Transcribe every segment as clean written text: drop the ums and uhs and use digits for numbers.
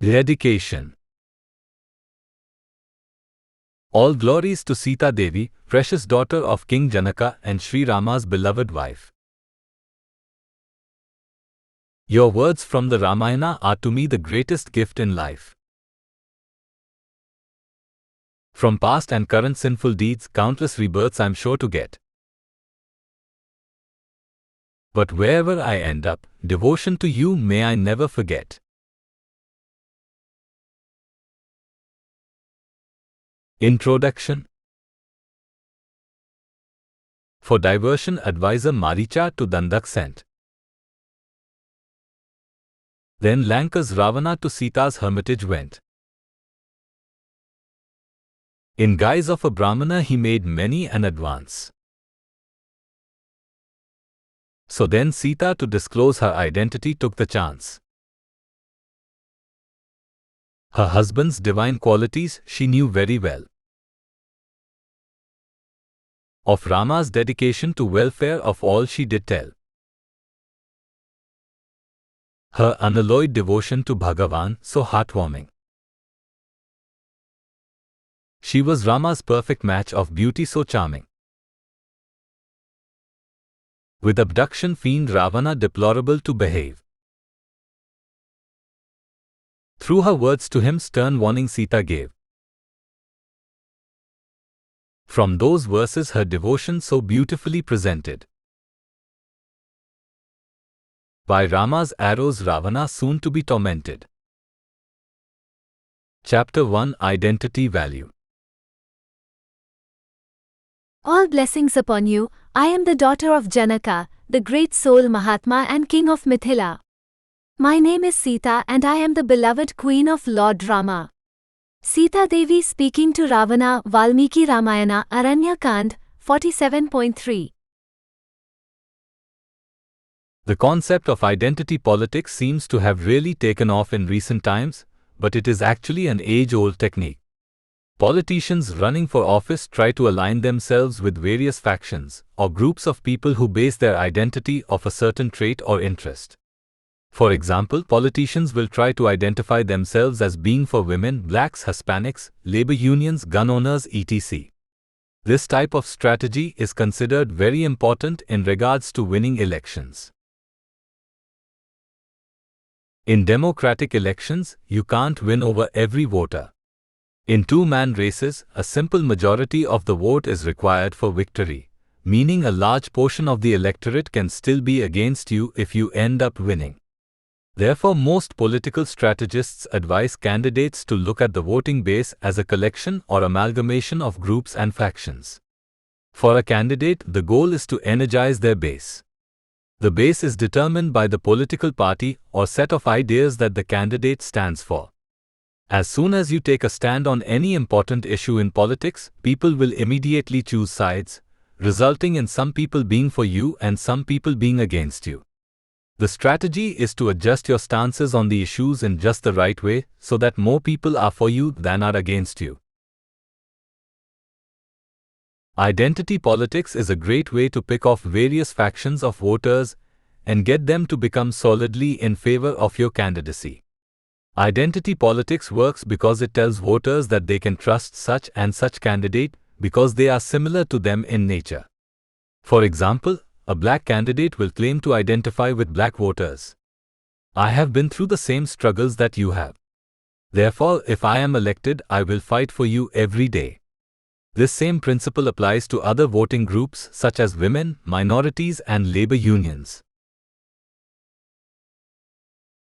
Dedication. All glories to Sita Devi, precious daughter of King Janaka and Sri Rama's beloved wife. Your words from the Ramayana are to me the greatest gift in life. From past and current sinful deeds, countless rebirths I'm sure to get. But wherever I end up, devotion to you may I never forget. Introduction. For diversion, advisor Maricha to Dandak sent. Then Lanka's Ravana to Sita's hermitage went. In guise of a Brahmana he made many an advance. So then Sita, to disclose her identity, took the chance. Her husband's divine qualities she knew very well. Of Rama's dedication to welfare of all she did tell. Her unalloyed devotion to Bhagavan so heartwarming. She was Rama's perfect match of beauty so charming. With abduction fiend Ravana deplorable to behave. Through her words to him stern warning Sita gave. From those verses her devotion so beautifully presented. By Rama's arrows Ravana soon to be tormented. Chapter 1 Identity Value. All blessings upon you, I am the daughter of Janaka, the great soul Mahatma and king of Mithila. My name is Sita and I am the beloved queen of Lord Rama. Sita Devi speaking to Ravana, Valmiki Ramayana, Aranya Kand, 47.3. The concept of identity politics seems to have really taken off in recent times, but it is actually an age-old technique. Politicians running for office try to align themselves with various factions or groups of people who base their identity off a certain trait or interest. For example, politicians will try to identify themselves as being for women, blacks, Hispanics, labor unions, gun owners, etc. This type of strategy is considered very important in regards to winning elections. In democratic elections, you can't win over every voter. In two-man races, a simple majority of the vote is required for victory, meaning a large portion of the electorate can still be against you if you end up winning. Therefore, most political strategists advise candidates to look at the voting base as a collection or amalgamation of groups and factions. For a candidate, the goal is to energize their base. The base is determined by the political party or set of ideas that the candidate stands for. As soon as you take a stand on any important issue in politics, people will immediately choose sides, resulting in some people being for you and some people being against you. The strategy is to adjust your stances on the issues in just the right way so that more people are for you than are against you. Identity politics is a great way to pick off various factions of voters and get them to become solidly in favor of your candidacy. Identity politics works because it tells voters that they can trust such and such candidate because they are similar to them in nature. For example, a black candidate will claim to identify with black voters. I have been through the same struggles that you have. Therefore, if I am elected, I will fight for you every day. This same principle applies to other voting groups such as women, minorities, and labor unions.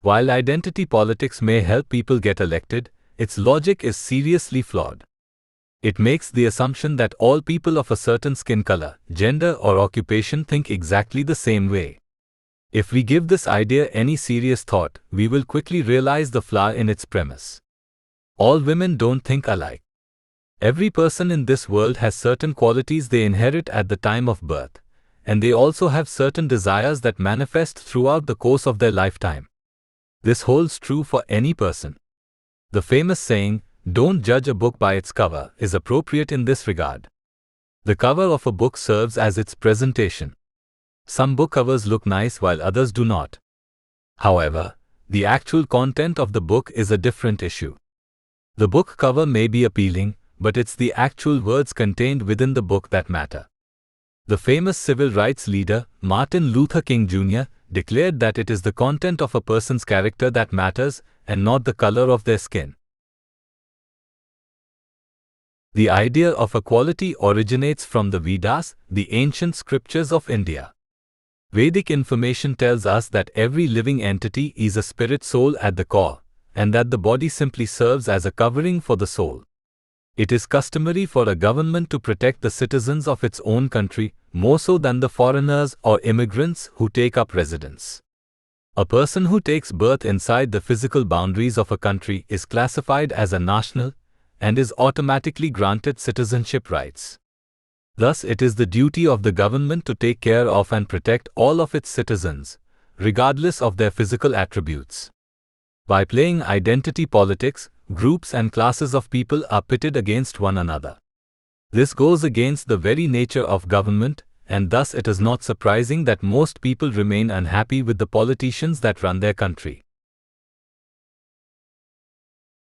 While identity politics may help people get elected, its logic is seriously flawed. It makes the assumption that all people of a certain skin color, gender, or occupation think exactly the same way. If we give this idea any serious thought, we will quickly realize the flaw in its premise. All women don't think alike. Every person in this world has certain qualities they inherit at the time of birth, and they also have certain desires that manifest throughout the course of their lifetime. This holds true for any person. The famous saying, "Don't judge a book by its cover," is appropriate in this regard. The cover of a book serves as its presentation. Some book covers look nice while others do not. However, the actual content of the book is a different issue. The book cover may be appealing, but it's the actual words contained within the book that matter. The famous civil rights leader, Martin Luther King Jr., declared that it is the content of a person's character that matters and not the color of their skin. The idea of equality originates from the Vedas, the ancient scriptures of India. Vedic information tells us that every living entity is a spirit soul at the core, and that the body simply serves as a covering for the soul. It is customary for a government to protect the citizens of its own country, more so than the foreigners or immigrants who take up residence. A person who takes birth inside the physical boundaries of a country is classified as a national and is automatically granted citizenship rights. Thus, it is the duty of the government to take care of and protect all of its citizens, regardless of their physical attributes. By playing identity politics, groups and classes of people are pitted against one another. This goes against the very nature of government, and thus it is not surprising that most people remain unhappy with the politicians that run their country.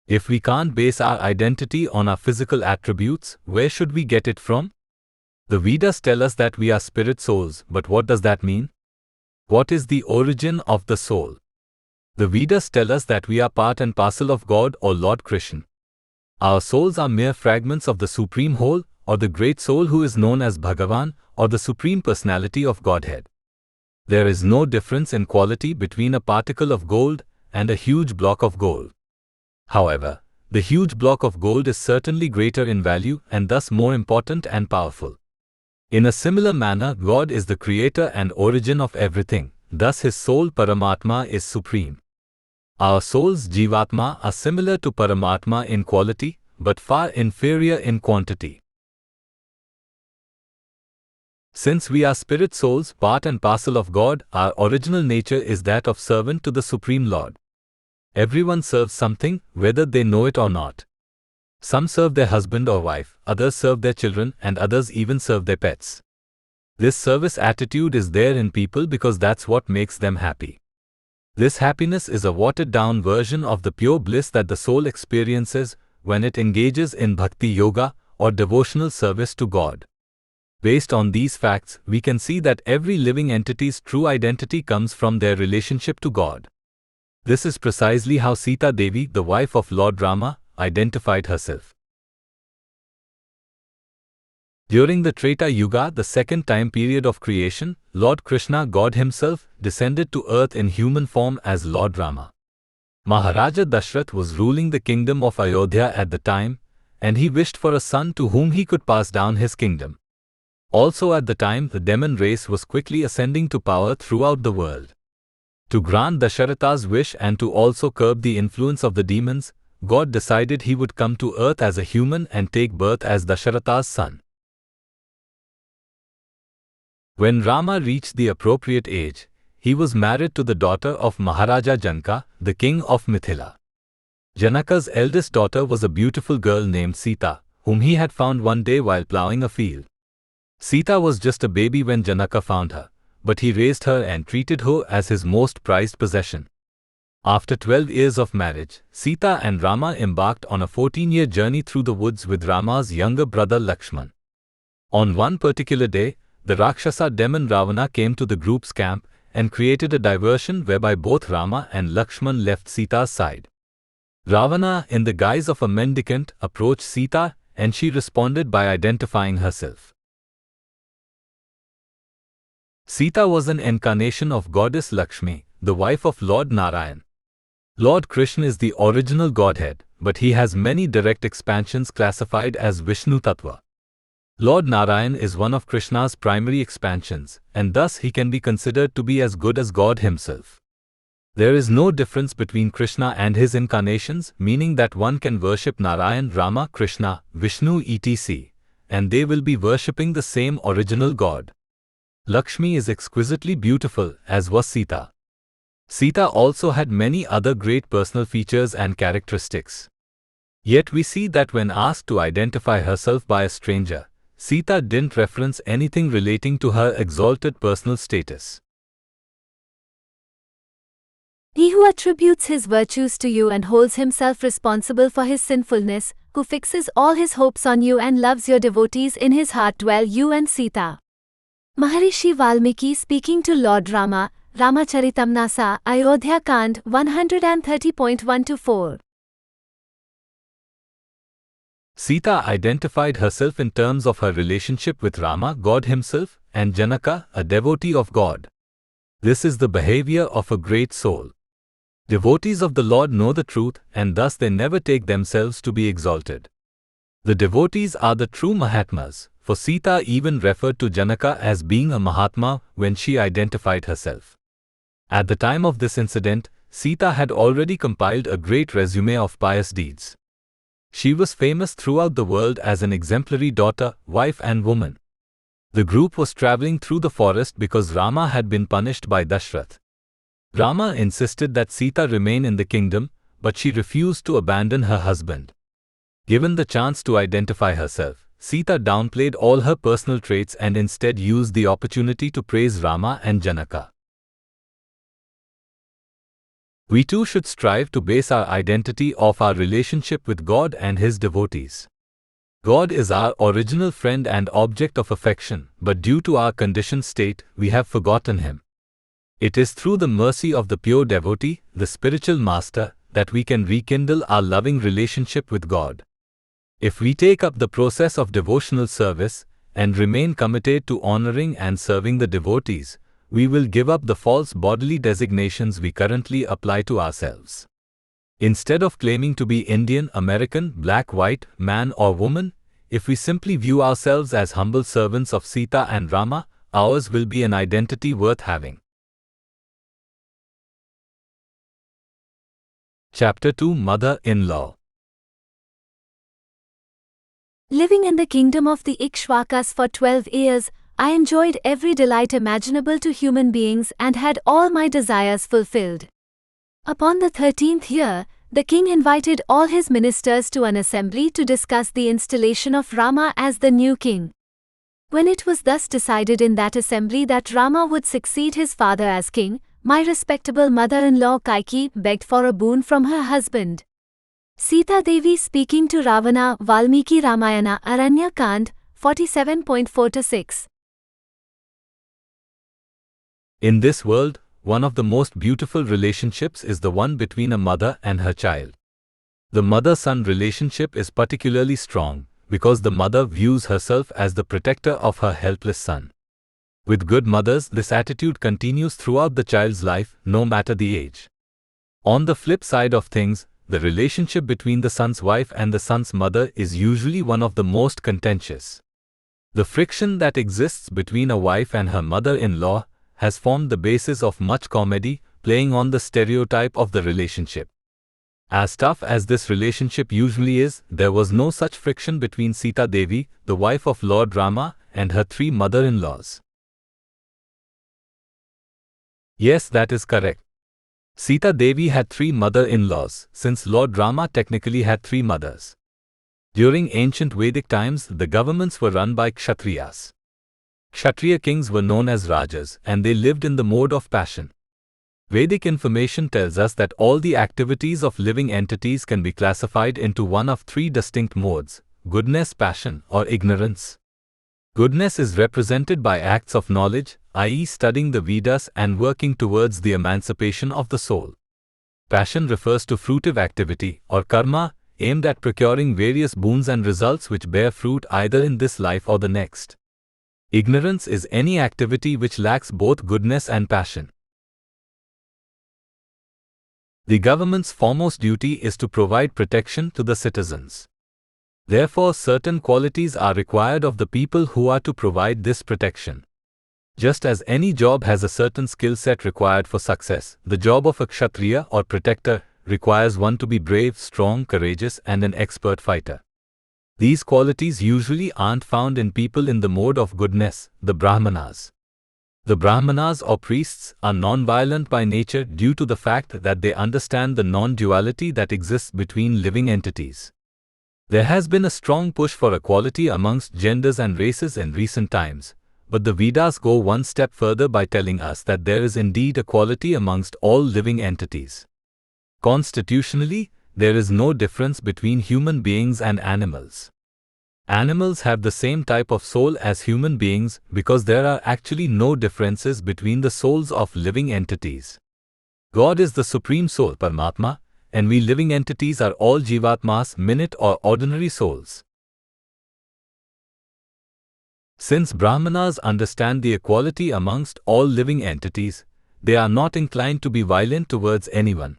If we can't base our identity on our physical attributes, where should we get it from? The Vedas tell us that we are spirit souls, but what does that mean? What is the origin of the soul? The Vedas tell us that we are part and parcel of God or Lord Krishna. Our souls are mere fragments of the Supreme Whole, or the Great Soul who is known as Bhagavan, or the Supreme Personality of Godhead. There is no difference in quality between a particle of gold and a huge block of gold. However, the huge block of gold is certainly greater in value and thus more important and powerful. In a similar manner, God is the creator and origin of everything, thus his soul Paramatma is supreme. Our souls Jivatma are similar to Paramatma in quality, but far inferior in quantity. Since we are spirit souls, part and parcel of God, our original nature is that of servant to the Supreme Lord. Everyone serves something, whether they know it or not. Some serve their husband or wife, others serve their children, and others even serve their pets. This service attitude is there in people because that's what makes them happy. This happiness is a watered-down version of the pure bliss that the soul experiences when it engages in bhakti yoga or devotional service to God. Based on these facts, we can see that every living entity's true identity comes from their relationship to God. This is precisely how Sita Devi, the wife of Lord Rama, identified herself. During the Treta Yuga, the second time period of creation, Lord Krishna, God himself, descended to earth in human form as Lord Rama. Maharaja Dashrath was ruling the kingdom of Ayodhya at the time, and he wished for a son to whom he could pass down his kingdom. Also at the time, the demon race was quickly ascending to power throughout the world. To grant Dasharatha's wish and to also curb the influence of the demons, God decided he would come to earth as a human and take birth as Dasharatha's son. When Rama reached the appropriate age, he was married to the daughter of Maharaja Janaka, the king of Mithila. Janaka's eldest daughter was a beautiful girl named Sita, whom he had found one day while ploughing a field. Sita was just a baby when Janaka found her, but he raised her and treated her as his most prized possession. After 12 years of marriage, Sita and Rama embarked on a 14-year journey through the woods with Rama's younger brother Lakshman. On one particular day, the Rakshasa demon Ravana came to the group's camp and created a diversion whereby both Rama and Lakshman left Sita's side. Ravana, in the guise of a mendicant, approached Sita and she responded by identifying herself. Sita was an incarnation of goddess Lakshmi, the wife of Lord Narayan. Lord Krishna is the original Godhead, but he has many direct expansions classified as Vishnu Tattva. Lord Narayan is one of Krishna's primary expansions, and thus he can be considered to be as good as God himself. There is no difference between Krishna and his incarnations, meaning that one can worship Narayan, Rama, Krishna, Vishnu etc., and they will be worshipping the same original God. Lakshmi is exquisitely beautiful, as was Sita. Sita also had many other great personal features and characteristics. Yet we see that when asked to identify herself by a stranger, Sita didn't reference anything relating to her exalted personal status. He who attributes his virtues to you and holds himself responsible for his sinfulness, who fixes all his hopes on you and loves your devotees in his heart, dwell you and Sita. Maharishi Valmiki speaking to Lord Rama, Ramacharitamnasa, Ayodhya Kand 130.1-4. Sita identified herself in terms of her relationship with Rama, God himself, and Janaka, a devotee of God. This is the behavior of a great soul. Devotees of the Lord know the truth, and thus they never take themselves to be exalted. The devotees are the true Mahatmas, for Sita even referred to Janaka as being a Mahatma when she identified herself. At the time of this incident, Sita had already compiled a great resume of pious deeds. She was famous throughout the world as an exemplary daughter, wife and woman. The group was traveling through the forest because Rama had been punished by Dashrath. Rama insisted that Sita remain in the kingdom, but she refused to abandon her husband. Given the chance to identify herself, Sita downplayed all her personal traits and instead used the opportunity to praise Rama and Janaka. We too should strive to base our identity off our relationship with God and His devotees. God is our original friend and object of affection, but due to our conditioned state, we have forgotten Him. It is through the mercy of the pure devotee, the spiritual master, that we can rekindle our loving relationship with God. If we take up the process of devotional service and remain committed to honoring and serving the devotees, we will give up the false bodily designations we currently apply to ourselves. Instead of claiming to be Indian, American, black, white, man or woman, if we simply view ourselves as humble servants of Sita and Rama, ours will be an identity worth having. Chapter 2, Mother-in-Law. Living in the kingdom of the Ikshvakas for 12 years, I enjoyed every delight imaginable to human beings and had all my desires fulfilled. Upon the 13th year, the king invited all his ministers to an assembly to discuss the installation of Rama as the new king. When it was thus decided in that assembly that Rama would succeed his father as king, my respectable mother-in-law Kaikeyi begged for a boon from her husband. Sita Devi speaking to Ravana, Valmiki Ramayana, Aranya Kand 47.4-6. In this world, one of the most beautiful relationships is the one between a mother and her child. The mother-son relationship is particularly strong because the mother views herself as the protector of her helpless son. With good mothers, this attitude continues throughout the child's life, no matter the age. On the flip side of things, the relationship between the son's wife and the son's mother is usually one of the most contentious. The friction that exists between a wife and her mother-in-law has formed the basis of much comedy, playing on the stereotype of the relationship. As tough as this relationship usually is, there was no such friction between Sita Devi, the wife of Lord Rama, and her 3 mother-in-laws. Yes, that is correct. Sita Devi had 3 mother-in-laws, since Lord Rama technically had 3 mothers. During ancient Vedic times, the governments were run by Kshatriyas. Kshatriya kings were known as Rajas, and they lived in the mode of passion. Vedic information tells us that all the activities of living entities can be classified into one of 3 distinct modes: goodness, passion, or ignorance. Goodness is represented by acts of knowledge, i.e., studying the Vedas and working towards the emancipation of the soul. Passion refers to fruitive activity, or karma, aimed at procuring various boons and results which bear fruit either in this life or the next. Ignorance is any activity which lacks both goodness and passion. The government's foremost duty is to provide protection to the citizens. Therefore, certain qualities are required of the people who are to provide this protection. Just as any job has a certain skill set required for success, the job of a Kshatriya or protector requires one to be brave, strong, courageous, and an expert fighter. These qualities usually aren't found in people in the mode of goodness, the Brahmanas. The Brahmanas or priests are non-violent by nature due to the fact that they understand the non-duality that exists between living entities. There has been a strong push for equality amongst genders and races in recent times, But the Vedas go one step further by telling us that there is indeed equality amongst all living entities. Constitutionally, there is no difference between human beings and animals. Animals have the same type of soul as human beings because there are actually no differences between the souls of living entities. God is the Supreme Soul, Paramatma, and we living entities are all Jivatmas, minute or ordinary souls. Since Brahmanas understand the equality amongst all living entities, they are not inclined to be violent towards anyone.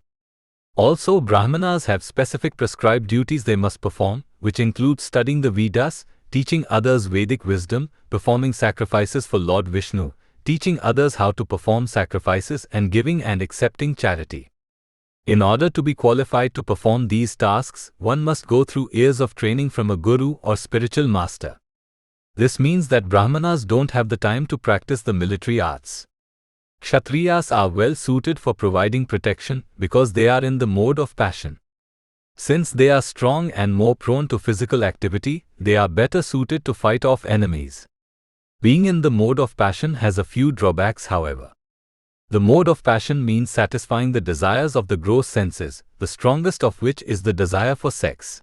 Also, Brahmanas have specific prescribed duties they must perform, which include studying the Vedas, teaching others Vedic wisdom, performing sacrifices for Lord Vishnu, teaching others how to perform sacrifices, and giving and accepting charity. In order to be qualified to perform these tasks, one must go through years of training from a guru or spiritual master. This means that Brahmanas don't have the time to practice the military arts. Kshatriyas are well suited for providing protection because they are in the mode of passion. Since they are strong and more prone to physical activity, they are better suited to fight off enemies. Being in the mode of passion has a few drawbacks, however. The mode of passion means satisfying the desires of the gross senses, the strongest of which is the desire for sex.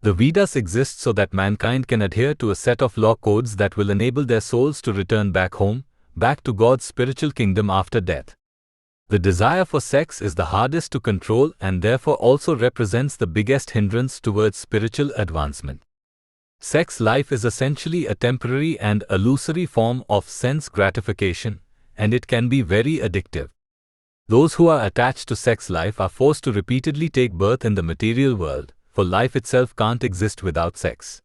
The Vedas exist so that mankind can adhere to a set of law codes that will enable their souls to return back home, back to God's spiritual kingdom after death. The desire for sex is the hardest to control and therefore also represents the biggest hindrance towards spiritual advancement. Sex life is essentially a temporary and illusory form of sense gratification, and it can be very addictive. Those who are attached to sex life are forced to repeatedly take birth in the material world, for life itself can't exist without sex.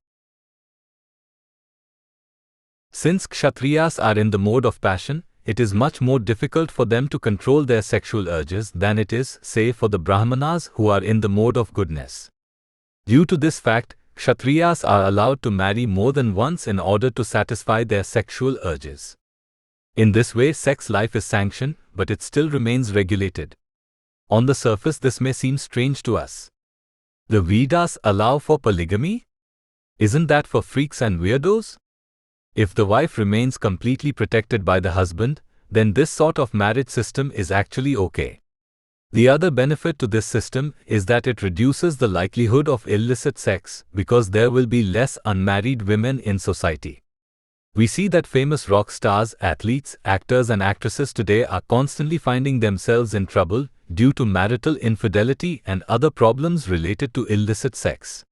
Since Kshatriyas are in the mode of passion, it is much more difficult for them to control their sexual urges than it is, say, for the Brahmanas who are in the mode of goodness. Due to this fact, Kshatriyas are allowed to marry more than once in order to satisfy their sexual urges. In this way, sex life is sanctioned, but it still remains regulated. On the surface, this may seem strange to us. The Vedas allow for polygamy? Isn't that for freaks and weirdos? If the wife remains completely protected by the husband, then this sort of marriage system is actually okay. The other benefit to this system is that it reduces the likelihood of illicit sex because there will be less unmarried women in society. We see that famous rock stars, athletes, actors and actresses today are constantly finding themselves in trouble due to marital infidelity and other problems related to illicit sex.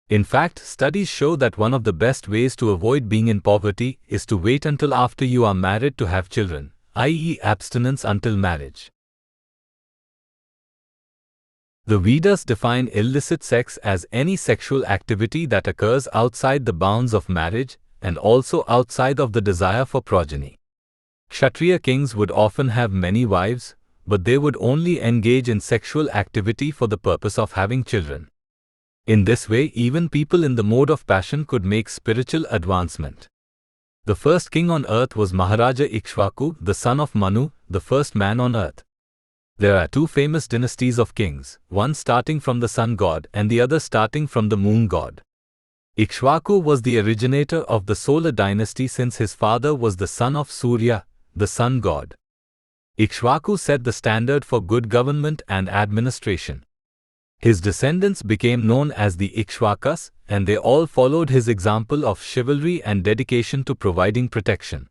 In fact, studies show that one of the best ways to avoid being in poverty is to wait until after you are married to have children, i.e., abstinence until marriage. The Vedas define illicit sex as any sexual activity that occurs outside the bounds of marriage and also outside of the desire for progeny. Kshatriya kings would often have many wives, but they would only engage in sexual activity for the purpose of having children. In this way, even people in the mode of passion could make spiritual advancement. The first king on earth was Maharaja Ikshvaku, the son of Manu, the first man on earth. There are two famous dynasties of kings, one starting from the sun god and the other starting from the moon god. Ikshvaku was the originator of the solar dynasty since his father was the son of Surya, the sun god. Ikshvaku set the standard for good government and administration. His descendants became known as the Ikshvakas, and they all followed his example of chivalry and dedication to providing protection.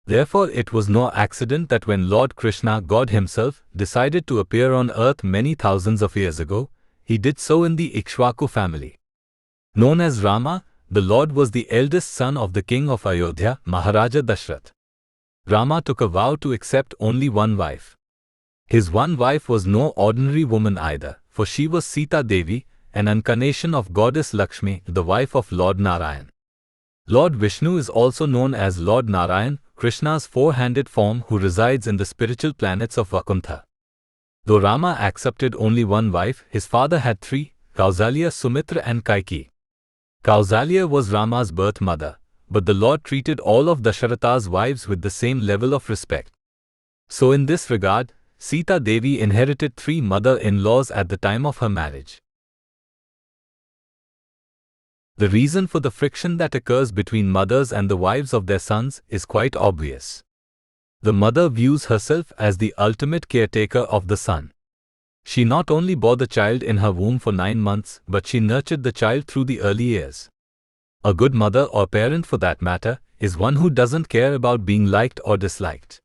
Therefore, it was no accident that when Lord Krishna, God himself, decided to appear on earth many thousands of years ago, he did so in the Ikshvaku family. Known as Rama, the Lord was the eldest son of the king of Ayodhya, Maharaja Dashrath. Rama took a vow to accept only one wife. His one wife was no ordinary woman either, for she was Sita Devi, an incarnation of goddess Lakshmi, the wife of Lord Narayan. Lord Vishnu is also known as Lord Narayan, Krishna's four-handed form who resides in the spiritual planets of Vakuntha. Though Rama accepted only one wife, his father had three, Kausalya, Sumitra and Kaikeyi. Kausalya was Rama's birth mother, but the Lord treated all of Dasharatha's wives with the same level of respect. So in this regard, Sita Devi inherited three mother-in-laws at the time of her marriage. The reason for the friction that occurs between mothers and the wives of their sons is quite obvious. The mother views herself as the ultimate caretaker of the son. She not only bore the child in her womb for 9 months, but she nurtured the child through the early years. A good mother, or parent for that matter, is one who doesn't care about being liked or disliked.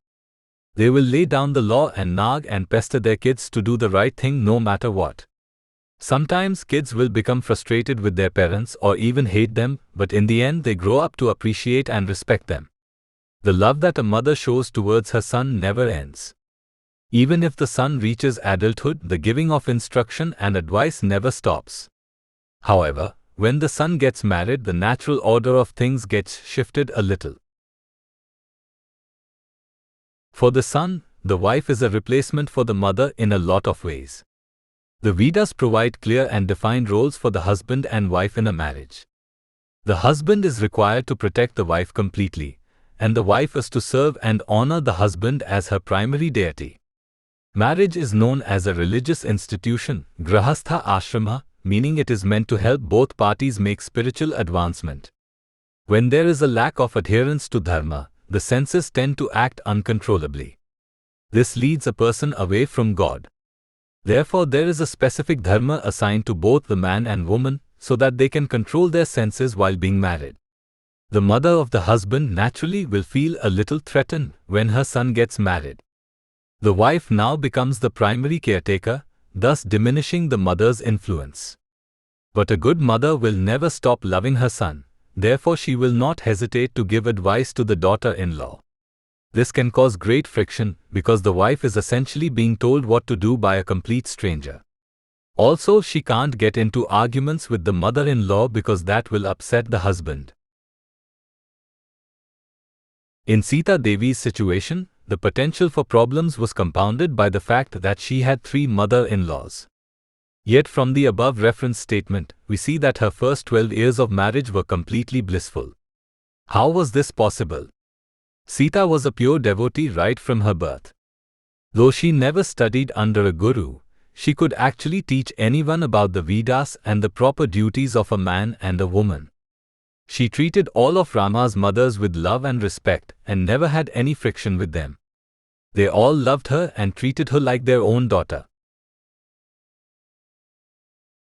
They will lay down the law and nag and pester their kids to do the right thing no matter what. Sometimes kids will become frustrated with their parents or even hate them, but in the end they grow up to appreciate and respect them. The love that a mother shows towards her son never ends. Even if the son reaches adulthood, the giving of instruction and advice never stops. However, when the son gets married, the natural order of things gets shifted a little. For the son, the wife is a replacement for the mother in a lot of ways. The Vedas provide clear and defined roles for the husband and wife in a marriage. The husband is required to protect the wife completely, and the wife is to serve and honor the husband as her primary deity. Marriage is known as a religious institution, grahastha ashrama, meaning it is meant to help both parties make spiritual advancement. When there is a lack of adherence to dharma, the senses tend to act uncontrollably. This leads a person away from God. Therefore, there is a specific dharma assigned to both the man and woman, so that they can control their senses while being married. The mother of the husband naturally will feel a little threatened when her son gets married. The wife now becomes the primary caretaker, thus diminishing the mother's influence. But a good mother will never stop loving her son, therefore she will not hesitate to give advice to the daughter-in-law. This can cause great friction because the wife is essentially being told what to do by a complete stranger. Also, she can't get into arguments with the mother-in-law because that will upset the husband. In Sita Devi's situation, the potential for problems was compounded by the fact that she had 3 mother-in-laws. Yet from the above reference statement, we see that her first 12 years of marriage were completely blissful. How was this possible? Sita was a pure devotee right from her birth. Though she never studied under a guru, she could actually teach anyone about the Vedas and the proper duties of a man and a woman. She treated all of Rama's mothers with love and respect and never had any friction with them. They all loved her and treated her like their own daughter.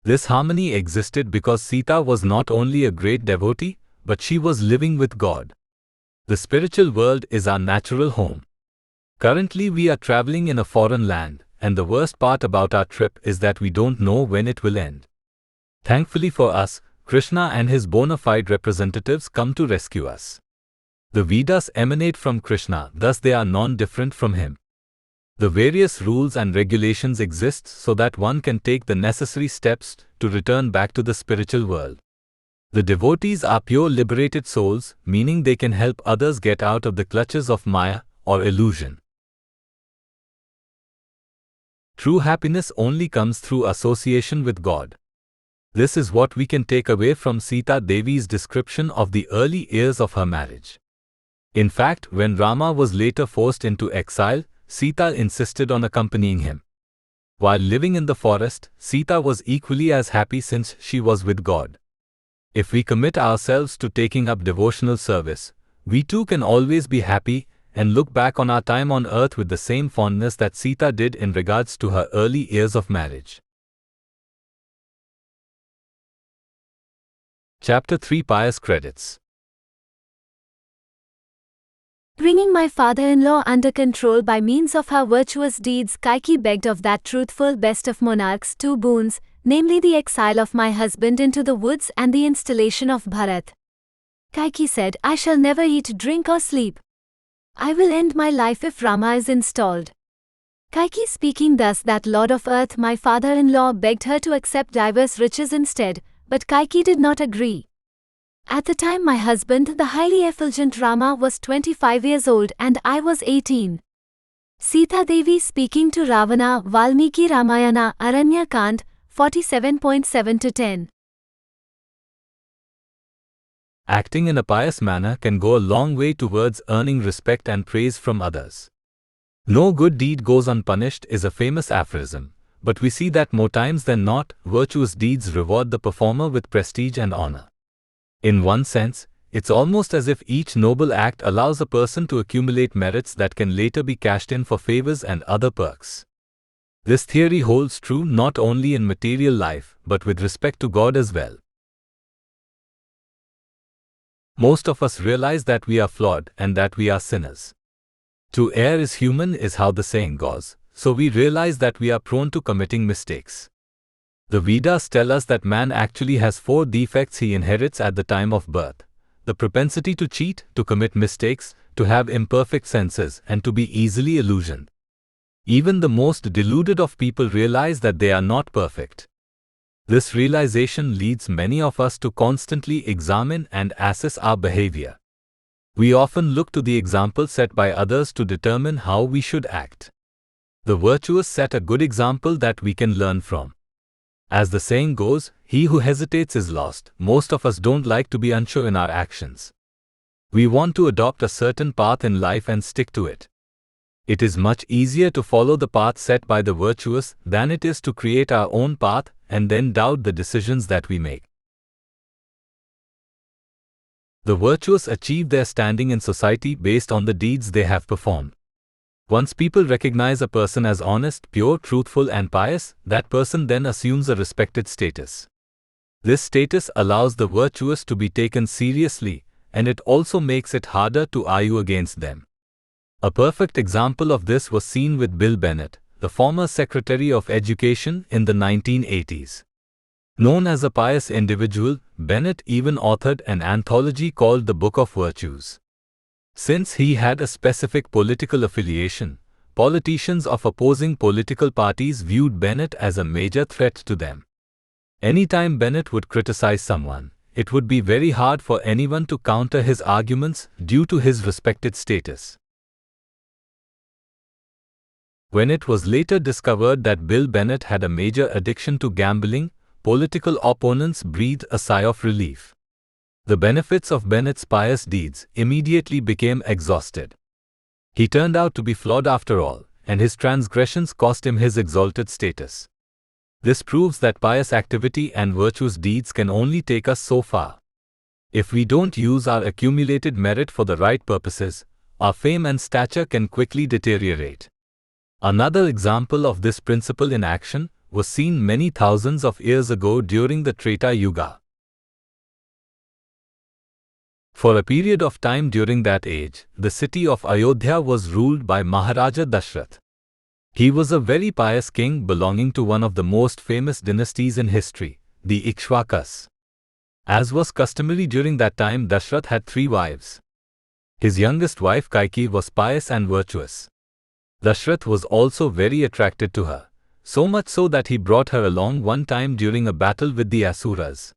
This harmony existed because Sita was not only a great devotee, but she was living with God. The spiritual world is our natural home. Currently we are traveling in a foreign land, and the worst part about our trip is that we don't know when it will end. Thankfully for us, Krishna and his bona fide representatives come to rescue us. The Vedas emanate from Krishna, thus they are non-different from him. The various rules and regulations exist so that one can take the necessary steps to return back to the spiritual world. The devotees are pure liberated souls, meaning they can help others get out of the clutches of Maya or illusion. True happiness only comes through association with God. This is what we can take away from Sita Devi's description of the early years of her marriage. In fact, when Rama was later forced into exile, Sita insisted on accompanying him. While living in the forest, Sita was equally as happy since she was with God. If we commit ourselves to taking up devotional service, we too can always be happy and look back on our time on earth with the same fondness that Sita did in regards to her early years of marriage. Chapter 3 Pious Credits. Bringing my father-in-law under control by means of her virtuous deeds, Kaikeyi begged of that truthful best of monarchs 2 boons, namely the exile of my husband into the woods and the installation of Bharat. Kaikeyi said, I shall never eat, drink or sleep. I will end my life if Rama is installed. Kaikeyi speaking thus, that lord of earth, my father-in-law, begged her to accept diverse riches instead, but Kaikeyi did not agree. At the time my husband, the highly effulgent Rama, was 25 years old and I was 18. Sita Devi speaking to Ravana, Valmiki Ramayana, Aranya Kand, 47.7-10. Acting in a pious manner can go a long way towards earning respect and praise from others. No good deed goes unpunished is a famous aphorism, but we see that more times than not, virtuous deeds reward the performer with prestige and honor. In one sense, it's almost as if each noble act allows a person to accumulate merits that can later be cashed in for favors and other perks. This theory holds true not only in material life, but with respect to God as well. Most of us realize that we are flawed and that we are sinners. To err is human is how the saying goes, so we realize that we are prone to committing mistakes. The Vedas tell us that man actually has 4 defects he inherits at the time of birth: the propensity to cheat, to commit mistakes, to have imperfect senses, and to be easily illusioned. Even the most deluded of people realize that they are not perfect. This realization leads many of us to constantly examine and assess our behavior. We often look to the example set by others to determine how we should act. The virtuous set a good example that we can learn from. As the saying goes, he who hesitates is lost. Most of us don't like to be unsure in our actions. We want to adopt a certain path in life and stick to it. It is much easier to follow the path set by the virtuous than it is to create our own path and then doubt the decisions that we make. The virtuous achieve their standing in society based on the deeds they have performed. Once people recognize a person as honest, pure, truthful, and pious, that person then assumes a respected status. This status allows the virtuous to be taken seriously, and it also makes it harder to argue against them. A perfect example of this was seen with Bill Bennett, the former Secretary of Education in the 1980s. Known as a pious individual, Bennett even authored an anthology called the Book of Virtues. Since he had a specific political affiliation, politicians of opposing political parties viewed Bennett as a major threat to them. Anytime Bennett would criticize someone, it would be very hard for anyone to counter his arguments due to his respected status. When it was later discovered that Bill Bennett had a major addiction to gambling, political opponents breathed a sigh of relief. The benefits of Bennett's pious deeds immediately became exhausted. He turned out to be flawed after all, and his transgressions cost him his exalted status. This proves that pious activity and virtuous deeds can only take us so far. If we don't use our accumulated merit for the right purposes, our fame and stature can quickly deteriorate. Another example of this principle in action was seen many thousands of years ago during the Treta Yuga. For a period of time during that age, the city of Ayodhya was ruled by Maharaja Dashrath. He was a very pious king belonging to one of the most famous dynasties in history, the Ikshvakas. As was customary during that time, Dashrath had 3 wives. His youngest wife Kaikeyi was pious and virtuous. Dashrath was also very attracted to her, so much so that he brought her along one time during a battle with the Asuras.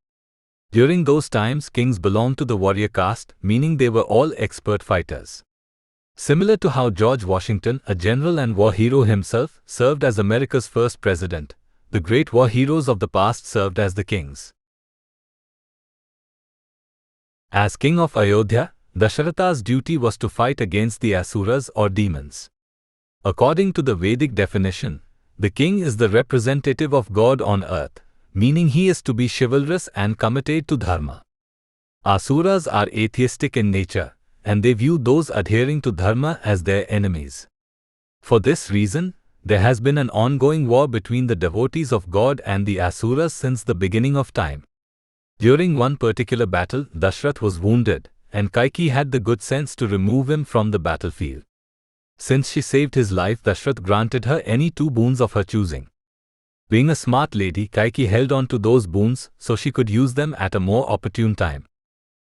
During those times, kings belonged to the warrior caste, meaning they were all expert fighters. Similar to how George Washington, a general and war hero himself, served as America's first president, the great war heroes of the past served as the kings. As king of Ayodhya, Dasharatha's duty was to fight against the Asuras or demons. According to the Vedic definition, the king is the representative of God on earth, meaning he is to be chivalrous and committed to dharma. Asuras are atheistic in nature, and they view those adhering to dharma as their enemies. For this reason, there has been an ongoing war between the devotees of God and the Asuras since the beginning of time. During one particular battle, Dashrath was wounded, and Kaikeyi had the good sense to remove him from the battlefield. Since she saved his life, Dashrath granted her any 2 boons of her choosing. Being a smart lady, Kaikeyi held on to those boons so she could use them at a more opportune time.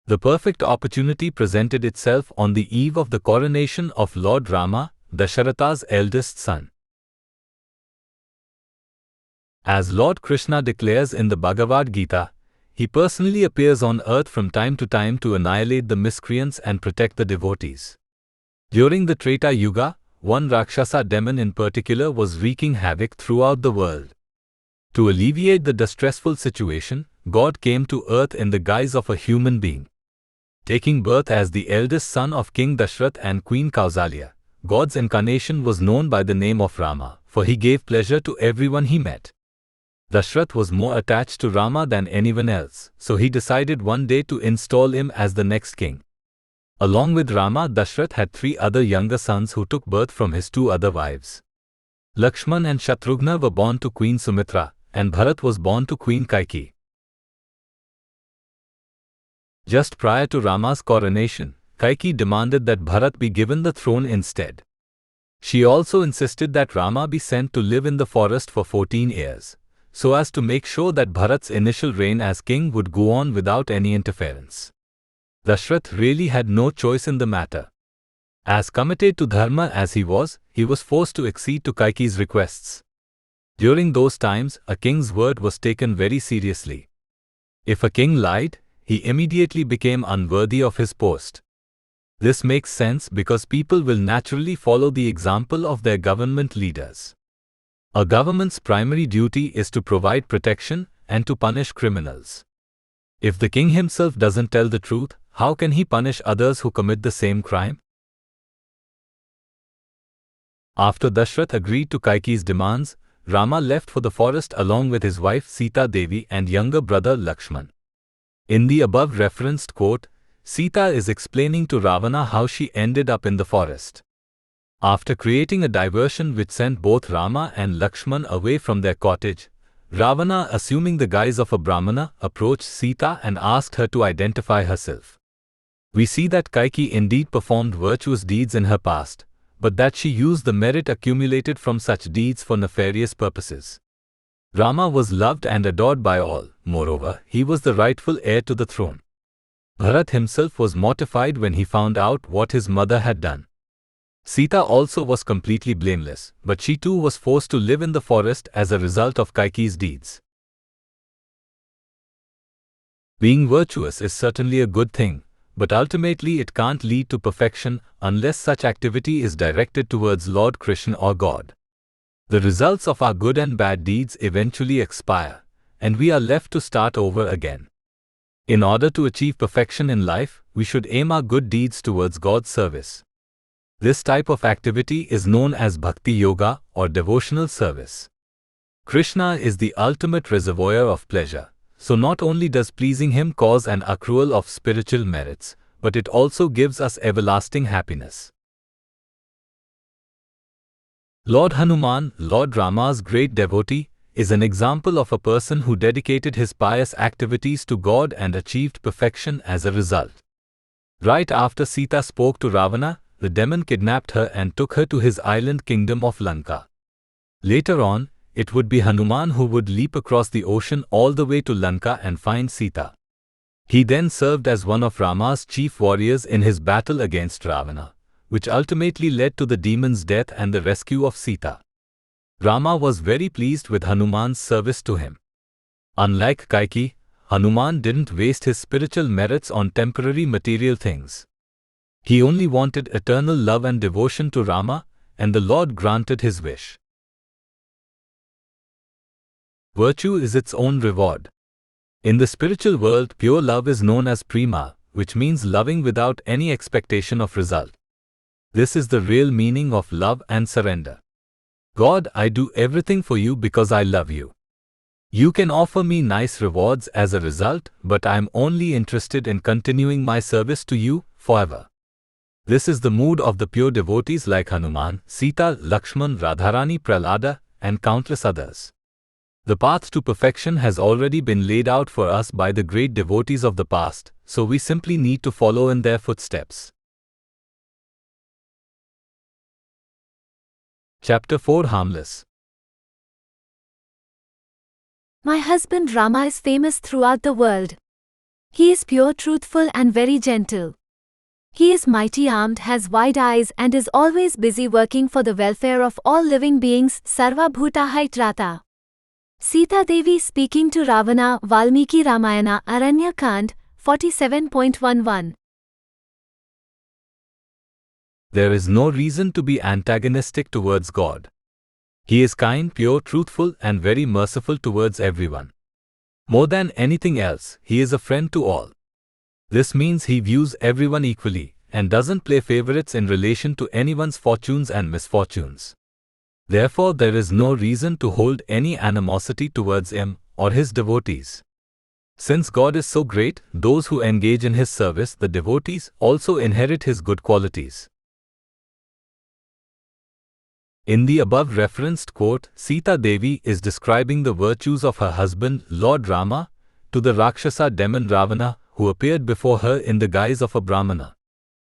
The perfect opportunity presented itself on the eve of the coronation of Lord Rama, Dasharatha's eldest son. As Lord Krishna declares in the Bhagavad Gita, he personally appears on earth from time to time to annihilate the miscreants and protect the devotees. During the Treta Yuga, one Rakshasa demon in particular was wreaking havoc throughout the world. To alleviate the distressful situation, God came to earth in the guise of a human being. Taking birth as the eldest son of King Dashrath and Queen Kausalya, God's incarnation was known by the name of Rama, for he gave pleasure to everyone he met. Dashrath was more attached to Rama than anyone else, so he decided one day to install him as the next king. Along with Rama, Dashrath had 3 other younger sons who took birth from his 2 other wives. Lakshman and Shatrughna were born to Queen Sumitra, and Bharat was born to Queen Kaikeyi. Just prior to Rama's coronation, Kaikeyi demanded that Bharat be given the throne instead. She also insisted that Rama be sent to live in the forest for 14 years, so as to make sure that Bharat's initial reign as king would go on without any interference. Dashrath really had no choice in the matter. As committed to dharma as he was forced to accede to Kaikeyi's requests. During those times, a king's word was taken very seriously. If a king lied, he immediately became unworthy of his post. This makes sense because people will naturally follow the example of their government leaders. A government's primary duty is to provide protection and to punish criminals. If the king himself doesn't tell the truth, how can he punish others who commit the same crime? After Dashrath agreed to Kaikeyi's demands, Rama left for the forest along with his wife Sita Devi and younger brother Lakshman. In the above referenced quote, Sita is explaining to Ravana how she ended up in the forest. After creating a diversion which sent both Rama and Lakshman away from their cottage, Ravana, assuming the guise of a Brahmana, approached Sita and asked her to identify herself. We see that Kaikeyi indeed performed virtuous deeds in her past, but that she used the merit accumulated from such deeds for nefarious purposes. Rama was loved and adored by all. Moreover, he was the rightful heir to the throne. Bharat himself was mortified when he found out what his mother had done. Sita also was completely blameless, but she too was forced to live in the forest as a result of Kaikeyi's deeds. Being virtuous is certainly a good thing, but ultimately it can't lead to perfection unless such activity is directed towards Lord Krishna or God. The results of our good and bad deeds eventually expire, and we are left to start over again. In order to achieve perfection in life, we should aim our good deeds towards God's service. This type of activity is known as Bhakti Yoga or devotional service. Krishna is the ultimate reservoir of pleasure, so not only does pleasing him cause an accrual of spiritual merits, but it also gives us everlasting happiness. Lord Hanuman, Lord Rama's great devotee, is an example of a person who dedicated his pious activities to God and achieved perfection as a result. Right after Sita spoke to Ravana, the demon kidnapped her and took her to his island kingdom of Lanka. Later on, it would be Hanuman who would leap across the ocean all the way to Lanka and find Sita. He then served as one of Rama's chief warriors in his battle against Ravana, which ultimately led to the demon's death and the rescue of Sita. Rama was very pleased with Hanuman's service to him. Unlike Kaikeyi, Hanuman didn't waste his spiritual merits on temporary material things. He only wanted eternal love and devotion to Rama, and the Lord granted his wish. Virtue is its own reward. In the spiritual world, pure love is known as prema, which means loving without any expectation of result. This is the real meaning of love and surrender. God, I do everything for you because I love you. You can offer me nice rewards as a result, but I am only interested in continuing my service to you forever. This is the mood of the pure devotees like Hanuman, Sita, Lakshman, Radharani, Prahlada, and countless others. The path to perfection has already been laid out for us by the great devotees of the past, so we simply need to follow in their footsteps. Chapter 4 Harmless. My husband Rama is famous throughout the world. He is pure, truthful, and very gentle. He is mighty armed, has wide eyes, and is always busy working for the welfare of all living beings. Sarva Bhuta Hitrata. Sita Devi speaking to Ravana, Valmiki Ramayana, Aranya Kand, 47.11. There is no reason to be antagonistic towards God. He is kind, pure, truthful, and very merciful towards everyone. More than anything else, he is a friend to all. This means he views everyone equally and doesn't play favorites in relation to anyone's fortunes and misfortunes. Therefore, there is no reason to hold any animosity towards him or his devotees. Since God is so great, those who engage in his service, the devotees, also inherit his good qualities. In the above referenced quote, Sita Devi is describing the virtues of her husband, Lord Rama, to the Rakshasa demon Ravana, who appeared before her in the guise of a Brahmana.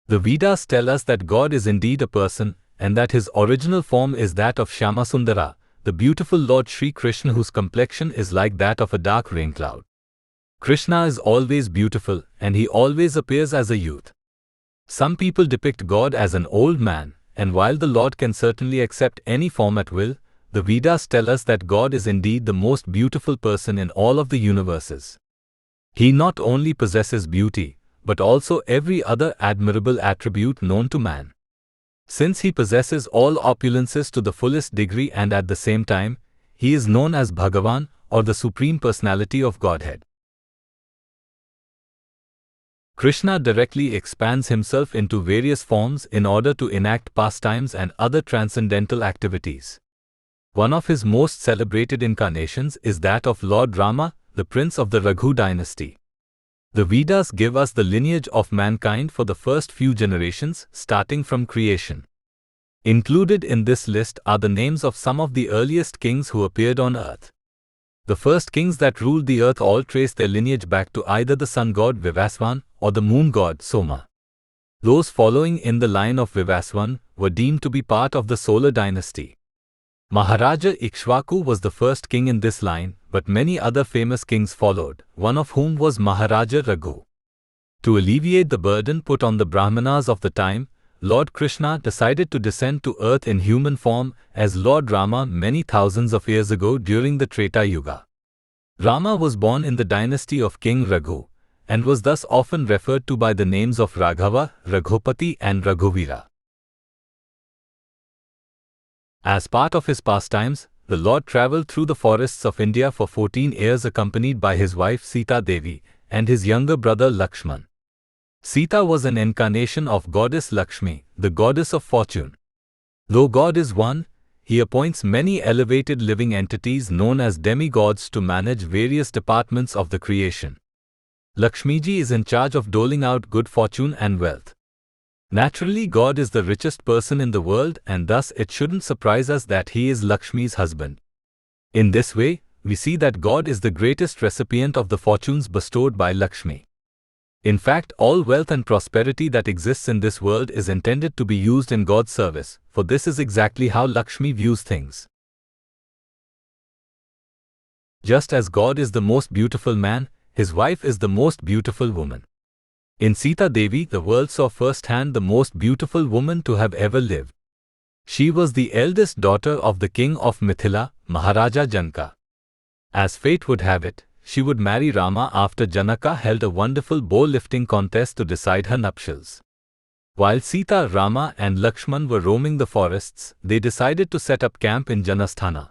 The Vedas tell us that God is indeed a person, and that his original form is that of Shyamasundara, the beautiful Lord Sri Krishna, whose complexion is like that of a dark rain cloud. Krishna is always beautiful, and he always appears as a youth. Some people depict God as an old man, and while the Lord can certainly accept any form at will, the Vedas tell us that God is indeed the most beautiful person in all of the universes. He not only possesses beauty, but also every other admirable attribute known to man. Since he possesses all opulences to the fullest degree and at the same time, he is known as Bhagavan, or the Supreme Personality of Godhead. Krishna directly expands himself into various forms in order to enact pastimes and other transcendental activities. One of his most celebrated incarnations is that of Lord Rama, the prince of the Raghu dynasty. The Vedas give us the lineage of mankind for the first few generations, starting from creation. Included in this list are the names of some of the earliest kings who appeared on earth. The first kings that ruled the earth all trace their lineage back to either the sun god Vivaswan or the moon god Soma. Those following in the line of Vivaswan were deemed to be part of the solar dynasty. Maharaja Ikshvaku was the first king in this line, but many other famous kings followed, one of whom was Maharaja Raghu. To alleviate the burden put on the Brahmanas of the time, Lord Krishna decided to descend to earth in human form as Lord Rama many thousands of years ago during the Treta Yuga. Rama was born in the dynasty of King Raghu, and was thus often referred to by the names of Raghava, Raghupati and Raghuvira. As part of his pastimes, the Lord travelled through the forests of India for 14 years accompanied by his wife Sita Devi and his younger brother Lakshman. Sita was an incarnation of goddess Lakshmi, the goddess of fortune. Though God is one, he appoints many elevated living entities known as demigods to manage various departments of the creation. Lakshmiji is in charge of doling out good fortune and wealth. Naturally, God is the richest person in the world, and thus it shouldn't surprise us that he is Lakshmi's husband. In this way, we see that God is the greatest recipient of the fortunes bestowed by Lakshmi. In fact, all wealth and prosperity that exists in this world is intended to be used in God's service, for this is exactly how Lakshmi views things. Just as God is the most beautiful man, his wife is the most beautiful woman. In Sita Devi, the world saw firsthand the most beautiful woman to have ever lived. She was the eldest daughter of the king of Mithila, Maharaja Janaka. As fate would have it, she would marry Rama after Janaka held a wonderful bow-lifting contest to decide her nuptials. While Sita, Rama and Lakshman were roaming the forests, they decided to set up camp in Janasthana.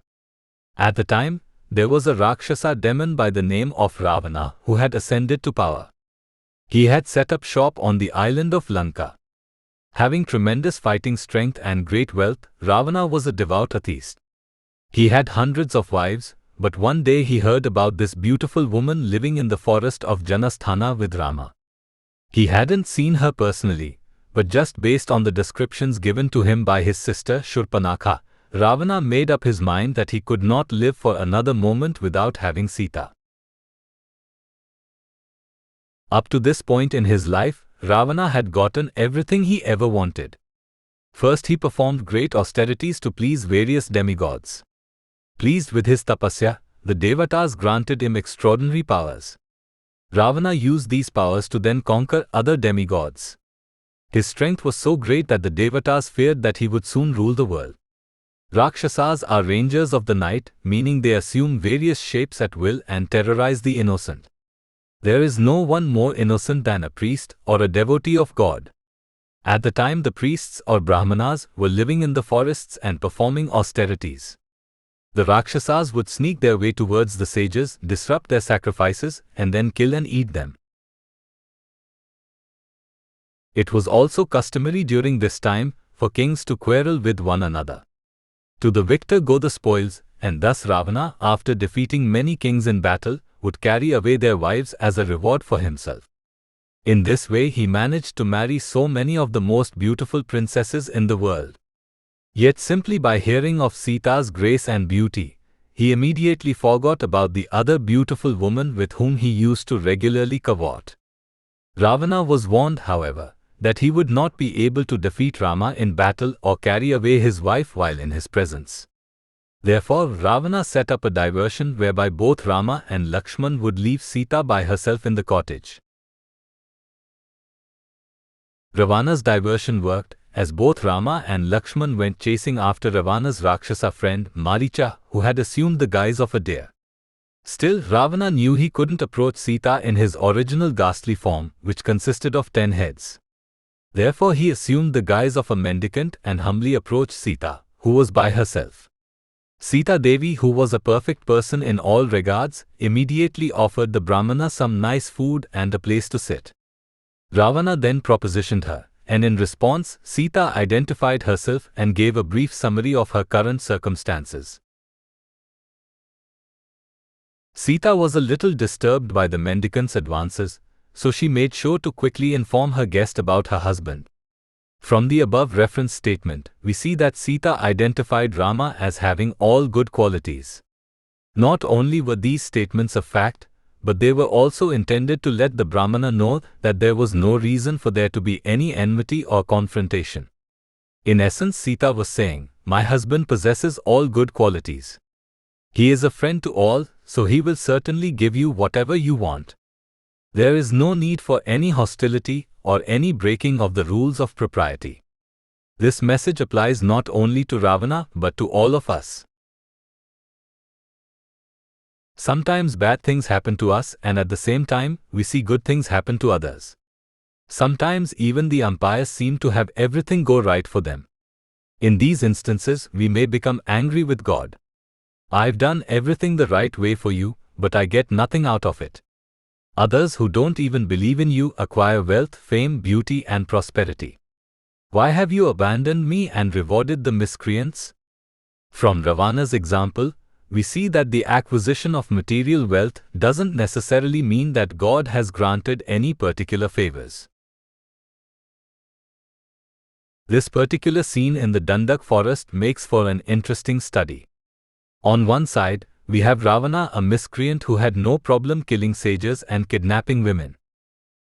At the time, there was a Rakshasa demon by the name of Ravana who had ascended to power. He had set up shop on the island of Lanka. Having tremendous fighting strength and great wealth, Ravana was a devout atheist. He had hundreds of wives, but one day he heard about this beautiful woman living in the forest of Janasthana with Rama. He hadn't seen her personally, but just based on the descriptions given to him by his sister Shurpanakha, Ravana made up his mind that he could not live for another moment without having Sita. Up to this point in his life, Ravana had gotten everything he ever wanted. First, he performed great austerities to please various demigods. Pleased with his tapasya, the Devatas granted him extraordinary powers. Ravana used these powers to then conquer other demigods. His strength was so great that the Devatas feared that he would soon rule the world. Rakshasas are rangers of the night, meaning they assume various shapes at will and terrorize the innocent. There is no one more innocent than a priest or a devotee of God. At the time, the priests or Brahmanas were living in the forests and performing austerities. The Rakshasas would sneak their way towards the sages, disrupt their sacrifices, and then kill and eat them. It was also customary during this time for kings to quarrel with one another. To the victor go the spoils, and thus Ravana, after defeating many kings in battle, would carry away their wives as a reward for himself. In this way he managed to marry so many of the most beautiful princesses in the world. Yet simply by hearing of Sita's grace and beauty, he immediately forgot about the other beautiful woman with whom he used to regularly cavort. Ravana was warned, however, that he would not be able to defeat Rama in battle or carry away his wife while in his presence. Therefore, Ravana set up a diversion whereby both Rama and Lakshman would leave Sita by herself in the cottage. Ravana's diversion worked, as both Rama and Lakshman went chasing after Ravana's Rakshasa friend Maricha, who had assumed the guise of a deer. Still, Ravana knew he couldn't approach Sita in his original ghastly form, which consisted of 10 heads. Therefore he assumed the guise of a mendicant and humbly approached Sita, who was by herself. Sita Devi, who was a perfect person in all regards, immediately offered the Brahmana some nice food and a place to sit. Ravana then propositioned her, and in response, Sita identified herself and gave a brief summary of her current circumstances. Sita was a little disturbed by the mendicant's advances, so she made sure to quickly inform her guest about her husband. From the above reference statement, we see that Sita identified Rama as having all good qualities. Not only were these statements a fact, but they were also intended to let the Brahmana know that there was no reason for there to be any enmity or confrontation. In essence, Sita was saying, "My husband possesses all good qualities. He is a friend to all, so he will certainly give you whatever you want. There is no need for any hostility or any breaking of the rules of propriety." This message applies not only to Ravana but to all of us. Sometimes bad things happen to us, and at the same time, we see good things happen to others. Sometimes even the impious seem to have everything go right for them. In these instances, we may become angry with God. "I've done everything the right way for you, but I get nothing out of it." Others who don't even believe in you acquire wealth, fame, beauty, and prosperity. "Why have you abandoned me and rewarded the miscreants?" From Ravana's example, we see that the acquisition of material wealth doesn't necessarily mean that God has granted any particular favors. This particular scene in the Dandak forest makes for an interesting study. On one side, we have Ravana, a miscreant who had no problem killing sages and kidnapping women.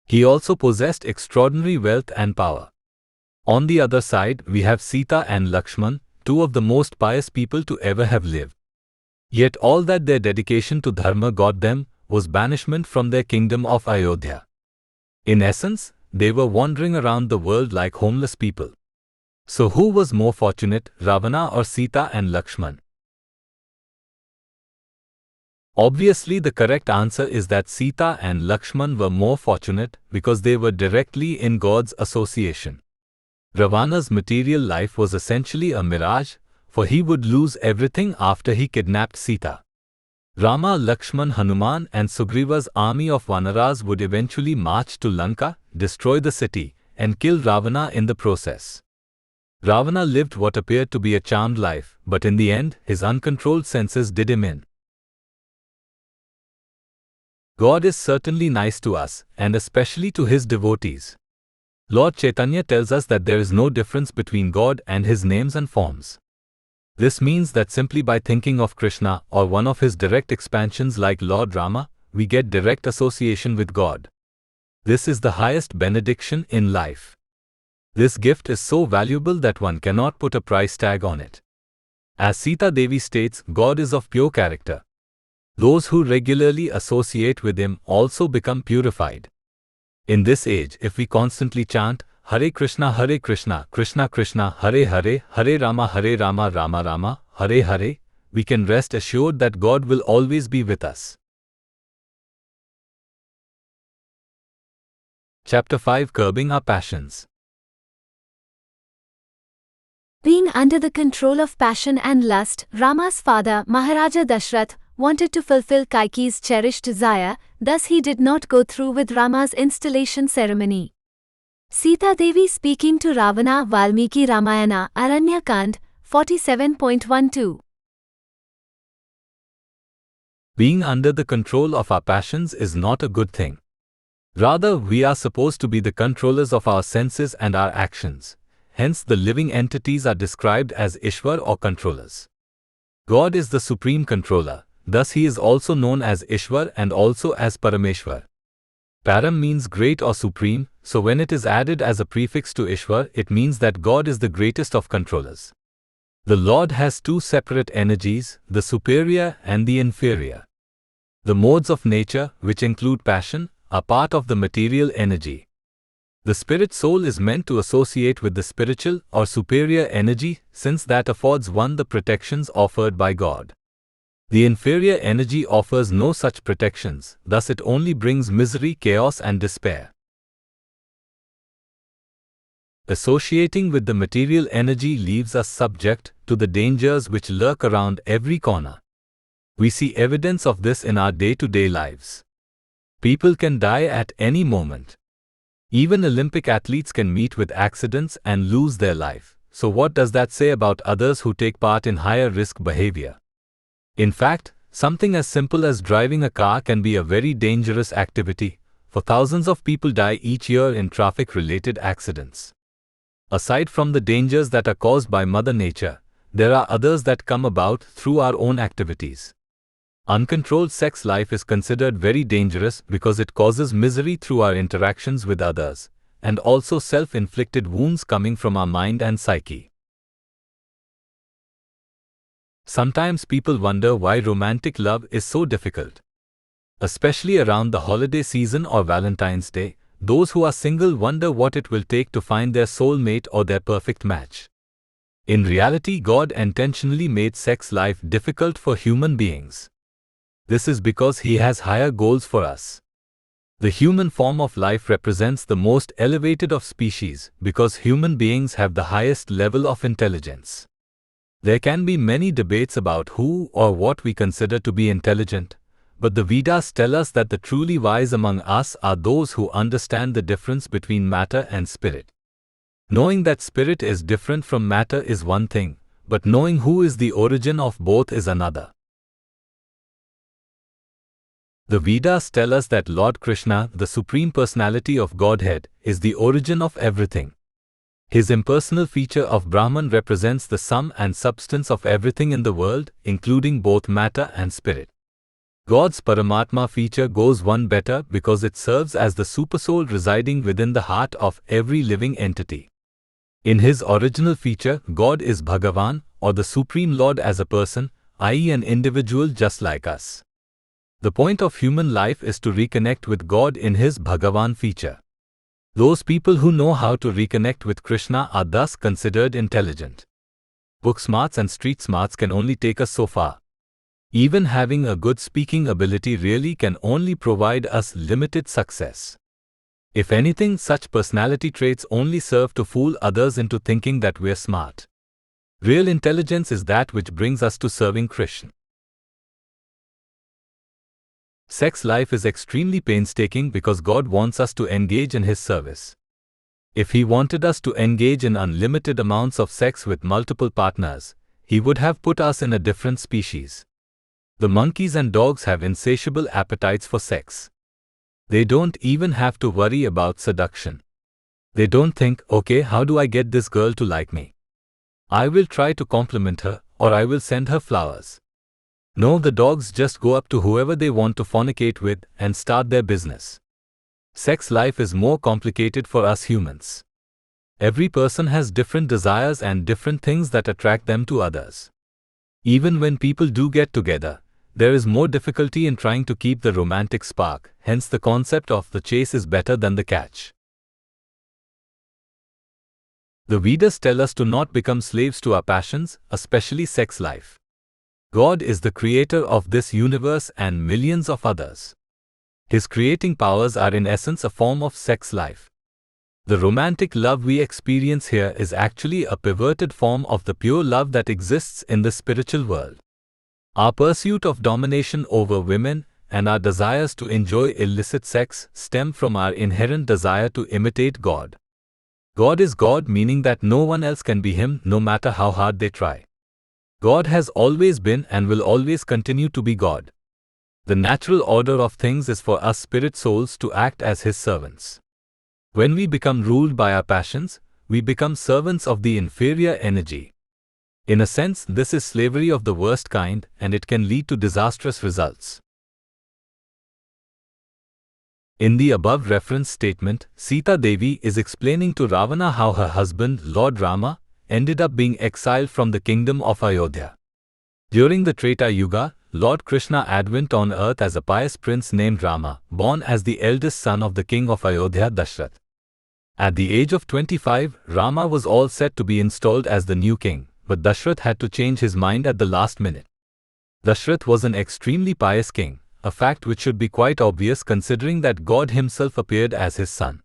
He also possessed extraordinary wealth and power. On the other side, we have Sita and Lakshman, two of the most pious people to ever have lived. Yet all that their dedication to dharma got them was banishment from their kingdom of Ayodhya. In essence, they were wandering around the world like homeless people. So who was more fortunate, Ravana or Sita and Lakshman? Obviously, the correct answer is that Sita and Lakshman were more fortunate because they were directly in God's association. Ravana's material life was essentially a mirage, for he would lose everything after he kidnapped Sita. Rama, Lakshman, Hanuman and Sugriva's army of Vanaras would eventually march to Lanka, destroy the city, and kill Ravana in the process. Ravana lived what appeared to be a charmed life, but in the end, his uncontrolled senses did him in. God is certainly nice to us, and especially to His devotees. Lord Chaitanya tells us that there is no difference between God and His names and forms. This means that simply by thinking of Krishna or one of His direct expansions like Lord Rama, we get direct association with God. This is the highest benediction in life. This gift is so valuable that one cannot put a price tag on it. As Sita Devi states, God is of pure character. Those who regularly associate with Him also become purified. In this age, if we constantly chant, Hare Krishna, Krishna Krishna, Hare Hare, Hare Rama, Rama Rama, Hare Hare, we can rest assured that God will always be with us. Chapter 5, Curbing Our Passions. Being under the control of passion and lust, Rama's father, Maharaja Dashrath, wanted to fulfill Kaikeyi's cherished desire, thus he did not go through with Rama's installation ceremony. Sita Devi speaking to Ravana, Valmiki Ramayana, Aranyakand 47.12. Being under the control of our passions is not a good thing. Rather, we are supposed to be the controllers of our senses and our actions. Hence, the living entities are described as Ishwar or controllers. God is the supreme controller, thus he is also known as Ishwar and also as Parameshwar. Param means great or supreme, so when it is added as a prefix to Ishwar, it means that God is the greatest of controllers. The Lord has two separate energies, the superior and the inferior. The modes of nature, which include passion, are part of the material energy. The spirit soul is meant to associate with the spiritual or superior energy, since that affords one the protections offered by God. The inferior energy offers no such protections, thus it only brings misery, chaos and despair. Associating with the material energy leaves us subject to the dangers which lurk around every corner. We see evidence of this in our day-to-day lives. People can die at any moment. Even Olympic athletes can meet with accidents and lose their life. So what does that say about others who take part in higher risk behavior? In fact, something as simple as driving a car can be a very dangerous activity, for thousands of people die each year in traffic-related accidents. Aside from the dangers that are caused by Mother Nature, there are others that come about through our own activities. Uncontrolled sex life is considered very dangerous because it causes misery through our interactions with others, and also self-inflicted wounds coming from our mind and psyche. Sometimes people wonder why romantic love is so difficult. Especially around the holiday season or Valentine's Day, those who are single wonder what it will take to find their soulmate or their perfect match. In reality, God intentionally made sex life difficult for human beings. This is because He has higher goals for us. The human form of life represents the most elevated of species because human beings have the highest level of intelligence. There can be many debates about who or what we consider to be intelligent, but the Vedas tell us that the truly wise among us are those who understand the difference between matter and spirit. Knowing that spirit is different from matter is one thing, but knowing who is the origin of both is another. The Vedas tell us that Lord Krishna, the Supreme Personality of Godhead, is the origin of everything. His impersonal feature of Brahman represents the sum and substance of everything in the world, including both matter and spirit. God's Paramatma feature goes one better because it serves as the supersoul residing within the heart of every living entity. In his original feature, God is Bhagavan, or the Supreme Lord as a person, i.e. an individual just like us. The point of human life is to reconnect with God in his Bhagavan feature. Those people who know how to reconnect with Krishna are thus considered intelligent. Book smarts and street smarts can only take us so far. Even having a good speaking ability really can only provide us limited success. If anything, such personality traits only serve to fool others into thinking that we're smart. Real intelligence is that which brings us to serving Krishna. Sex life is extremely painstaking because God wants us to engage in His service. If He wanted us to engage in unlimited amounts of sex with multiple partners, He would have put us in a different species. The monkeys and dogs have insatiable appetites for sex. They don't even have to worry about seduction. They don't think, okay, how do I get this girl to like me? I will try to compliment her, or I will send her flowers. No, the dogs just go up to whoever they want to fornicate with and start their business. Sex life is more complicated for us humans. Every person has different desires and different things that attract them to others. Even when people do get together, there is more difficulty in trying to keep the romantic spark, hence the concept of the chase is better than the catch. The Vedas tell us to not become slaves to our passions, especially sex life. God is the creator of this universe and millions of others. His creating powers are in essence a form of sex life. The romantic love we experience here is actually a perverted form of the pure love that exists in the spiritual world. Our pursuit of domination over women and our desires to enjoy illicit sex stem from our inherent desire to imitate God. God is God, meaning that no one else can be Him, no matter how hard they try. God has always been and will always continue to be God. The natural order of things is for us spirit souls to act as His servants. When we become ruled by our passions, we become servants of the inferior energy. In a sense, this is slavery of the worst kind, and it can lead to disastrous results. In the above reference statement, Sita Devi is explaining to Ravana how her husband, Lord Rama, ended up being exiled from the kingdom of Ayodhya. During the Treta Yuga, Lord Krishna advent on earth as a pious prince named Rama, born as the eldest son of the king of Ayodhya, Dashrath. At the age of 25, Rama was all set to be installed as the new king, but Dashrath had to change his mind at the last minute. Dashrath was an extremely pious king, a fact which should be quite obvious considering that God himself appeared as his son.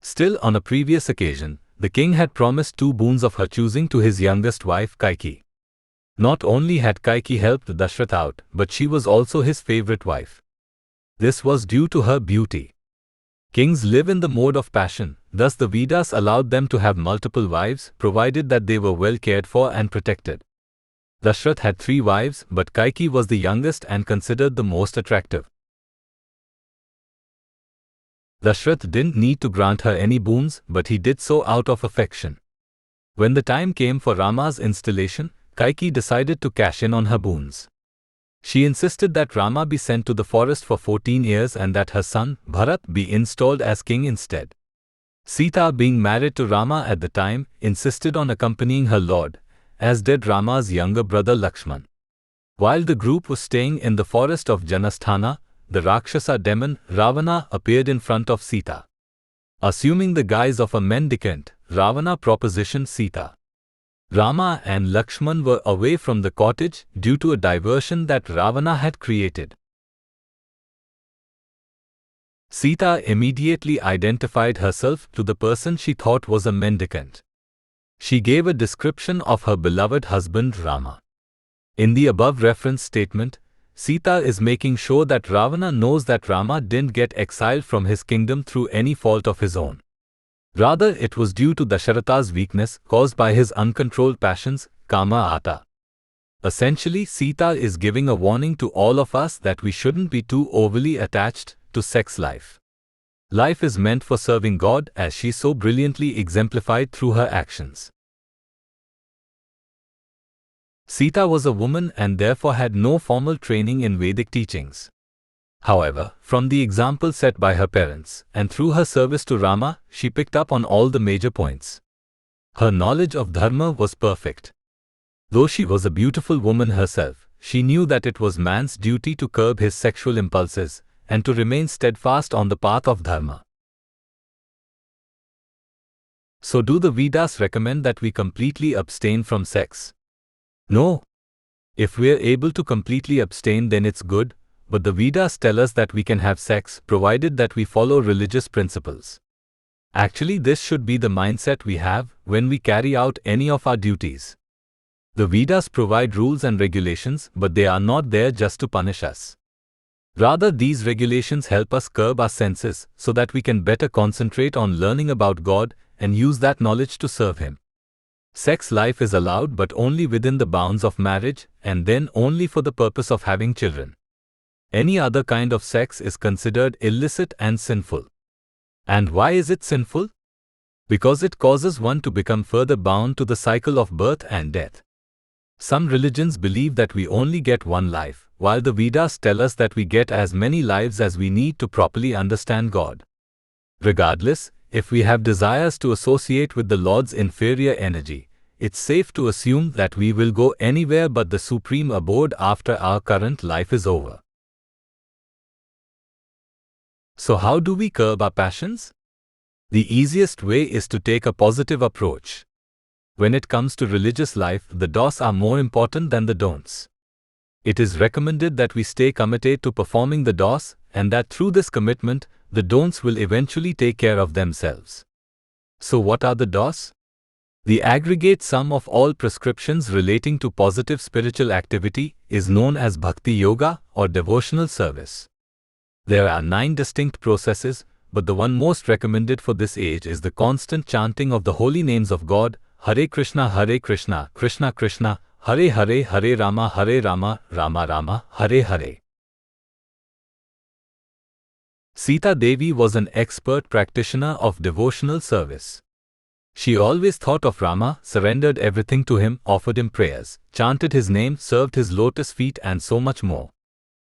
Still, on a previous occasion, the king had promised 2 boons of her choosing to his youngest wife, Kaikeyi. Not only had Kaikeyi helped Dashrath out, but she was also his favorite wife. This was due to her beauty. Kings live in the mode of passion, thus the Vedas allowed them to have multiple wives, provided that they were well cared for and protected. Dashrath had 3 wives, but Kaikeyi was the youngest and considered the most attractive. Dashrath didn't need to grant her any boons, but he did so out of affection. When the time came for Rama's installation, Kaikeyi decided to cash in on her boons. She insisted that Rama be sent to the forest for 14 years and that her son, Bharat, be installed as king instead. Sita, being married to Rama at the time, insisted on accompanying her lord, as did Rama's younger brother Lakshman. While the group was staying in the forest of Janasthana, the Rakshasa demon, Ravana, appeared in front of Sita. Assuming the guise of a mendicant, Ravana propositioned Sita. Rama and Lakshman were away from the cottage due to a diversion that Ravana had created. Sita immediately identified herself to the person she thought was a mendicant. She gave a description of her beloved husband Rama. In the above reference statement, Sita is making sure that Ravana knows that Rama didn't get exiled from his kingdom through any fault of his own. Rather, it was due to Dasharatha's weakness caused by his uncontrolled passions, Kama Ata. Essentially, Sita is giving a warning to all of us that we shouldn't be too overly attached to sex life. Life is meant for serving God, as she so brilliantly exemplified through her actions. Sita was a woman and therefore had no formal training in Vedic teachings. However, from the example set by her parents, and through her service to Rama, she picked up on all the major points. Her knowledge of dharma was perfect. Though she was a beautiful woman herself, she knew that it was man's duty to curb his sexual impulses, and to remain steadfast on the path of dharma. So do the Vedas recommend that we completely abstain from sex? No. If we're able to completely abstain, then it's good. But the Vedas tell us that we can have sex, provided that we follow religious principles. Actually, this should be the mindset we have when we carry out any of our duties. The Vedas provide rules and regulations, but they are not there just to punish us. Rather, these regulations help us curb our senses so that we can better concentrate on learning about God and use that knowledge to serve Him. Sex life is allowed, but only within the bounds of marriage, and then only for the purpose of having children. Any other kind of sex is considered illicit and sinful. And why is it sinful? Because it causes one to become further bound to the cycle of birth and death. Some religions believe that we only get one life, while the Vedas tell us that we get as many lives as we need to properly understand God. Regardless, if we have desires to associate with the Lord's inferior energy, it's safe to assume that we will go anywhere but the supreme abode after our current life is over. So how do we curb our passions? The easiest way is to take a positive approach. When it comes to religious life, the do's are more important than the don'ts. It is recommended that we stay committed to performing the do's, and that through this commitment, the don'ts will eventually take care of themselves. So what are the do's? The aggregate sum of all prescriptions relating to positive spiritual activity is known as Bhakti Yoga or devotional service. There are 9 distinct processes, but the one most recommended for this age is the constant chanting of the holy names of God, Hare Krishna, Krishna Krishna, Hare Hare, Hare Rama, Rama Rama, Hare Hare. Sita Devi was an expert practitioner of devotional service. She always thought of Rama, surrendered everything to him, offered him prayers, chanted his name, served his lotus feet, and so much more.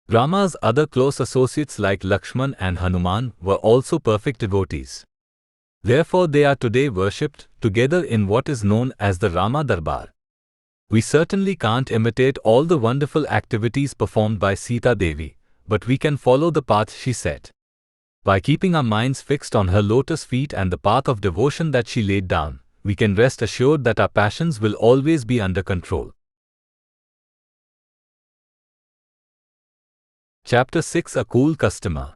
Rama's other close associates like Lakshman and Hanuman were also perfect devotees. Therefore, they are today worshipped together in what is known as the Rama Darbar. We certainly can't imitate all the wonderful activities performed by Sita Devi, but we can follow the path she set. By keeping our minds fixed on her lotus feet and the path of devotion that she laid down, we can rest assured that our passions will always be under control. Chapter 6: A Cool Customer.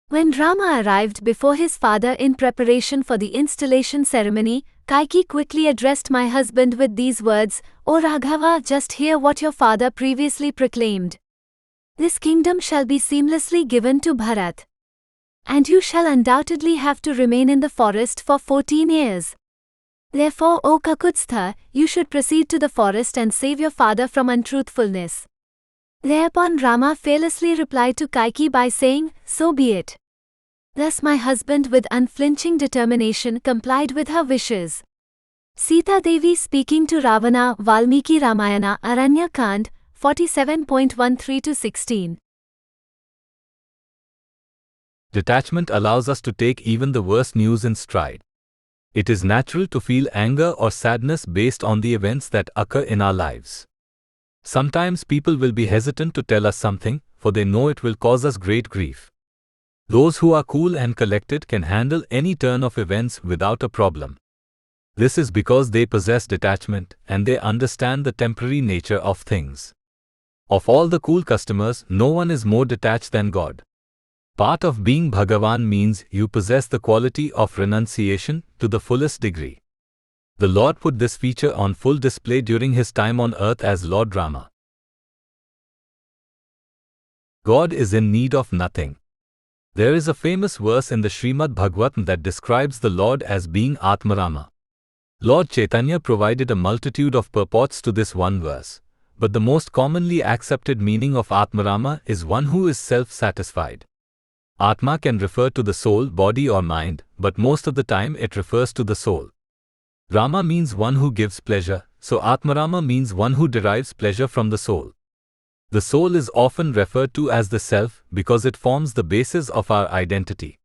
When Rama arrived before his father in preparation for the installation ceremony, Kaikeyi quickly addressed my husband with these words, "O Raghava, just hear what your father previously proclaimed. This kingdom shall be seamlessly given to Bharat. And you shall undoubtedly have to remain in the forest for 14 years. Therefore, O Kakudstha, you should proceed to the forest and save your father from untruthfulness." Thereupon Rama fearlessly replied to Kaikeyi by saying, "So be it." Thus my husband with unflinching determination complied with her wishes. Sita Devi speaking to Ravana, Valmiki Ramayana, Aranya Kand, 47.13-16. Detachment allows us to take even the worst news in stride. It is natural to feel anger or sadness based on the events that occur in our lives. Sometimes people will be hesitant to tell us something, for they know it will cause us great grief. Those who are cool and collected can handle any turn of events without a problem. This is because they possess detachment and they understand the temporary nature of things. Of all the cool customers, no one is more detached than God. Part of being Bhagavan means you possess the quality of renunciation to the fullest degree. The Lord put this feature on full display during his time on earth as Lord Rama. God is in need of nothing. There is a famous verse in the Srimad Bhagavatam that describes the Lord as being Atmarama. Lord Chaitanya provided a multitude of purports to this one verse, but the most commonly accepted meaning of Atmarama is one who is self-satisfied. Atma can refer to the soul, body or mind, but most of the time it refers to the soul. Rama means one who gives pleasure, so Atmarama means one who derives pleasure from the soul. The soul is often referred to as the self because it forms the basis of our identity.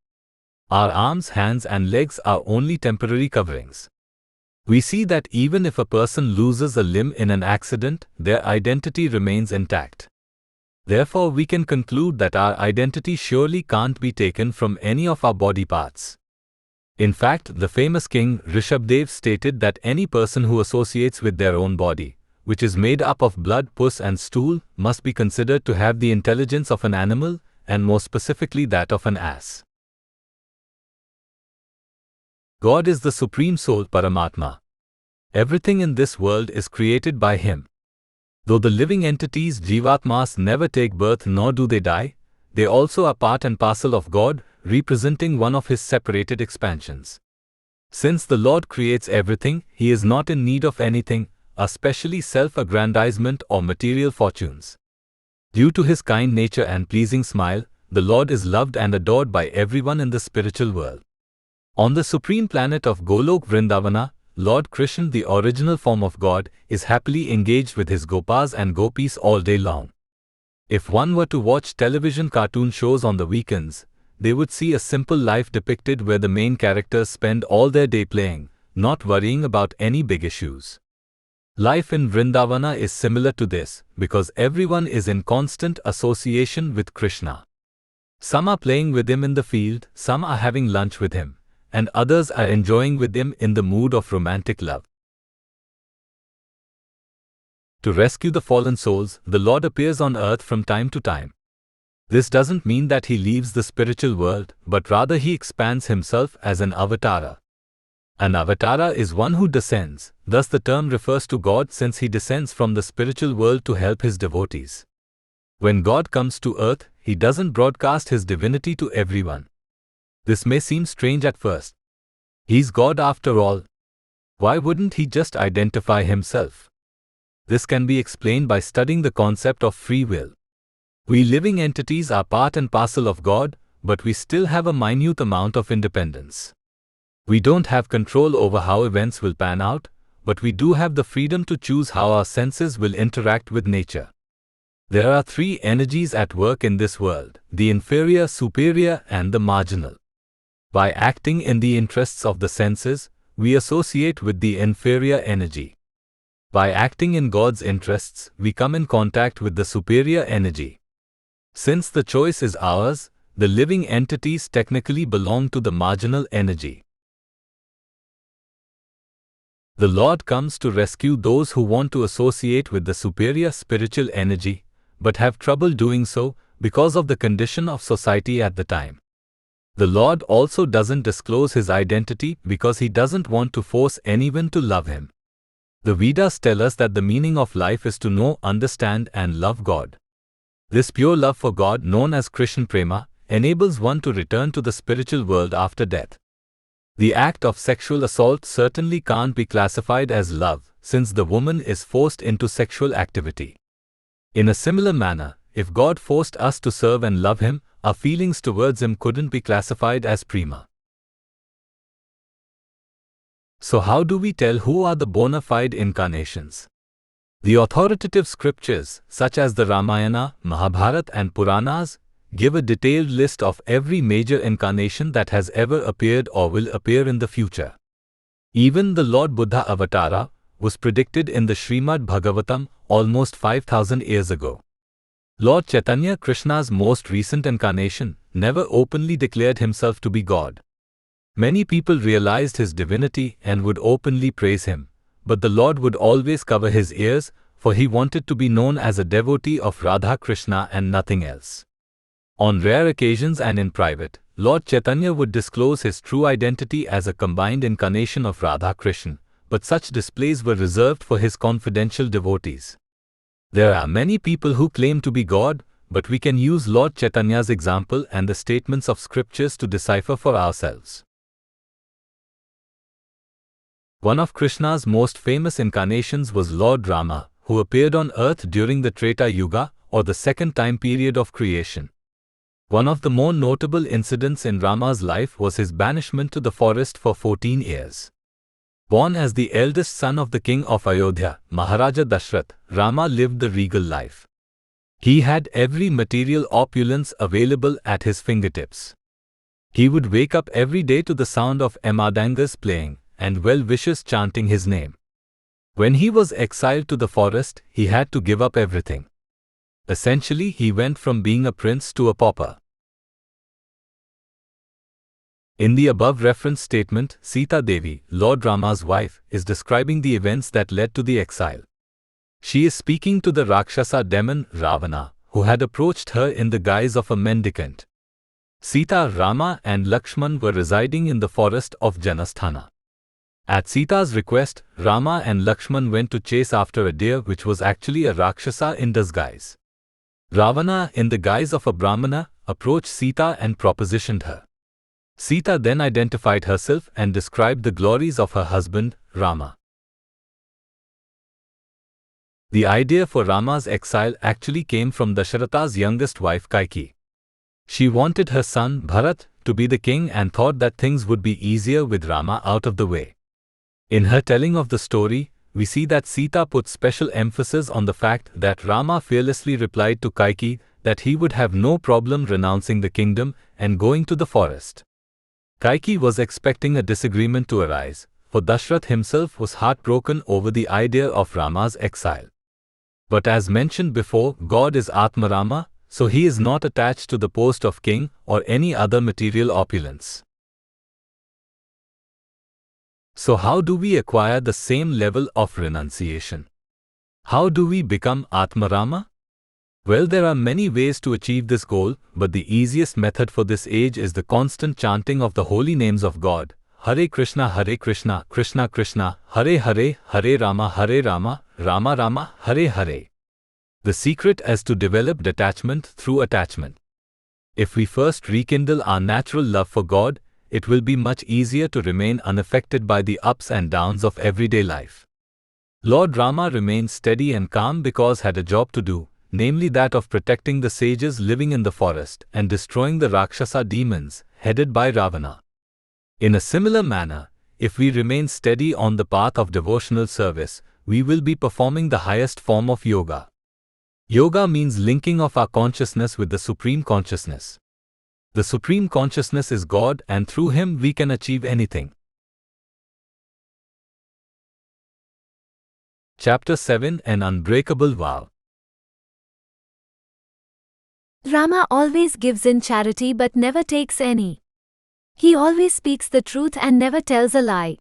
Our arms, hands and legs are only temporary coverings. We see that even if a person loses a limb in an accident, their identity remains intact. Therefore, we can conclude that our identity surely can't be taken from any of our body parts. In fact, the famous king Rishabdev stated that any person who associates with their own body, which is made up of blood, pus and stool, must be considered to have the intelligence of an animal, and more specifically that of an ass. God is the Supreme Soul, Paramatma. Everything in this world is created by Him. Though the living entities, Jivatmas, never take birth nor do they die, they also are part and parcel of God, representing one of His separated expansions. Since the Lord creates everything, He is not in need of anything, especially self-aggrandizement or material fortunes. Due to His kind nature and pleasing smile, the Lord is loved and adored by everyone in the spiritual world. On the supreme planet of Golok Vrindavana, Lord Krishna, the original form of God, is happily engaged with his Gopas and Gopis all day long. If one were to watch television cartoon shows on the weekends, they would see a simple life depicted where the main characters spend all their day playing, not worrying about any big issues. Life in Vrindavana is similar to this, because everyone is in constant association with Krishna. Some are playing with him in the field, some are having lunch with him, and others are enjoying with him in the mood of romantic love. To rescue the fallen souls, the Lord appears on earth from time to time. This doesn't mean that He leaves the spiritual world, but rather He expands Himself as an avatara. An avatara is one who descends, thus the term refers to God since He descends from the spiritual world to help His devotees. When God comes to earth, he doesn't broadcast his divinity to everyone. This may seem strange at first. He's God after all. Why wouldn't he just identify himself? This can be explained by studying the concept of free will. We living entities are part and parcel of God, but we still have a minute amount of independence. We don't have control over how events will pan out, but we do have the freedom to choose how our senses will interact with nature. There are three energies at work in this world: the inferior, superior, and the marginal. By acting in the interests of the senses, we associate with the inferior energy. By acting in God's interests, we come in contact with the superior energy. Since the choice is ours, the living entities technically belong to the marginal energy. The Lord comes to rescue those who want to associate with the superior spiritual energy, but have trouble doing so because of the condition of society at the time. The Lord also doesn't disclose his identity because he doesn't want to force anyone to love him. The Vedas tell us that the meaning of life is to know, understand, and love God. This pure love for God, known as Krishna Prema, enables one to return to the spiritual world after death. The act of sexual assault certainly can't be classified as love, since the woman is forced into sexual activity. In a similar manner, if God forced us to serve and love him, our feelings towards him couldn't be classified as prema. So how do we tell who are the bona fide incarnations? The authoritative scriptures, such as the Ramayana, Mahabharata and Puranas, give a detailed list of every major incarnation that has ever appeared or will appear in the future. Even the Lord Buddha Avatara was predicted in the Srimad Bhagavatam almost 5,000 years ago. Lord Chaitanya, Krishna's most recent incarnation, never openly declared himself to be God. Many people realized his divinity and would openly praise him, but the Lord would always cover his ears, for he wanted to be known as a devotee of Radha Krishna and nothing else. On rare occasions and in private, Lord Chaitanya would disclose his true identity as a combined incarnation of Radha Krishna, but such displays were reserved for his confidential devotees. There are many people who claim to be God, but we can use Lord Chaitanya's example and the statements of scriptures to decipher for ourselves. One of Krishna's most famous incarnations was Lord Rama, who appeared on earth during the Treta Yuga, or the second time period of creation. One of the more notable incidents in Rama's life was his banishment to the forest for 14 years. Born as the eldest son of the king of Ayodhya, Maharaja Dashrath, Rama lived the regal life. He had every material opulence available at his fingertips. He would wake up every day to the sound of Mridangas playing, and well-wishers chanting his name. When he was exiled to the forest, he had to give up everything. Essentially, he went from being a prince to a pauper. In the above referenced statement, Sita Devi, Lord Rama's wife, is describing the events that led to the exile. She is speaking to the Rakshasa demon Ravana, who had approached her in the guise of a mendicant. Sita, Rama and Lakshman were residing in the forest of Janasthana. At Sita's request, Rama and Lakshman went to chase after a deer which was actually a Rakshasa in disguise. Ravana, in the guise of a Brahmana, approached Sita and propositioned her. Sita then identified herself and described the glories of her husband, Rama. The idea for Rama's exile actually came from Dasharatha's youngest wife Kaikeyi. She wanted her son, Bharat, to be the king and thought that things would be easier with Rama out of the way. In her telling of the story, we see that Sita put special emphasis on the fact that Rama fearlessly replied to Kaikeyi that he would have no problem renouncing the kingdom and going to the forest. Kaikeyi was expecting a disagreement to arise, for Dashrath himself was heartbroken over the idea of Rama's exile. But as mentioned before, God is Atmarama, so he is not attached to the post of king or any other material opulence. So how do we acquire the same level of renunciation? How do we become Atmarama? Well, there are many ways to achieve this goal, but the easiest method for this age is the constant chanting of the holy names of God. Hare Krishna, Krishna Krishna, Hare Hare, Hare Rama, Rama Rama, Hare Hare. The secret is to develop detachment through attachment. If we first rekindle our natural love for God, it will be much easier to remain unaffected by the ups and downs of everyday life. Lord Rama remained steady and calm because he had a job to do, namely that of protecting the sages living in the forest and destroying the Rakshasa demons, headed by Ravana. In a similar manner, if we remain steady on the path of devotional service, we will be performing the highest form of yoga. Yoga means linking of our consciousness with the Supreme Consciousness. The Supreme Consciousness is God, and through Him we can achieve anything. Chapter 7: An Unbreakable Vow. Rama always gives in charity but never takes any. He always speaks the truth and never tells a lie.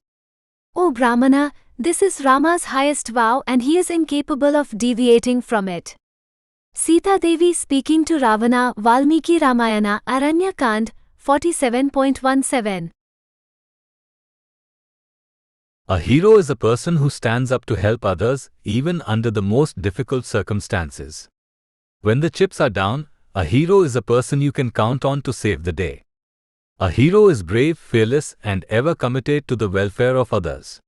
O Brahmana, this is Rama's highest vow and he is incapable of deviating from it. Sita Devi speaking to Ravana, Valmiki Ramayana, Aranya Kand, 47.17. A hero is a person who stands up to help others, even under the most difficult circumstances. When the chips are down, a hero is a person you can count on to save the day. A hero is brave, fearless, and ever committed to the welfare of others.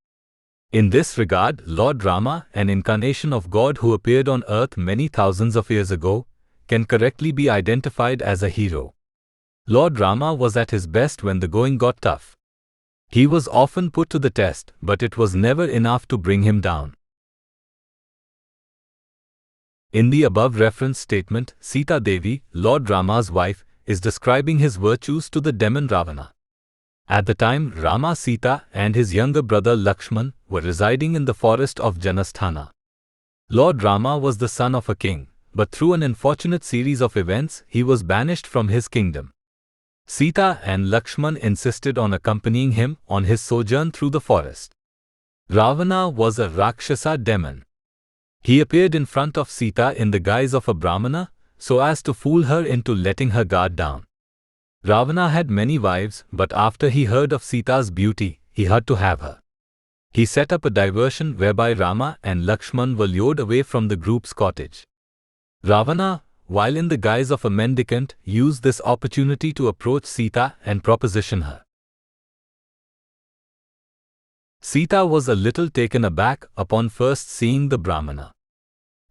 In this regard, Lord Rama, an incarnation of God who appeared on earth many thousands of years ago, can correctly be identified as a hero. Lord Rama was at his best when the going got tough. He was often put to the test, but it was never enough to bring him down. In the above reference statement, Sita Devi, Lord Rama's wife, is describing his virtues to the demon Ravana. At the time, Rama, Sita, and his younger brother Lakshman were residing in the forest of Janasthana. Lord Rama was the son of a king, but through an unfortunate series of events, he was banished from his kingdom. Sita and Lakshman insisted on accompanying him on his sojourn through the forest. Ravana was a Rakshasa demon. He appeared in front of Sita in the guise of a Brahmana, so as to fool her into letting her guard down. Ravana had many wives, but after he heard of Sita's beauty, he had to have her. He set up a diversion whereby Rama and Lakshman were lured away from the group's cottage. Ravana, while in the guise of a mendicant, used this opportunity to approach Sita and proposition her. Sita was a little taken aback upon first seeing the Brahmana.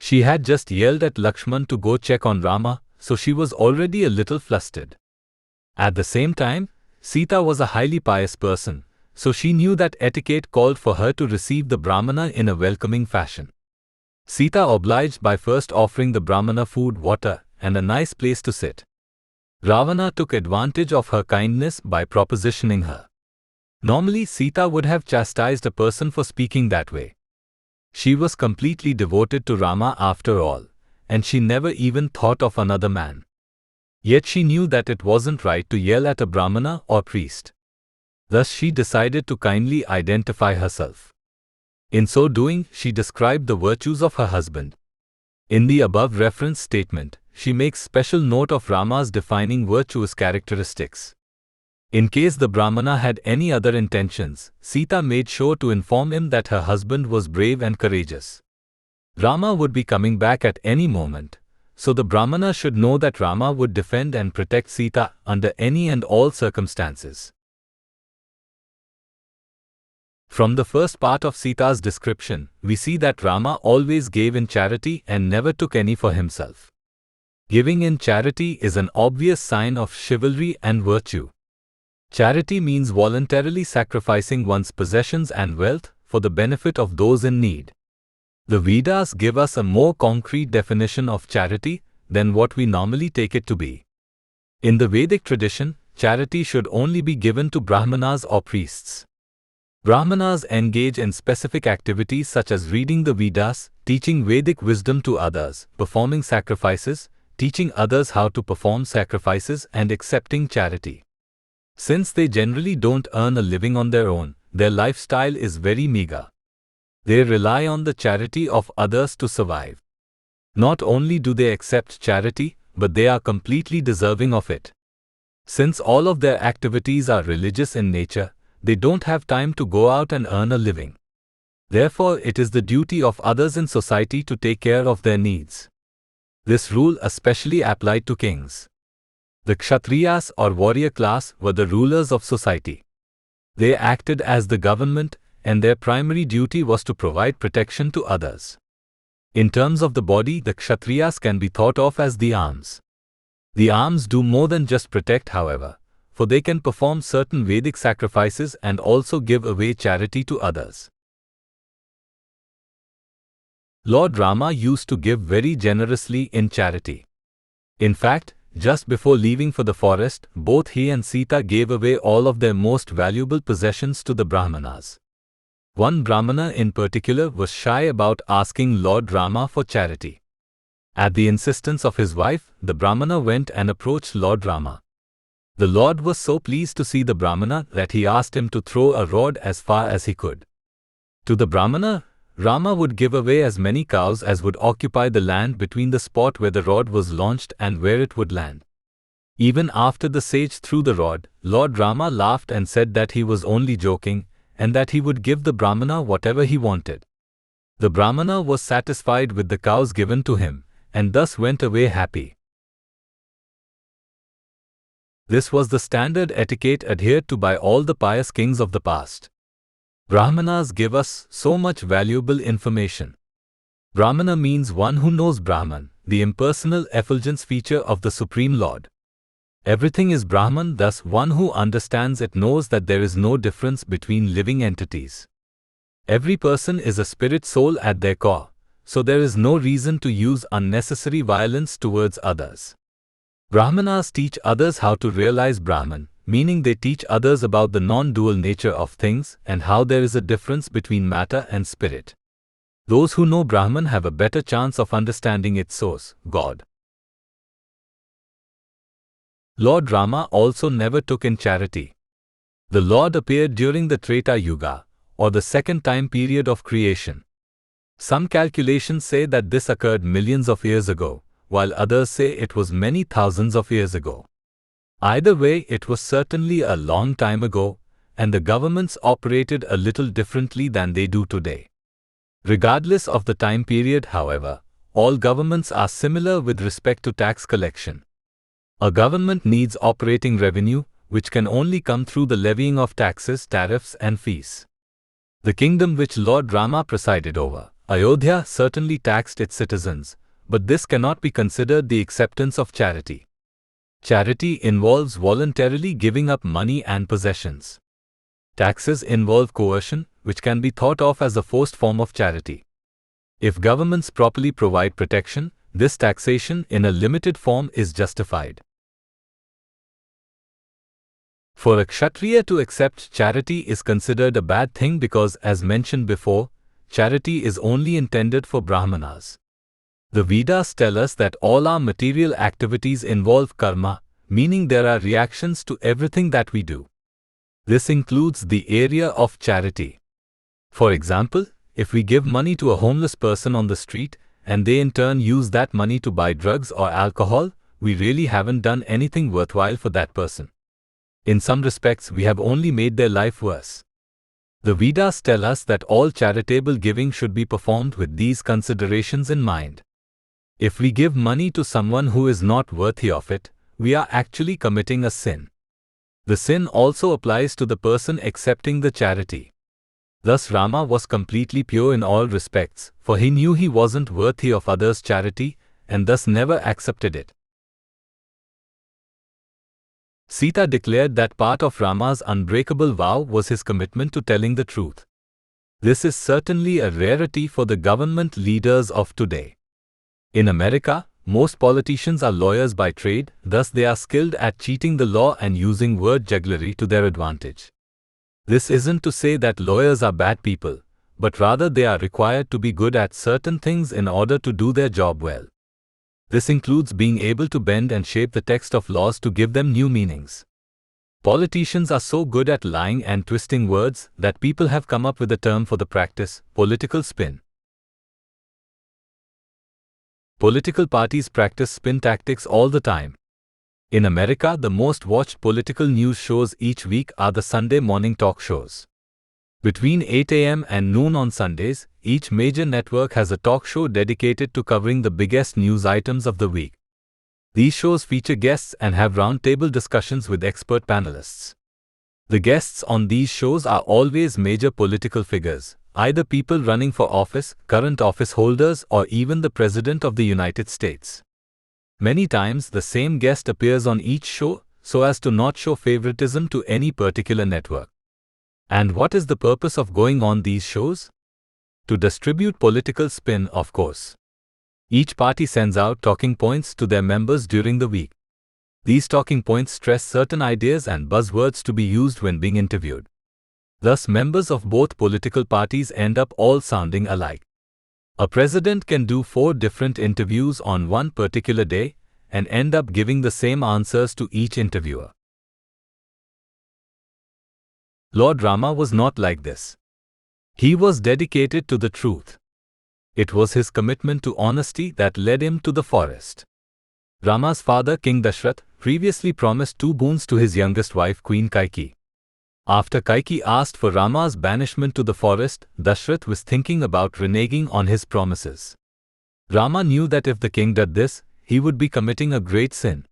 She had just yelled at Lakshman to go check on Rama, so she was already a little flustered. At the same time, Sita was a highly pious person, so she knew that etiquette called for her to receive the Brahmana in a welcoming fashion. Sita obliged by first offering the Brahmana food, water, and a nice place to sit. Ravana took advantage of her kindness by propositioning her. Normally, Sita would have chastised a person for speaking that way. She was completely devoted to Rama after all, and she never even thought of another man. Yet she knew that it wasn't right to yell at a Brahmana or priest. Thus she decided to kindly identify herself. In so doing, she described the virtues of her husband. In the above reference statement, she makes special note of Rama's defining virtuous characteristics. In case the Brahmana had any other intentions, Sita made sure to inform him that her husband was brave and courageous. Rama would be coming back at any moment, so the Brahmana should know that Rama would defend and protect Sita under any and all circumstances. From the first part of Sita's description, we see that Rama always gave in charity and never took any for himself. Giving in charity is an obvious sign of chivalry and virtue. Charity means voluntarily sacrificing one's possessions and wealth for the benefit of those in need. The Vedas give us a more concrete definition of charity than what we normally take it to be. In the Vedic tradition, charity should only be given to Brahmanas or priests. Brahmanas engage in specific activities such as reading the Vedas, teaching Vedic wisdom to others, performing sacrifices, teaching others how to perform sacrifices, and accepting charity. Since they generally don't earn a living on their own, their lifestyle is very meager. They rely on the charity of others to survive. Not only do they accept charity, but they are completely deserving of it. Since all of their activities are religious in nature, they don't have time to go out and earn a living. Therefore, it is the duty of others in society to take care of their needs. This rule especially applied to kings. The Kshatriyas or warrior class were the rulers of society. They acted as the government, and their primary duty was to provide protection to others. In terms of the body, the Kshatriyas can be thought of as the arms. The arms do more than just protect, however, for they can perform certain Vedic sacrifices and also give away charity to others. Lord Rama used to give very generously in charity. In fact, just before leaving for the forest, both he and Sita gave away all of their most valuable possessions to the Brahmanas. One Brahmana in particular was shy about asking Lord Rama for charity. At the insistence of his wife, the Brahmana went and approached Lord Rama. The Lord was so pleased to see the Brahmana that he asked him to throw a rod as far as he could. To the Brahmana, Rama would give away as many cows as would occupy the land between the spot where the rod was launched and where it would land. Even after the sage threw the rod, Lord Rama laughed and said that he was only joking, and that he would give the Brahmana whatever he wanted. The Brahmana was satisfied with the cows given to him, and thus went away happy. This was the standard etiquette adhered to by all the pious kings of the past. Brahmanas give us so much valuable information. Brahmana means one who knows Brahman, the impersonal effulgence feature of the Supreme Lord. Everything is Brahman, thus one who understands it knows that there is no difference between living entities. Every person is a spirit soul at their core, so there is no reason to use unnecessary violence towards others. Brahmanas teach others how to realize Brahman, meaning they teach others about the non-dual nature of things and how there is a difference between matter and spirit. Those who know Brahman have a better chance of understanding its source, God. Lord Rama also never took in charity. The Lord appeared during the Treta Yuga, or the second time period of creation. Some calculations say that this occurred millions of years ago, while others say it was many thousands of years ago. Either way, it was certainly a long time ago, and the governments operated a little differently than they do today. Regardless of the time period, however, all governments are similar with respect to tax collection. A government needs operating revenue, which can only come through the levying of taxes, tariffs, and fees. The kingdom which Lord Rama presided over, Ayodhya, certainly taxed its citizens, but this cannot be considered the acceptance of charity. Charity involves voluntarily giving up money and possessions. Taxes involve coercion, which can be thought of as a forced form of charity. If governments properly provide protection, this taxation in a limited form is justified. For a Kshatriya to accept charity is considered a bad thing because, as mentioned before, charity is only intended for Brahmanas. The Vedas tell us that all our material activities involve karma, meaning there are reactions to everything that we do. This includes the area of charity. For example, if we give money to a homeless person on the street, and they in turn use that money to buy drugs or alcohol, we really haven't done anything worthwhile for that person. In some respects, we have only made their life worse. The Vedas tell us that all charitable giving should be performed with these considerations in mind. If we give money to someone who is not worthy of it, we are actually committing a sin. The sin also applies to the person accepting the charity. Thus Rama was completely pure in all respects, for he knew he wasn't worthy of others' charity, and thus never accepted it. Sita declared that part of Rama's unbreakable vow was his commitment to telling the truth. This is certainly a rarity for the government leaders of today. In America, most politicians are lawyers by trade, thus they are skilled at cheating the law and using word jugglery to their advantage. This isn't to say that lawyers are bad people, but rather they are required to be good at certain things in order to do their job well. This includes being able to bend and shape the text of laws to give them new meanings. Politicians are so good at lying and twisting words that people have come up with a term for the practice, political spin. Political parties practice spin tactics all the time. In America, the most watched political news shows each week are the Sunday morning talk shows. Between 8 a.m. and noon on Sundays, each major network has a talk show dedicated to covering the biggest news items of the week. These shows feature guests and have roundtable discussions with expert panelists. The guests on these shows are always major political figures, either people running for office, current office holders, or even the President of the United States. Many times the same guest appears on each show, so as to not show favoritism to any particular network. And what is the purpose of going on these shows? To distribute political spin, of course. Each party sends out talking points to their members during the week. These talking points stress certain ideas and buzzwords to be used when being interviewed. Thus, members of both political parties end up all sounding alike. A president can do 4 different interviews on one particular day and end up giving the same answers to each interviewer. Lord Rama was not like this. He was dedicated to the truth. It was his commitment to honesty that led him to the forest. Rama's father, King Dashrath, previously promised 2 boons to his youngest wife, Queen Kaikeyi. After Kaikeyi asked for Rama's banishment to the forest, Dashrath was thinking about reneging on his promises. Rama knew that if the king did this, he would be committing a great sin.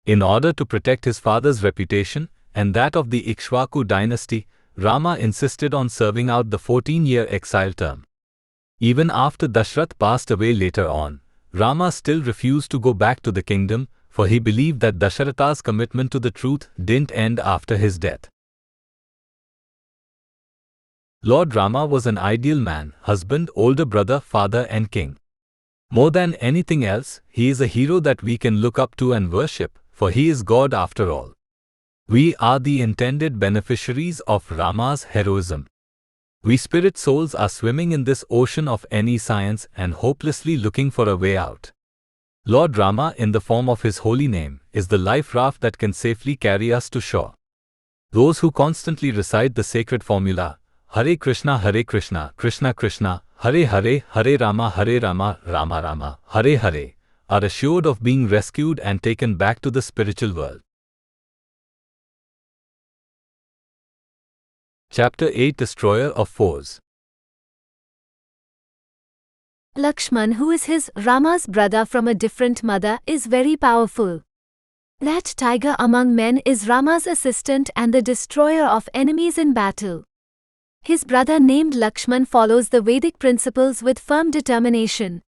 In order to protect his father's reputation and that of the Ikshvaku dynasty, Rama insisted on serving out the 14-year exile term. Even after Dashrath passed away later on, Rama still refused to go back to the kingdom, for he believed that Dasharatha's commitment to the truth didn't end after his death. Lord Rama was an ideal man, husband, older brother, father and king. More than anything else, he is a hero that we can look up to and worship, for he is God after all. We are the intended beneficiaries of Rama's heroism. We spirit souls are swimming in this ocean of any science and hopelessly looking for a way out. Lord Rama, in the form of his holy name, is the life raft that can safely carry us to shore. Those who constantly recite the sacred formula, Hare Krishna, Krishna Krishna, Hare Hare, Hare Rama, Rama Rama, Hare Hare, are assured of being rescued and taken back to the spiritual world. Chapter 8, Destroyer of Foes. Lakshman, who is his Rama's brother from a different mother, is very powerful. That tiger among men is Rama's assistant and the destroyer of enemies in battle. His brother named Lakshman follows the Vedic principles with firm determination.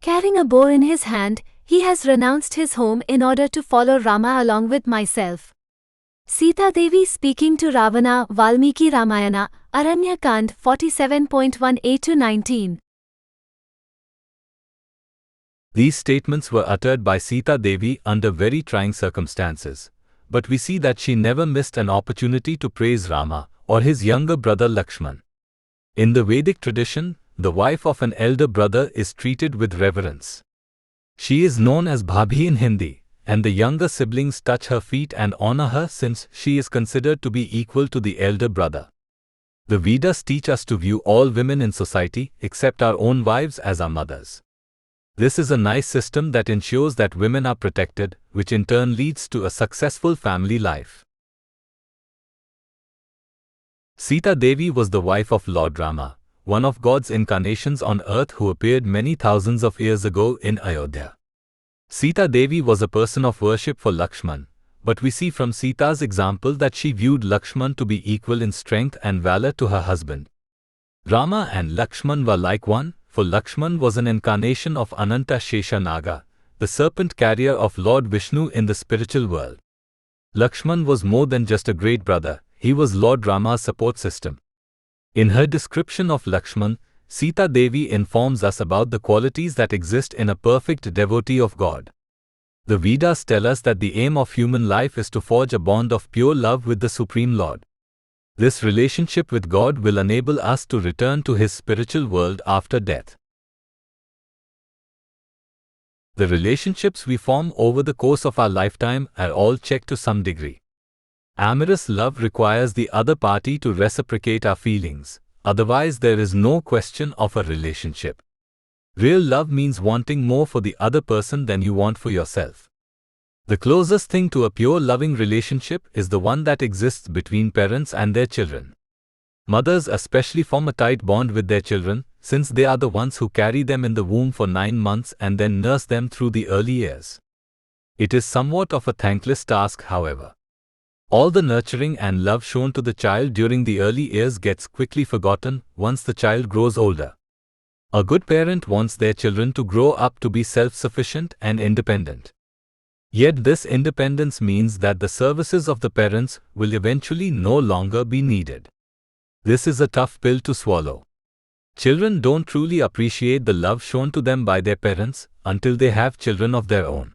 Carrying a bow in his hand, he has renounced his home in order to follow Rama along with myself. Sita Devi speaking to Ravana, Valmiki Ramayana, Aranyakand 47.18-19. These statements were uttered by Sita Devi under very trying circumstances, but we see that she never missed an opportunity to praise Rama or his younger brother Lakshman. In the Vedic tradition, the wife of an elder brother is treated with reverence. She is known as Bhabhi in Hindi, and the younger siblings touch her feet and honor her since she is considered to be equal to the elder brother. The Vedas teach us to view all women in society, except our own wives, as our mothers. This is a nice system that ensures that women are protected, which in turn leads to a successful family life. Sita Devi was the wife of Lord Rama, one of God's incarnations on earth who appeared many thousands of years ago in Ayodhya. Sita Devi was a person of worship for Lakshman, but we see from Sita's example that she viewed Lakshman to be equal in strength and valor to her husband. Rama and Lakshman were like one, for Lakshman was an incarnation of Ananta Shesha Naga, the serpent carrier of Lord Vishnu in the spiritual world. Lakshman was more than just a great brother, he was Lord Rama's support system. In her description of Lakshman, Sita Devi informs us about the qualities that exist in a perfect devotee of God. The Vedas tell us that the aim of human life is to forge a bond of pure love with the Supreme Lord. This relationship with God will enable us to return to His spiritual world after death. The relationships we form over the course of our lifetime are all checked to some degree. Amorous love requires the other party to reciprocate our feelings. Otherwise, there is no question of a relationship. Real love means wanting more for the other person than you want for yourself. The closest thing to a pure loving relationship is the one that exists between parents and their children. Mothers especially form a tight bond with their children, since they are the ones who carry them in the womb for 9 months and then nurse them through the early years. It is somewhat of a thankless task, however. All the nurturing and love shown to the child during the early years gets quickly forgotten once the child grows older. A good parent wants their children to grow up to be self-sufficient and independent. Yet this independence means that the services of the parents will eventually no longer be needed. This is a tough pill to swallow. Children don't truly appreciate the love shown to them by their parents until they have children of their own.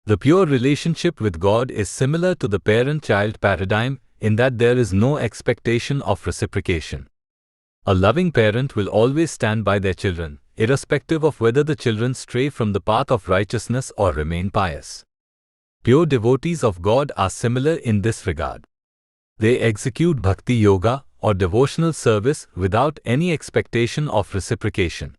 The pure relationship with God is similar to the parent-child paradigm in that there is no expectation of reciprocation. A loving parent will always stand by their children, irrespective of whether the children stray from the path of righteousness or remain pious. Pure devotees of God are similar in this regard. They execute bhakti yoga or devotional service without any expectation of reciprocation.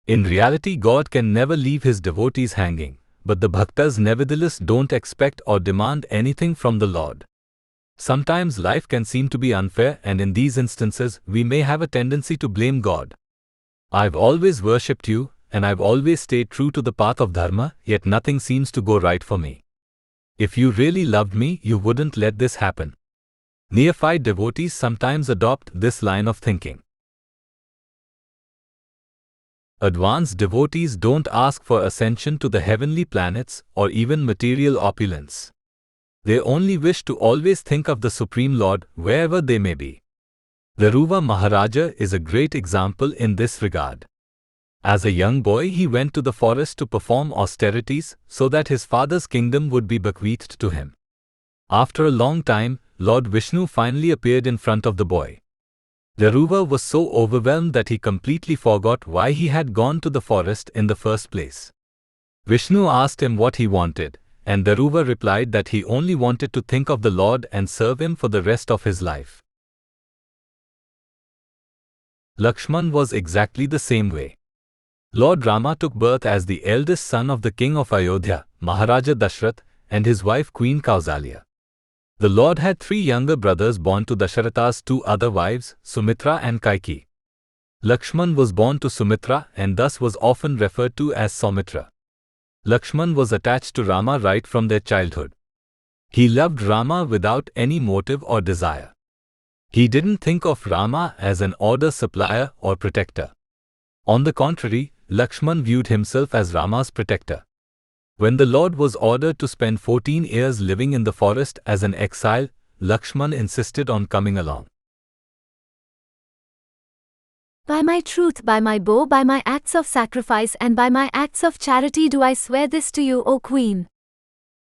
In reality, God can never leave His devotees hanging, but the bhaktas nevertheless don't expect or demand anything from the Lord. Sometimes life can seem to be unfair, and in these instances we may have a tendency to blame God. I've always worshipped you, and I've always stayed true to the path of dharma, yet nothing seems to go right for me. If you really loved me, you wouldn't let this happen. Neophyte devotees sometimes adopt this line of thinking. Advanced devotees don't ask for ascension to the heavenly planets or even material opulence. They only wish to always think of the Supreme Lord wherever they may be. Dhruva Maharaja is a great example in this regard. As a young boy, he went to the forest to perform austerities so that his father's kingdom would be bequeathed to him. After a long time, Lord Vishnu finally appeared in front of the boy. Dhruva was so overwhelmed that he completely forgot why he had gone to the forest in the first place. Vishnu asked him what he wanted, and Dhruva replied that he only wanted to think of the Lord and serve Him for the rest of his life. Lakshman was exactly the same way. Lord Rama took birth as the eldest son of the king of Ayodhya, Maharaja Dashrath, and his wife Queen Kausalya. The Lord had 3 younger brothers born to Dasharatha's 2 other wives, Sumitra and Kaikeyi. Lakshman was born to Sumitra and thus was often referred to as Saumitra. Lakshman was attached to Rama right from their childhood. He loved Rama without any motive or desire. He didn't think of Rama as an order supplier or protector. On the contrary, Lakshman viewed himself as Rama's protector. When the Lord was ordered to spend 14 years living in the forest as an exile, Lakshman insisted on coming along. By my truth, by my bow, by my acts of sacrifice and by my acts of charity do I swear this to you, O Queen.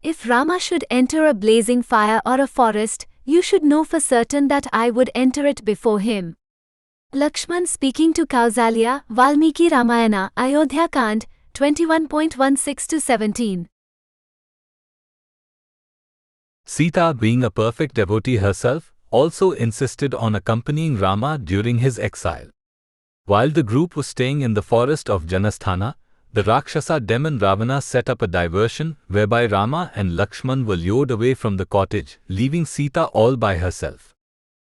If Rama should enter a blazing fire or a forest, you should know for certain that I would enter it before him. Lakshman speaking to Kausalya, Valmiki Ramayana, Ayodhya Kand, 21.16-17. Sita, being a perfect devotee herself, also insisted on accompanying Rama during his exile. While the group was staying in the forest of Janasthana, the Rakshasa demon Ravana set up a diversion whereby Rama and Lakshman were lured away from the cottage, leaving Sita all by herself.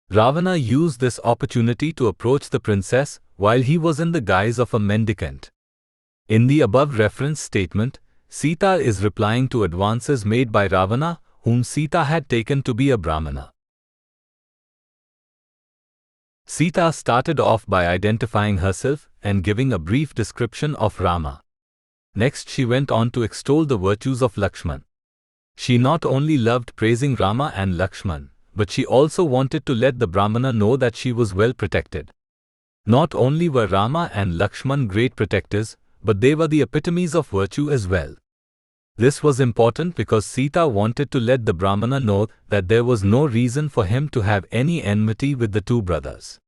Ravana used this opportunity to approach the princess while he was in the guise of a mendicant. In the above reference statement, Sita is replying to advances made by Ravana, whom Sita had taken to be a Brahmana. Sita started off by identifying herself and giving a brief description of Rama. Next, she went on to extol the virtues of Lakshman. She not only loved praising Rama and Lakshman, but she also wanted to let the Brahmana know that she was well protected. Not only were Rama and Lakshman great protectors, but they were the epitomes of virtue as well. This was important because Sita wanted to let the Brahmana know that there was no reason for him to have any enmity with the 2 brothers.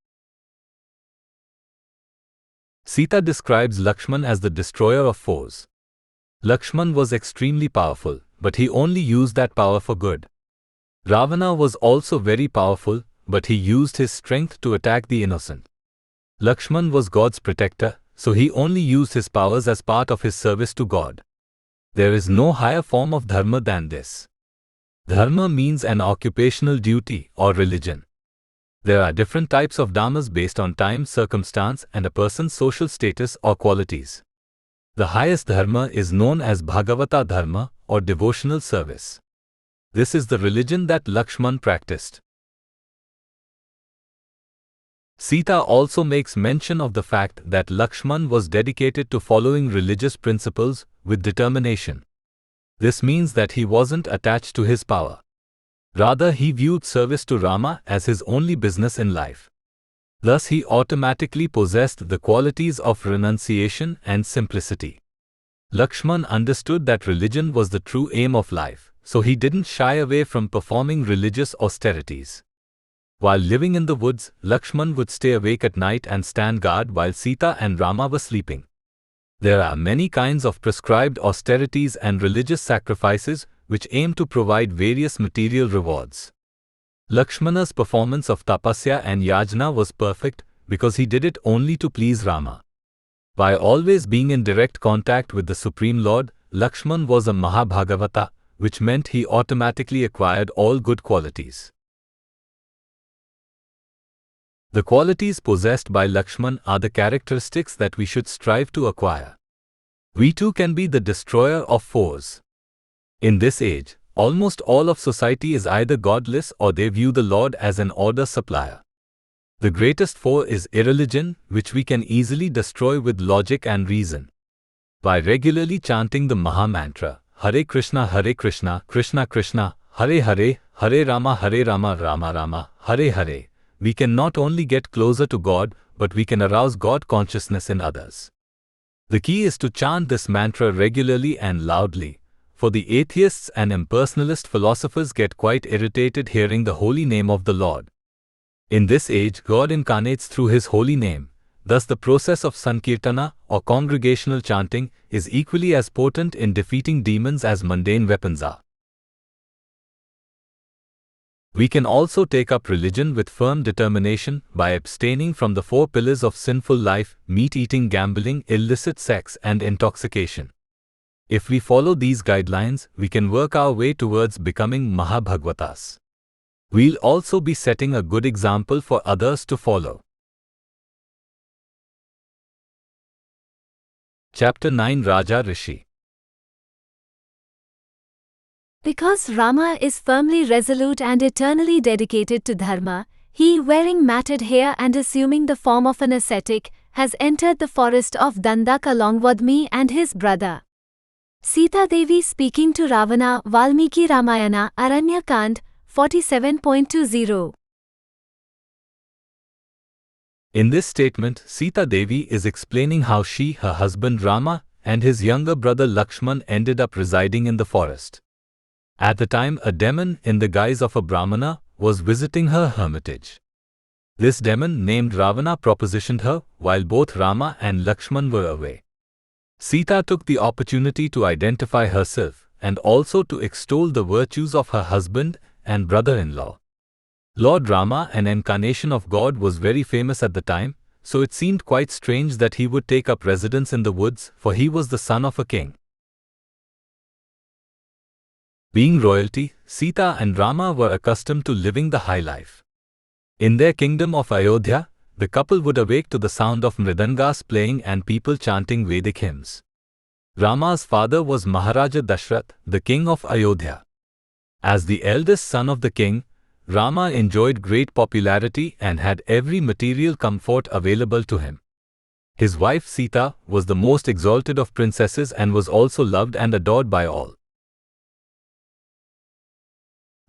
Sita describes Lakshman as the destroyer of foes. Lakshman was extremely powerful, but he only used that power for good. Ravana was also very powerful, but he used his strength to attack the innocent. Lakshman was God's protector, so he only used his powers as part of his service to God. There is no higher form of dharma than this. Dharma means an occupational duty or religion. There are different types of dharmas based on time, circumstance, and a person's social status or qualities. The highest dharma is known as Bhagavata Dharma or devotional service. This is the religion that Lakshman practiced. Sita also makes mention of the fact that Lakshman was dedicated to following religious principles with determination. This means that he wasn't attached to his power. Rather, he viewed service to Rama as his only business in life. Thus, he automatically possessed the qualities of renunciation and simplicity. Lakshman understood that religion was the true aim of life, so he didn't shy away from performing religious austerities. While living in the woods, Lakshman would stay awake at night and stand guard while Sita and Rama were sleeping. There are many kinds of prescribed austerities and religious sacrifices which aim to provide various material rewards. Lakshmana's performance of tapasya and yajna was perfect because he did it only to please Rama. By always being in direct contact with the Supreme Lord, Lakshman was a Mahabhagavata, which meant he automatically acquired all good qualities. The qualities possessed by Lakshman are the characteristics that we should strive to acquire. We too can be the destroyer of foes. In this age, almost all of society is either godless or they view the Lord as an order supplier. The greatest foe is irreligion, which we can easily destroy with logic and reason. By regularly chanting the Maha Mantra, Hare Krishna, Krishna Krishna, Hare Hare, Hare Rama, Rama Rama, Hare Hare, we can not only get closer to God, but we can arouse God consciousness in others. The key is to chant this mantra regularly and loudly, for the atheists and impersonalist philosophers get quite irritated hearing the holy name of the Lord. In this age, God incarnates through His holy name. Thus, the process of Sankirtana or congregational chanting is equally as potent in defeating demons as mundane weapons are. We can also take up religion with firm determination by abstaining from the 4 pillars of sinful life: meat eating, gambling, illicit sex, and intoxication. If we follow these guidelines, we can work our way towards becoming Mahabhagavatas. We'll also be setting a good example for others to follow. Chapter 9, Raja Rishi. Because Rama is firmly resolute and eternally dedicated to dharma, he, wearing matted hair and assuming the form of an ascetic, has entered the forest of Dandak along with me and his brother. Sita Devi speaking to Ravana, Valmiki Ramayana, Aranya Kand, 47.20. In this statement, Sita Devi is explaining how she, her husband Rama, and his younger brother Lakshman ended up residing in the forest. At the time, a demon in the guise of a Brahmana was visiting her hermitage. This demon, named Ravana, propositioned her while both Rama and Lakshman were away. Sita took the opportunity to identify herself and also to extol the virtues of her husband and brother-in-law. Lord Rama, an incarnation of God, was very famous at the time, so it seemed quite strange that he would take up residence in the woods, for he was the son of a king. Being royalty, Sita and Rama were accustomed to living the high life. In their kingdom of Ayodhya, the couple would awake to the sound of mridangas playing and people chanting Vedic hymns. Rama's father was Maharaja Dashrath, the king of Ayodhya. As the eldest son of the king, Rama enjoyed great popularity and had every material comfort available to him. His wife Sita was the most exalted of princesses and was also loved and adored by all.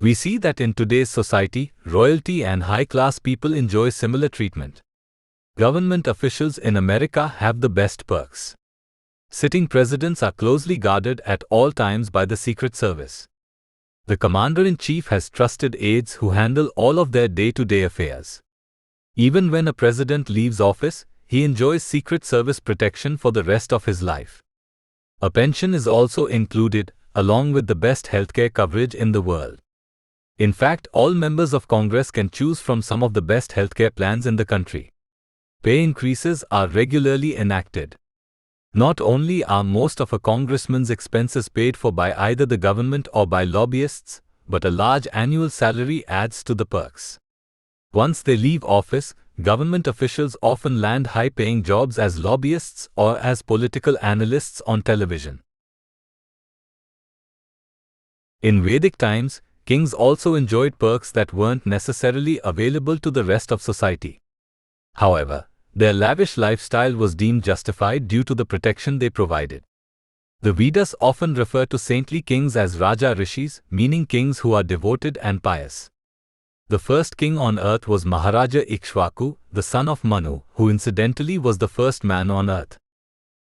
We see that in today's society, royalty and high-class people enjoy similar treatment. Government officials in America have the best perks. Sitting presidents are closely guarded at all times by the Secret Service. The Commander-in-Chief has trusted aides who handle all of their day-to-day affairs. Even when a president leaves office, he enjoys Secret Service protection for the rest of his life. A pension is also included, along with the best healthcare coverage in the world. In fact, all members of Congress can choose from some of the best healthcare plans in the country. Pay increases are regularly enacted. Not only are most of a congressman's expenses paid for by either the government or by lobbyists, but a large annual salary adds to the perks. Once they leave office, government officials often land high-paying jobs as lobbyists or as political analysts on television. In Vedic times, kings also enjoyed perks that weren't necessarily available to the rest of society. However, their lavish lifestyle was deemed justified due to the protection they provided. The Vedas often refer to saintly kings as Raja Rishis, meaning kings who are devoted and pious. The first king on earth was Maharaja Ikshvaku, the son of Manu, who incidentally was the first man on earth.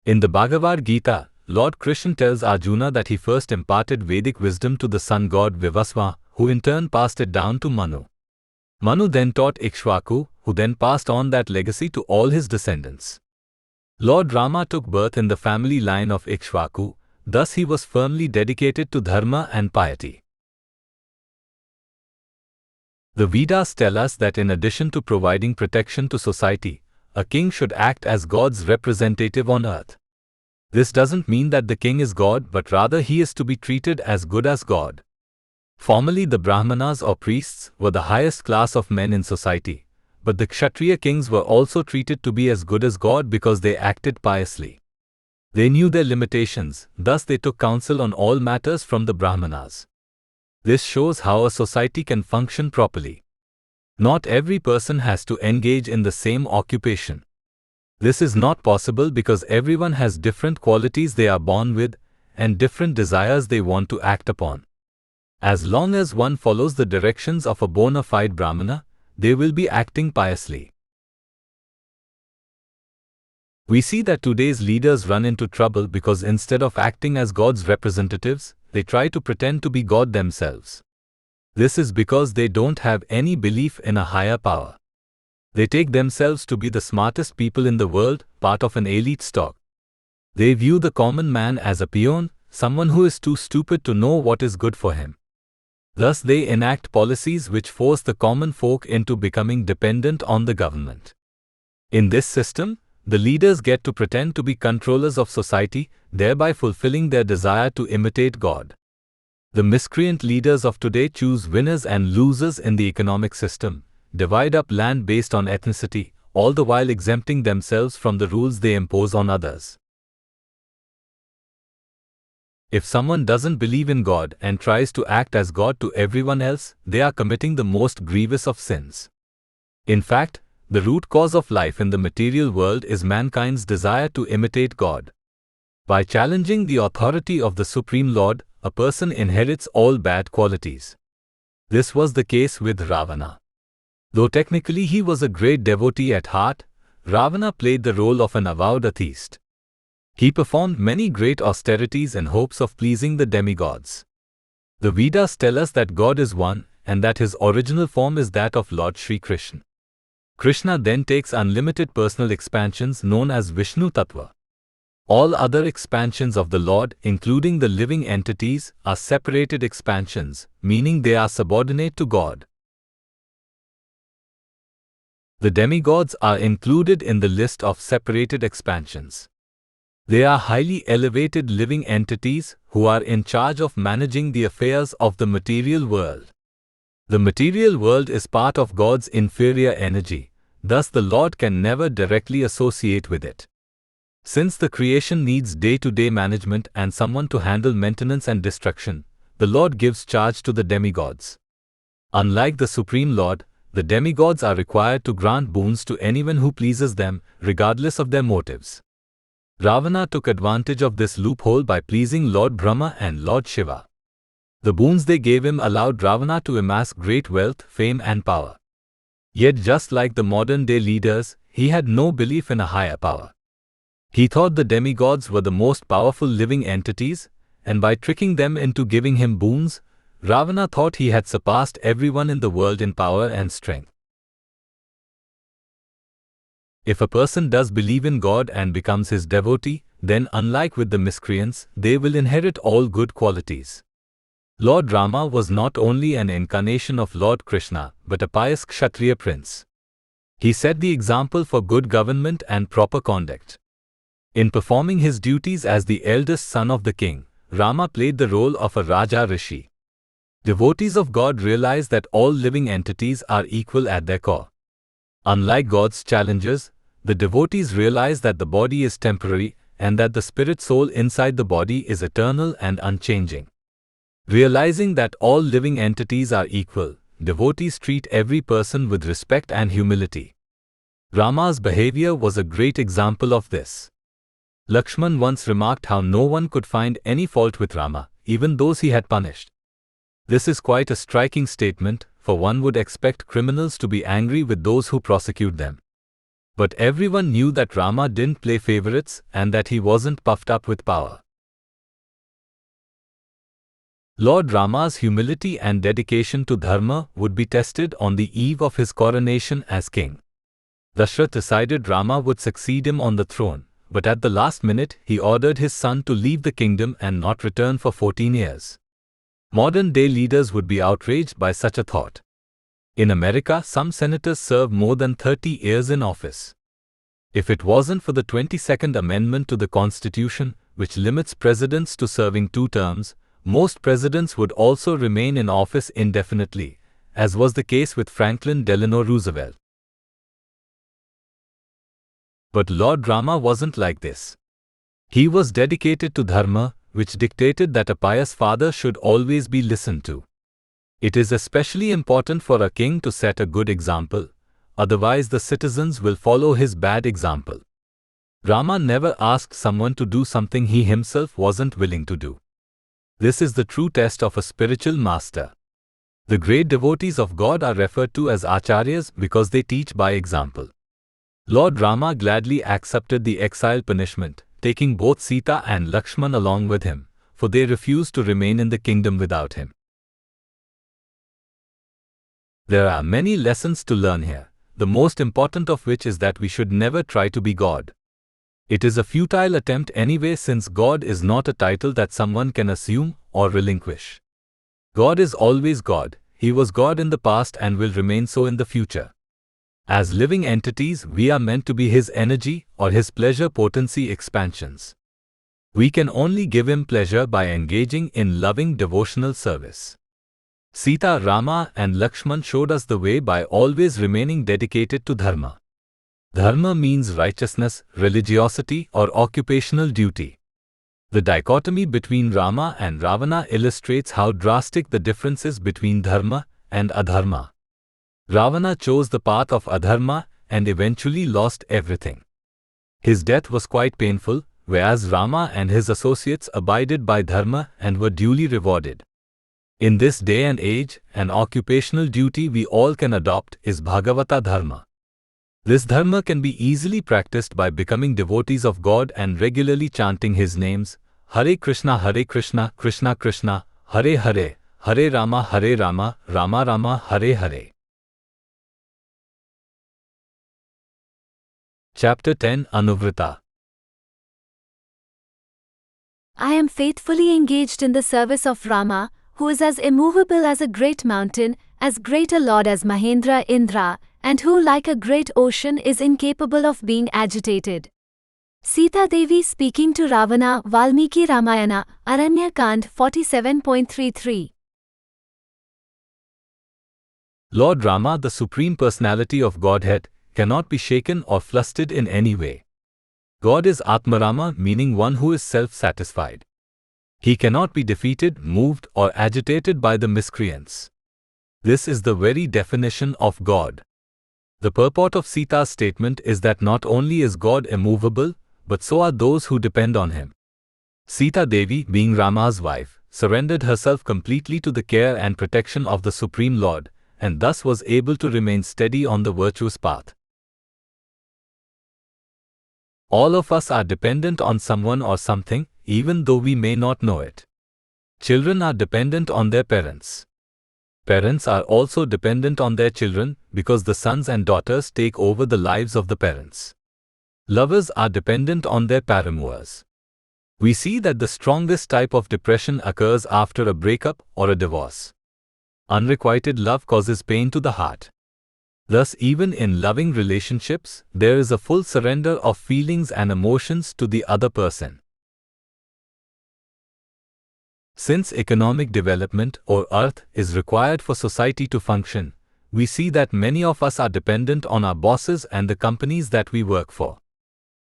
In the Bhagavad Gita, Lord Krishna tells Arjuna that he first imparted Vedic wisdom to the sun god Vivasva, who in turn passed it down to Manu. Manu then taught Ikshvaku, who then passed on that legacy to all his descendants. Lord Rama took birth in the family line of Ikshvaku, thus he was firmly dedicated to dharma and piety. The Vedas tell us that in addition to providing protection to society, a king should act as God's representative on earth. This doesn't mean that the king is God, but rather he is to be treated as good as God. Formerly the Brahmanas or priests were the highest class of men in society, but the Kshatriya kings were also treated to be as good as God because they acted piously. They knew their limitations, thus they took counsel on all matters from the Brahmanas. This shows how a society can function properly. Not every person has to engage in the same occupation. This is not possible because everyone has different qualities they are born with and different desires they want to act upon. As long as one follows the directions of a bona fide Brahmana, they will be acting piously. We see that today's leaders run into trouble because instead of acting as God's representatives, they try to pretend to be God themselves. This is because they don't have any belief in a higher power. They take themselves to be the smartest people in the world, part of an elite stock. They view the common man as a peon, someone who is too stupid to know what is good for him. Thus they enact policies which force the common folk into becoming dependent on the government. In this system, the leaders get to pretend to be controllers of society, thereby fulfilling their desire to imitate God. The miscreant leaders of today choose winners and losers in the economic system, divide up land based on ethnicity, all the while exempting themselves from the rules they impose on others. If someone doesn't believe in God and tries to act as God to everyone else, they are committing the most grievous of sins. In fact, the root cause of life in the material world is mankind's desire to imitate God. By challenging the authority of the Supreme Lord, a person inherits all bad qualities. This was the case with Ravana. Though technically he was a great devotee at heart, Ravana played the role of an avowed atheist. He performed many great austerities in hopes of pleasing the demigods. The Vedas tell us that God is one and that his original form is that of Lord Sri Krishna. Krishna then takes unlimited personal expansions known as Vishnu Tattva. All other expansions of the Lord, including the living entities, are separated expansions, meaning they are subordinate to God. The demigods are included in the list of separated expansions. They are highly elevated living entities who are in charge of managing the affairs of the material world. The material world is part of God's inferior energy, thus the Lord can never directly associate with it. Since the creation needs day-to-day management and someone to handle maintenance and destruction, the Lord gives charge to the demigods. Unlike the Supreme Lord, the demigods are required to grant boons to anyone who pleases them, regardless of their motives. Ravana took advantage of this loophole by pleasing Lord Brahma and Lord Shiva. The boons they gave him allowed Ravana to amass great wealth, fame and power. Yet just like the modern-day leaders, he had no belief in a higher power. He thought the demigods were the most powerful living entities, and by tricking them into giving him boons, Ravana thought he had surpassed everyone in the world in power and strength. If a person does believe in God and becomes his devotee, then unlike with the miscreants, they will inherit all good qualities. Lord Rama was not only an incarnation of Lord Krishna, but a pious Kshatriya prince. He set the example for good government and proper conduct. In performing his duties as the eldest son of the king, Rama played the role of a Raja Rishi. Devotees of God realize that all living entities are equal at their core. Unlike God's challengers, the devotees realize that the body is temporary and that the spirit soul inside the body is eternal and unchanging. Realizing that all living entities are equal, devotees treat every person with respect and humility. Rama's behavior was a great example of this. Lakshman once remarked how no one could find any fault with Rama, even those he had punished. This is quite a striking statement, for one would expect criminals to be angry with those who prosecute them. But everyone knew that Rama didn't play favorites and that he wasn't puffed up with power. Lord Rama's humility and dedication to dharma would be tested on the eve of his coronation as king. Dashrath decided Rama would succeed him on the throne, but at the last minute he ordered his son to leave the kingdom and not return for 14 years. Modern-day leaders would be outraged by such a thought. In America, some senators serve more than 30 years in office. If it wasn't for the 22nd Amendment to the Constitution, which limits presidents to serving 2 terms, most presidents would also remain in office indefinitely, as was the case with Franklin Delano Roosevelt. But Lord Rama wasn't like this. He was dedicated to dharma, which dictated that a pious father should always be listened to. It is especially important for a king to set a good example, otherwise the citizens will follow his bad example. Rama never asked someone to do something he himself wasn't willing to do. This is the true test of a spiritual master. The great devotees of God are referred to as acharyas because they teach by example. Lord Rama gladly accepted the exile punishment, taking both Sita and Lakshman along with him, for they refused to remain in the kingdom without him. There are many lessons to learn here, the most important of which is that we should never try to be God. It is a futile attempt anyway, since God is not a title that someone can assume or relinquish. God is always God, He was God in the past and will remain so in the future. As living entities, we are meant to be His energy or His pleasure potency expansions. We can only give Him pleasure by engaging in loving devotional service. Sita, Rama and Lakshman showed us the way by always remaining dedicated to dharma. Dharma means righteousness, religiosity or occupational duty. The dichotomy between Rama and Ravana illustrates how drastic the difference is between dharma and adharma. Ravana chose the path of adharma and eventually lost everything. His death was quite painful, whereas Rama and his associates abided by dharma and were duly rewarded. In this day and age, an occupational duty we all can adopt is Bhagavata Dharma. This dharma can be easily practiced by becoming devotees of God and regularly chanting His names, Hare Krishna, Krishna Krishna, Hare Hare, Hare Rama, Rama Rama, Hare Hare. Chapter 10 Anuvrita. I am faithfully engaged in the service of Rama, who is as immovable as a great mountain, as great a lord as Mahendra Indra, and who, like a great ocean, is incapable of being agitated. Sita Devi speaking to Ravana, Valmiki Ramayana, Aranyakand 47.33. Lord Rama, the Supreme Personality of Godhead, cannot be shaken or flustered in any way. God is Atmarama, meaning one who is self-satisfied. He cannot be defeated, moved or agitated by the miscreants. This is the very definition of God. The purport of Sita's statement is that not only is God immovable, but so are those who depend on Him. Sita Devi, being Rama's wife, surrendered herself completely to the care and protection of the Supreme Lord, and thus was able to remain steady on the virtuous path. All of us are dependent on someone or something, even though we may not know it. Children are dependent on their parents. Parents are also dependent on their children because the sons and daughters take over the lives of the parents. Lovers are dependent on their paramours. We see that the strongest type of depression occurs after a breakup or a divorce. Unrequited love causes pain to the heart. Thus, even in loving relationships, there is a full surrender of feelings and emotions to the other person. Since economic development or arth is required for society to function, we see that many of us are dependent on our bosses and the companies that we work for.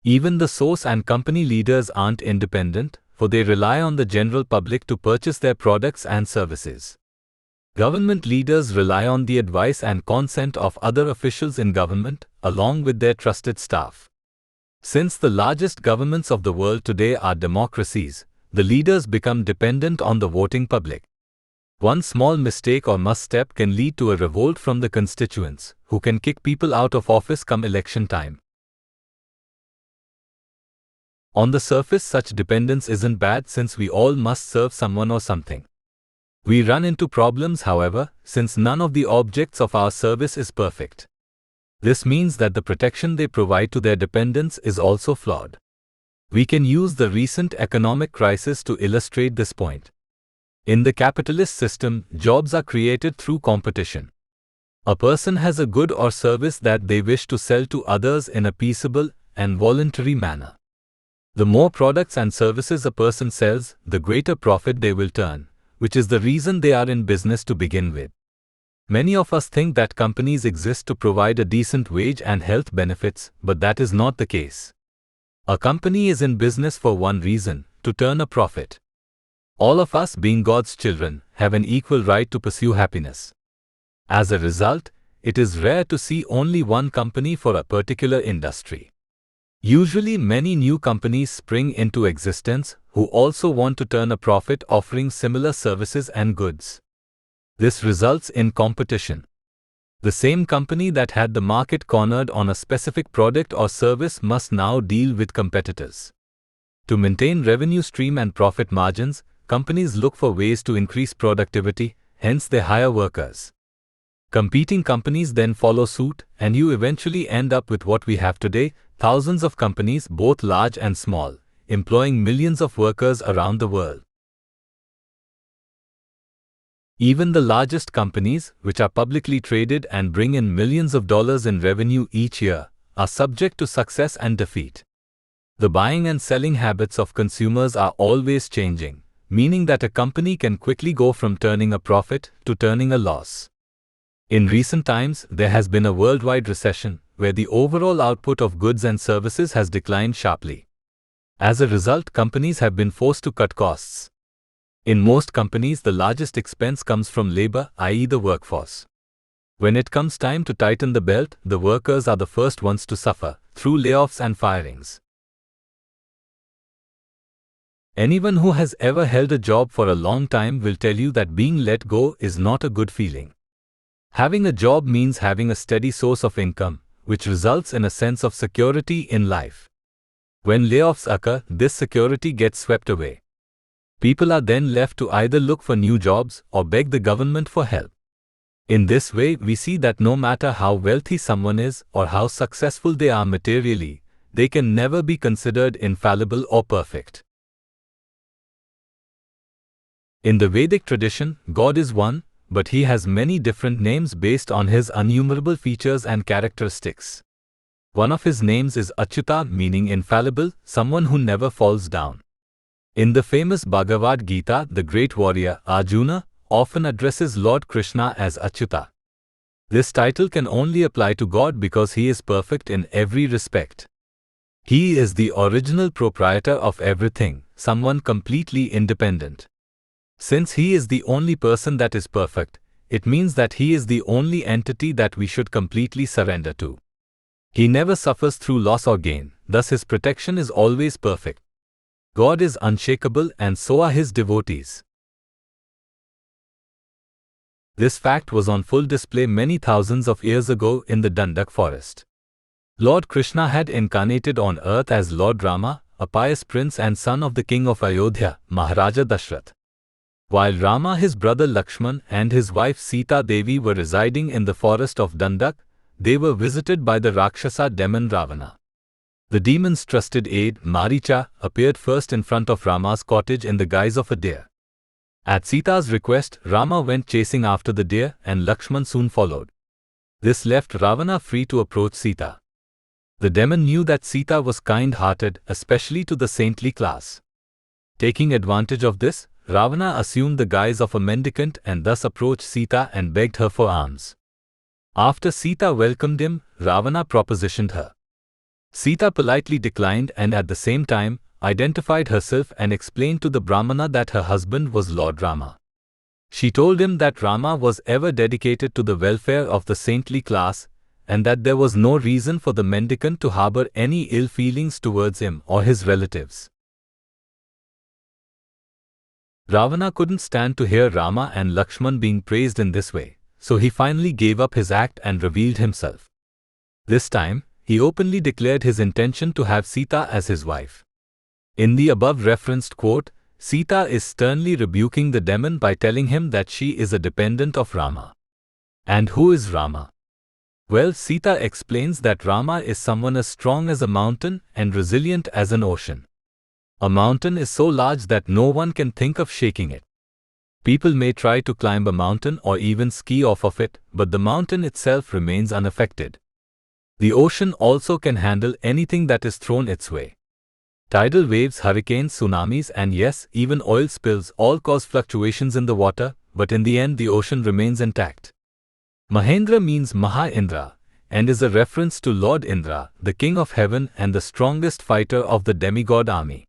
Even the source and company leaders aren't independent, for they rely on the general public to purchase their products and services. Government leaders rely on the advice and consent of other officials in government, along with their trusted staff. Since the largest governments of the world today are democracies, the leaders become dependent on the voting public. One small mistake or misstep can lead to a revolt from the constituents, who can kick people out of office come election time. On the surface, such dependence isn't bad since we all must serve someone or something. We run into problems, however, since none of the objects of our service is perfect. This means that the protection they provide to their dependents is also flawed. We can use the recent economic crisis to illustrate this point. In the capitalist system, jobs are created through competition. A person has a good or service that they wish to sell to others in a peaceable and voluntary manner. The more products and services a person sells, the greater profit they will turn, which is the reason they are in business to begin with. Many of us think that companies exist to provide a decent wage and health benefits, but that is not the case. A company is in business for one reason: to turn a profit. All of us, being God's children, have an equal right to pursue happiness. As a result, it is rare to see only one company for a particular industry. Usually, many new companies spring into existence who also want to turn a profit offering similar services and goods. This results in competition. The same company that had the market cornered on a specific product or service must now deal with competitors. To maintain revenue stream and profit margins, companies look for ways to increase productivity, hence they hire workers. Competing companies then follow suit, and you eventually end up with what we have today: thousands of companies, both large and small, employing millions of workers around the world. Even the largest companies, which are publicly traded and bring in millions of dollars in revenue each year, are subject to success and defeat. The buying and selling habits of consumers are always changing, meaning that a company can quickly go from turning a profit to turning a loss. In recent times, there has been a worldwide recession, where the overall output of goods and services has declined sharply. As a result, companies have been forced to cut costs. In most companies, the largest expense comes from labor, i.e. the workforce. When it comes time to tighten the belt, the workers are the first ones to suffer, through layoffs and firings. Anyone who has ever held a job for a long time will tell you that being let go is not a good feeling. Having a job means having a steady source of income, which results in a sense of security in life. When layoffs occur, this security gets swept away. People are then left to either look for new jobs or beg the government for help. In this way, we see that no matter how wealthy someone is or how successful they are materially, they can never be considered infallible or perfect. In the Vedic tradition, God is one, but he has many different names based on his innumerable features and characteristics. One of his names is Achyuta, meaning infallible, someone who never falls down. In the famous Bhagavad Gita, the great warrior Arjuna often addresses Lord Krishna as Achyuta. This title can only apply to God because he is perfect in every respect. He is the original proprietor of everything, someone completely independent. Since he is the only person that is perfect, it means that he is the only entity that we should completely surrender to. He never suffers through loss or gain, thus his protection is always perfect. God is unshakable and so are his devotees. This fact was on full display many thousands of years ago in the Dandak forest. Lord Krishna had incarnated on earth as Lord Rama, a pious prince and son of the king of Ayodhya, Maharaja Dashrath. While Rama, his brother Lakshman, and his wife Sita Devi were residing in the forest of Dandak, they were visited by the Rakshasa demon Ravana. The demon's trusted aide, Maricha, appeared first in front of Rama's cottage in the guise of a deer. At Sita's request, Rama went chasing after the deer and Lakshman soon followed. This left Ravana free to approach Sita. The demon knew that Sita was kind-hearted, especially to the saintly class. Taking advantage of this, Ravana assumed the guise of a mendicant and thus approached Sita and begged her for alms. After Sita welcomed him, Ravana propositioned her. Sita politely declined and at the same time, identified herself and explained to the Brahmana that her husband was Lord Rama. She told him that Rama was ever dedicated to the welfare of the saintly class and that there was no reason for the mendicant to harbor any ill feelings towards him or his relatives. Ravana couldn't stand to hear Rama and Lakshman being praised in this way, so he finally gave up his act and revealed himself. This time, he openly declared his intention to have Sita as his wife. In the above referenced quote, Sita is sternly rebuking the demon by telling him that she is a dependent of Rama. And who is Rama? Well, Sita explains that Rama is someone as strong as a mountain and resilient as an ocean. A mountain is so large that no one can think of shaking it. People may try to climb a mountain or even ski off of it, but the mountain itself remains unaffected. The ocean also can handle anything that is thrown its way. Tidal waves, hurricanes, tsunamis, and yes, even oil spills all cause fluctuations in the water, but in the end the ocean remains intact. Mahendra means Maha Indra, and is a reference to Lord Indra, the king of heaven and the strongest fighter of the demigod army.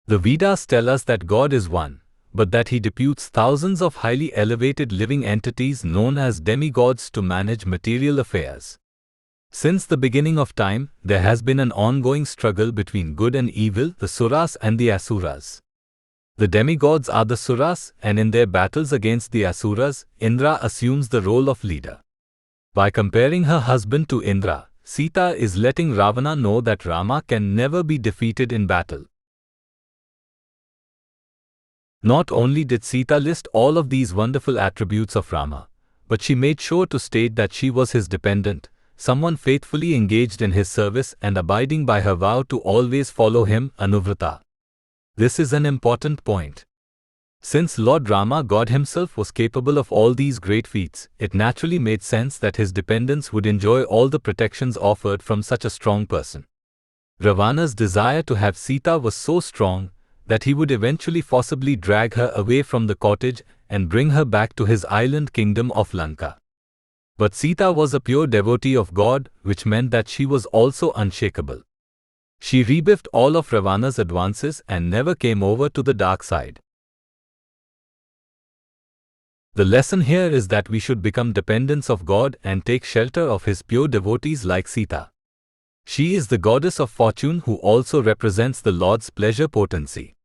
The Vedas tell us that God is one, but that he deputes thousands of highly elevated living entities known as demigods to manage material affairs. Since the beginning of time, there has been an ongoing struggle between good and evil, the Suras and the Asuras. The demigods are the Suras, and in their battles against the Asuras, Indra assumes the role of leader. By comparing her husband to Indra, Sita is letting Ravana know that Rama can never be defeated in battle. Not only did Sita list all of these wonderful attributes of Rama, but she made sure to state that she was his dependent, someone faithfully engaged in his service and abiding by her vow to always follow him, Anuvrata. This is an important point. Since Lord Rama, God himself, was capable of all these great feats, it naturally made sense that his dependents would enjoy all the protections offered from such a strong person. Ravana's desire to have Sita was so strong that he would eventually forcibly drag her away from the cottage and bring her back to his island kingdom of Lanka. But Sita was a pure devotee of God, which meant that she was also unshakable. She rebuffed all of Ravana's advances and never came over to the dark side. The lesson here is that we should become dependents of God and take shelter of his pure devotees like Sita. She is the goddess of fortune who also represents the Lord's pleasure potency.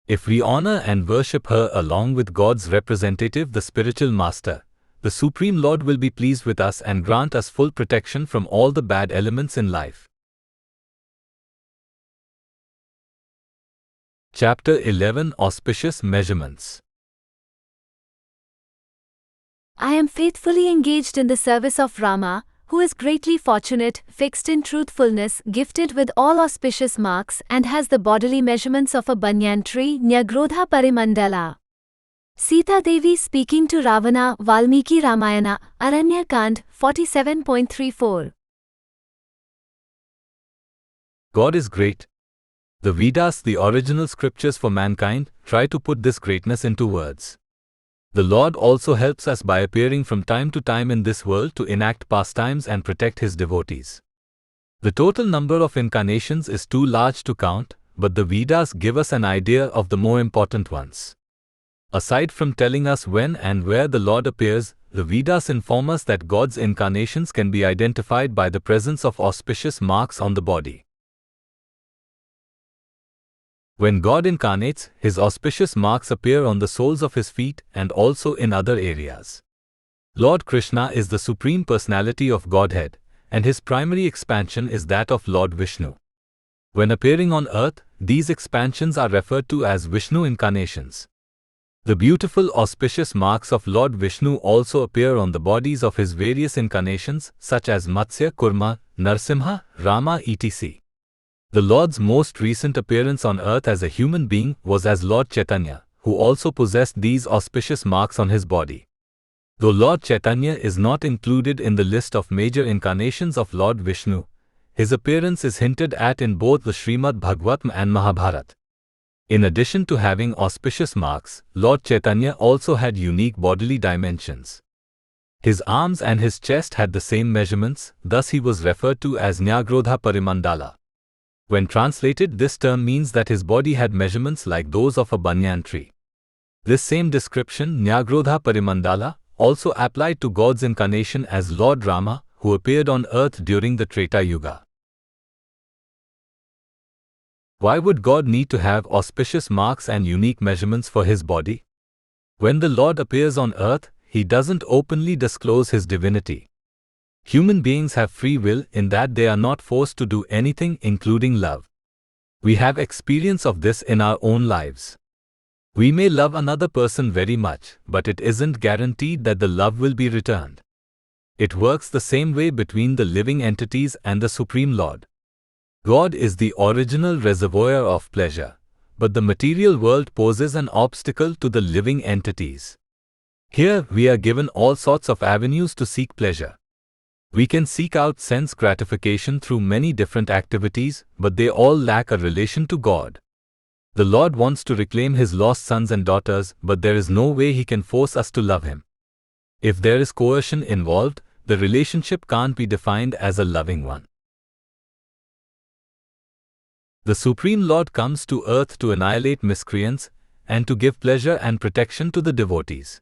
If we honor and worship her along with God's representative, the spiritual master, the Supreme Lord will be pleased with us and grant us full protection from all the bad elements in life. Chapter 11, Auspicious Measurements. I am faithfully engaged in the service of Rama, who is greatly fortunate, fixed in truthfulness, gifted with all auspicious marks, and has the bodily measurements of a banyan tree near Grodha Parimandala. Sita Devi speaking to Ravana, Valmiki Ramayana, Aranyakand 47.34. God is great. The Vedas, the original scriptures for mankind, try to put this greatness into words. The Lord also helps us by appearing from time to time in this world to enact pastimes and protect his devotees. The total number of incarnations is too large to count, but the Vedas give us an idea of the more important ones. Aside from telling us when and where the Lord appears, the Vedas inform us that God's incarnations can be identified by the presence of auspicious marks on the body. When God incarnates, his auspicious marks appear on the soles of his feet and also in other areas. Lord Krishna is the Supreme Personality of Godhead, and his primary expansion is that of Lord Vishnu. When appearing on earth, these expansions are referred to as Vishnu incarnations. The beautiful auspicious marks of Lord Vishnu also appear on the bodies of his various incarnations, such as Matsya, Kurma, Narsimha, Rama, etc. The Lord's most recent appearance on earth as a human being was as Lord Chaitanya, who also possessed these auspicious marks on his body. Though Lord Chaitanya is not included in the list of major incarnations of Lord Vishnu, his appearance is hinted at in both the Srimad Bhagavatam and Mahabharata. In addition to having auspicious marks, Lord Chaitanya also had unique bodily dimensions. His arms and his chest had the same measurements, thus he was referred to as Nyagrodha Parimandala. When translated, this term means that his body had measurements like those of a banyan tree. This same description, Nyagrodha Parimandala, also applied to God's incarnation as Lord Rama, who appeared on earth during the Treta Yuga. Why would God need to have auspicious marks and unique measurements for his body? When the Lord appears on earth, he doesn't openly disclose his divinity. Human beings have free will in that they are not forced to do anything, including love. We have experience of this in our own lives. We may love another person very much, but it isn't guaranteed that the love will be returned. It works the same way between the living entities and the Supreme Lord. God is the original reservoir of pleasure, but the material world poses an obstacle to the living entities. Here, we are given all sorts of avenues to seek pleasure. We can seek out sense gratification through many different activities, but they all lack a relation to God. The Lord wants to reclaim his lost sons and daughters, but there is no way he can force us to love him. If there is coercion involved, the relationship can't be defined as a loving one. The Supreme Lord comes to earth to annihilate miscreants and to give pleasure and protection to the devotees.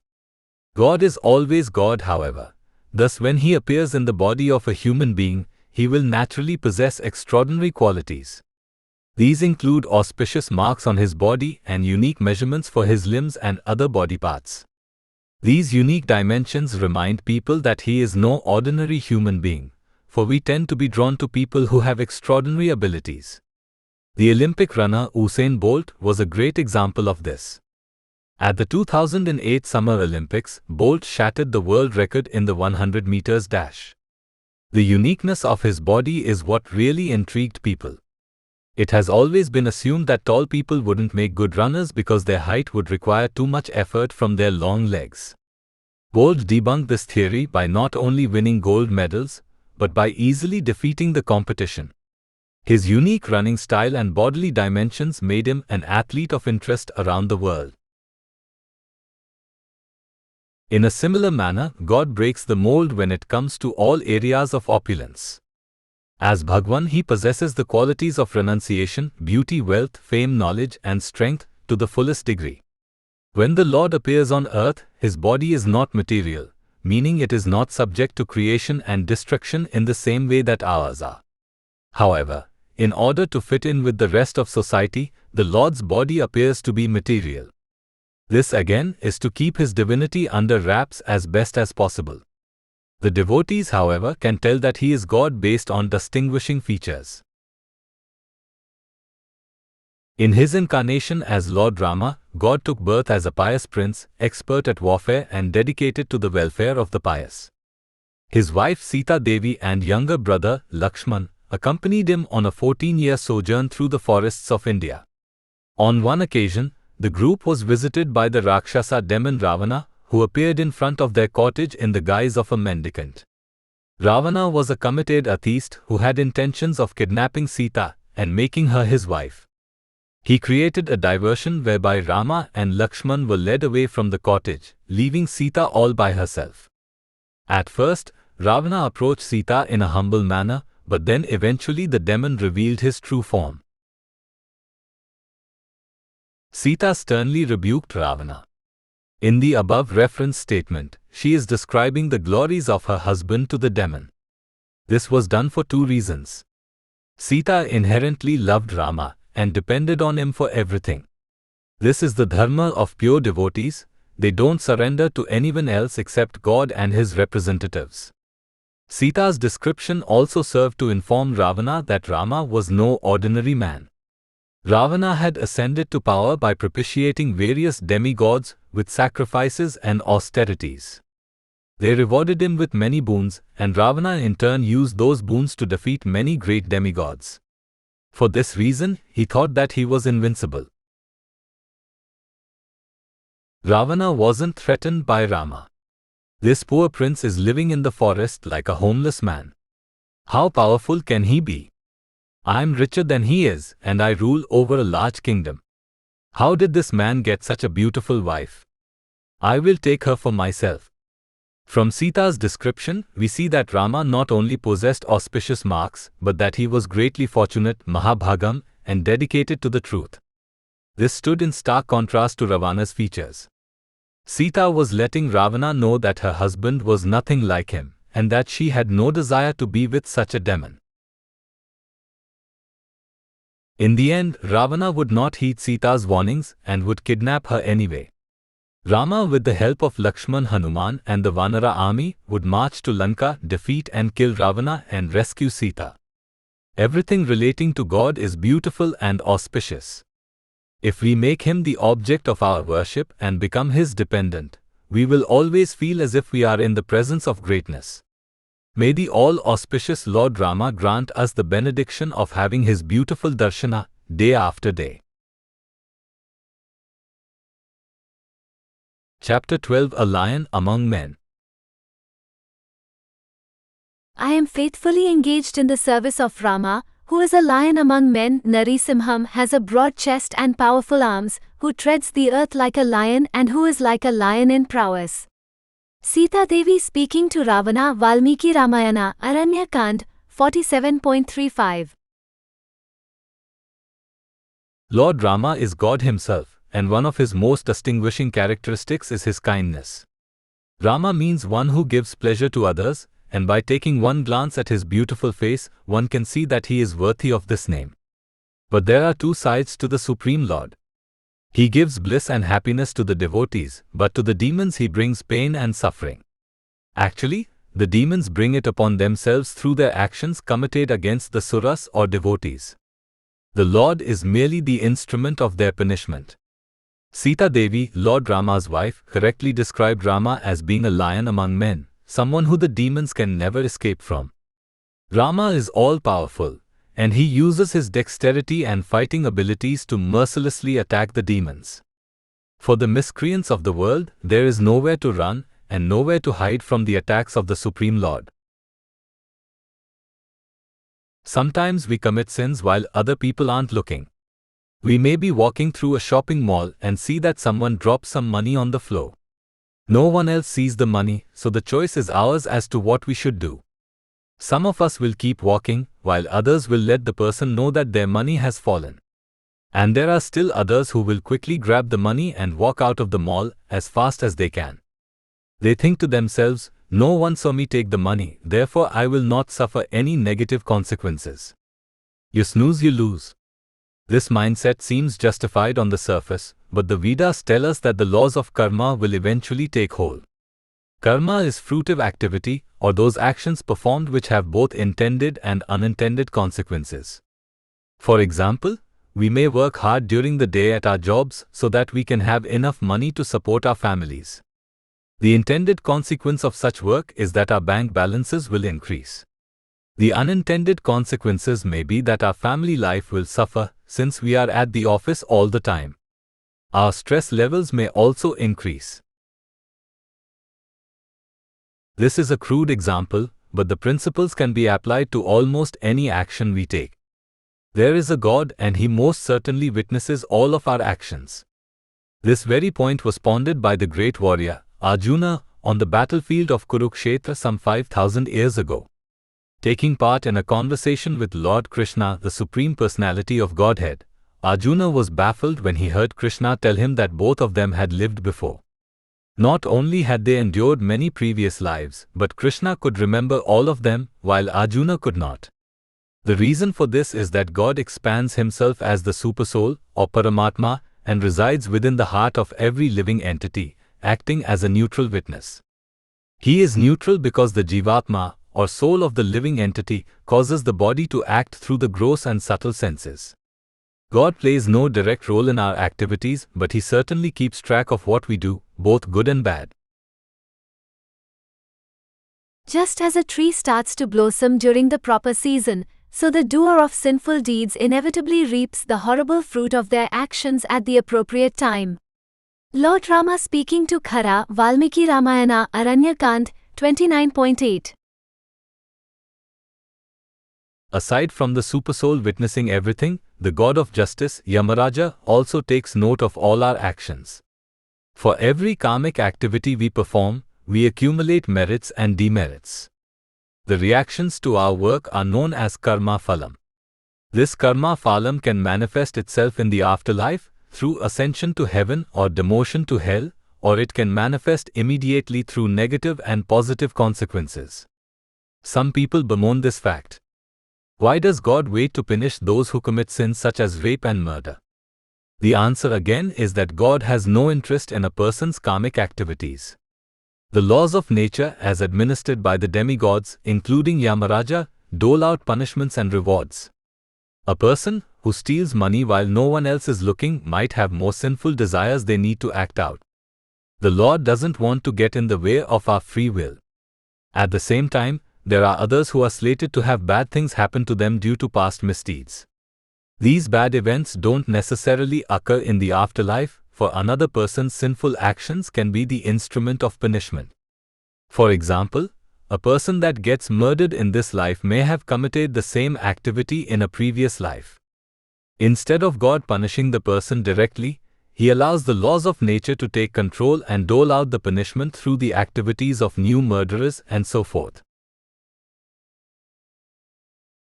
God is always God, however. Thus, when he appears in the body of a human being, he will naturally possess extraordinary qualities. These include auspicious marks on his body and unique measurements for his limbs and other body parts. These unique dimensions remind people that he is no ordinary human being, for we tend to be drawn to people who have extraordinary abilities. The Olympic runner Usain Bolt was a great example of this. At the 2008 Summer Olympics, Bolt shattered the world record in the 100 meters dash. The uniqueness of his body is what really intrigued people. It has always been assumed that tall people wouldn't make good runners because their height would require too much effort from their long legs. Bolt debunked this theory by not only winning gold medals, but by easily defeating the competition. His unique running style and bodily dimensions made him an athlete of interest around the world. In a similar manner, God breaks the mold when it comes to all areas of opulence. As Bhagwan, he possesses the qualities of renunciation, beauty, wealth, fame, knowledge, and strength to the fullest degree. When the Lord appears on earth, his body is not material, meaning it is not subject to creation and destruction in the same way that ours are. However, in order to fit in with the rest of society, the Lord's body appears to be material. This again is to keep his divinity under wraps as best as possible. The devotees, however, can tell that he is God based on distinguishing features. In his incarnation as Lord Rama, God took birth as a pious prince, expert at warfare and dedicated to the welfare of the pious. His wife Sita Devi and younger brother Lakshman accompanied him on a 14-year sojourn through the forests of India. On one occasion, the group was visited by the Rakshasa demon Ravana, who appeared in front of their cottage in the guise of a mendicant. Ravana was a committed atheist who had intentions of kidnapping Sita and making her his wife. He created a diversion whereby Rama and Lakshman were led away from the cottage, leaving Sita all by herself. At first, Ravana approached Sita in a humble manner, but then eventually the demon revealed his true form. Sita sternly rebuked Ravana. In the above referenced statement, she is describing the glories of her husband to the demon. This was done for two reasons. Sita inherently loved Rama and depended on him for everything. This is the dharma of pure devotees. They don't surrender to anyone else except God and his representatives. Sita's description also served to inform Ravana that Rama was no ordinary man. Ravana had ascended to power by propitiating various demigods with sacrifices and austerities. They rewarded him with many boons, and Ravana in turn used those boons to defeat many great demigods. For this reason, he thought that he was invincible. Ravana wasn't threatened by Rama. This poor prince is living in the forest like a homeless man. How powerful can he be? I am richer than he is, and I rule over a large kingdom. How did this man get such a beautiful wife? I will take her for myself. From Sita's description, we see that Rama not only possessed auspicious marks, but that he was greatly fortunate, Mahabhagam, and dedicated to the truth. This stood in stark contrast to Ravana's features. Sita was letting Ravana know that her husband was nothing like him, and that she had no desire to be with such a demon. In the end, Ravana would not heed Sita's warnings and would kidnap her anyway. Rama, with the help of Lakshman, Hanuman and the Vanara army, would march to Lanka, defeat and kill Ravana and rescue Sita. Everything relating to God is beautiful and auspicious. If we make Him the object of our worship and become His dependent, we will always feel as if we are in the presence of greatness. May the all-auspicious Lord Rama grant us the benediction of having His beautiful darshana, day after day. Chapter 12 A Lion Among Men. I am faithfully engaged in the service of Rama, who is a lion among men. Narisimham has a broad chest and powerful arms, who treads the earth like a lion and who is like a lion in prowess. Sita Devi speaking to Ravana. Valmiki Ramayana, Aranyakand, 47.35. Lord Rama is God himself, and one of his most distinguishing characteristics is his kindness. Rama means one who gives pleasure to others, and by taking one glance at his beautiful face, one can see that he is worthy of this name. But there are two sides to the Supreme Lord. He gives bliss and happiness to the devotees, but to the demons he brings pain and suffering. Actually, the demons bring it upon themselves through their actions committed against the suras or devotees. The Lord is merely the instrument of their punishment. Sita Devi, Lord Rama's wife, correctly described Rama as being a lion among men, someone who the demons can never escape from. Rama is all-powerful, and he uses his dexterity and fighting abilities to mercilessly attack the demons. For the miscreants of the world, there is nowhere to run and nowhere to hide from the attacks of the Supreme Lord. Sometimes we commit sins while other people aren't looking. We may be walking through a shopping mall and see that someone drops some money on the floor. No one else sees the money, so the choice is ours as to what we should do. Some of us will keep walking, while others will let the person know that their money has fallen. And there are still others who will quickly grab the money and walk out of the mall as fast as they can. They think to themselves, "No one saw me take the money, therefore I will not suffer any negative consequences." You snooze, you lose. This mindset seems justified on the surface, but the Vedas tell us that the laws of karma will eventually take hold. Karma is fruitive activity, or those actions performed which have both intended and unintended consequences. For example, we may work hard during the day at our jobs so that we can have enough money to support our families. The intended consequence of such work is that our bank balances will increase. The unintended consequences may be that our family life will suffer, since we are at the office all the time. Our stress levels may also increase. This is a crude example, but the principles can be applied to almost any action we take. There is a God, and He most certainly witnesses all of our actions. This very point was pondered by the great warrior, Arjuna, on the battlefield of Kurukshetra some 5,000 years ago. Taking part in a conversation with Lord Krishna, the Supreme Personality of Godhead, Arjuna was baffled when he heard Krishna tell him that both of them had lived before. Not only had they endured many previous lives, but Krishna could remember all of them, while Arjuna could not. The reason for this is that God expands Himself as the Supersoul, or Paramatma, and resides within the heart of every living entity, acting as a neutral witness. He is neutral because the Jivatma, or soul of the living entity, causes the body to act through the gross and subtle senses. God plays no direct role in our activities, but He certainly keeps track of what we do, both good and bad. Just as a tree starts to blossom during the proper season, so the doer of sinful deeds inevitably reaps the horrible fruit of their actions at the appropriate time. Lord Rama speaking to Khara, Valmiki Ramayana, Aranyakand, 29.8. Aside from the Supersoul witnessing everything, the god of justice, Yamaraja, also takes note of all our actions. For every karmic activity we perform, we accumulate merits and demerits. The reactions to our work are known as karma phalam. This karma phalam can manifest itself in the afterlife, through ascension to heaven or demotion to hell, or it can manifest immediately through negative and positive consequences. Some people bemoan this fact. Why does God wait to punish those who commit sins such as rape and murder? The answer again is that God has no interest in a person's karmic activities. The laws of nature, as administered by the demigods, including Yamaraja, dole out punishments and rewards. A person who steals money while no one else is looking might have more sinful desires they need to act out. The Lord doesn't want to get in the way of our free will. At the same time, there are others who are slated to have bad things happen to them due to past misdeeds. These bad events don't necessarily occur in the afterlife, for another person's sinful actions can be the instrument of punishment. For example, a person that gets murdered in this life may have committed the same activity in a previous life. Instead of God punishing the person directly, He allows the laws of nature to take control and dole out the punishment through the activities of new murderers and so forth.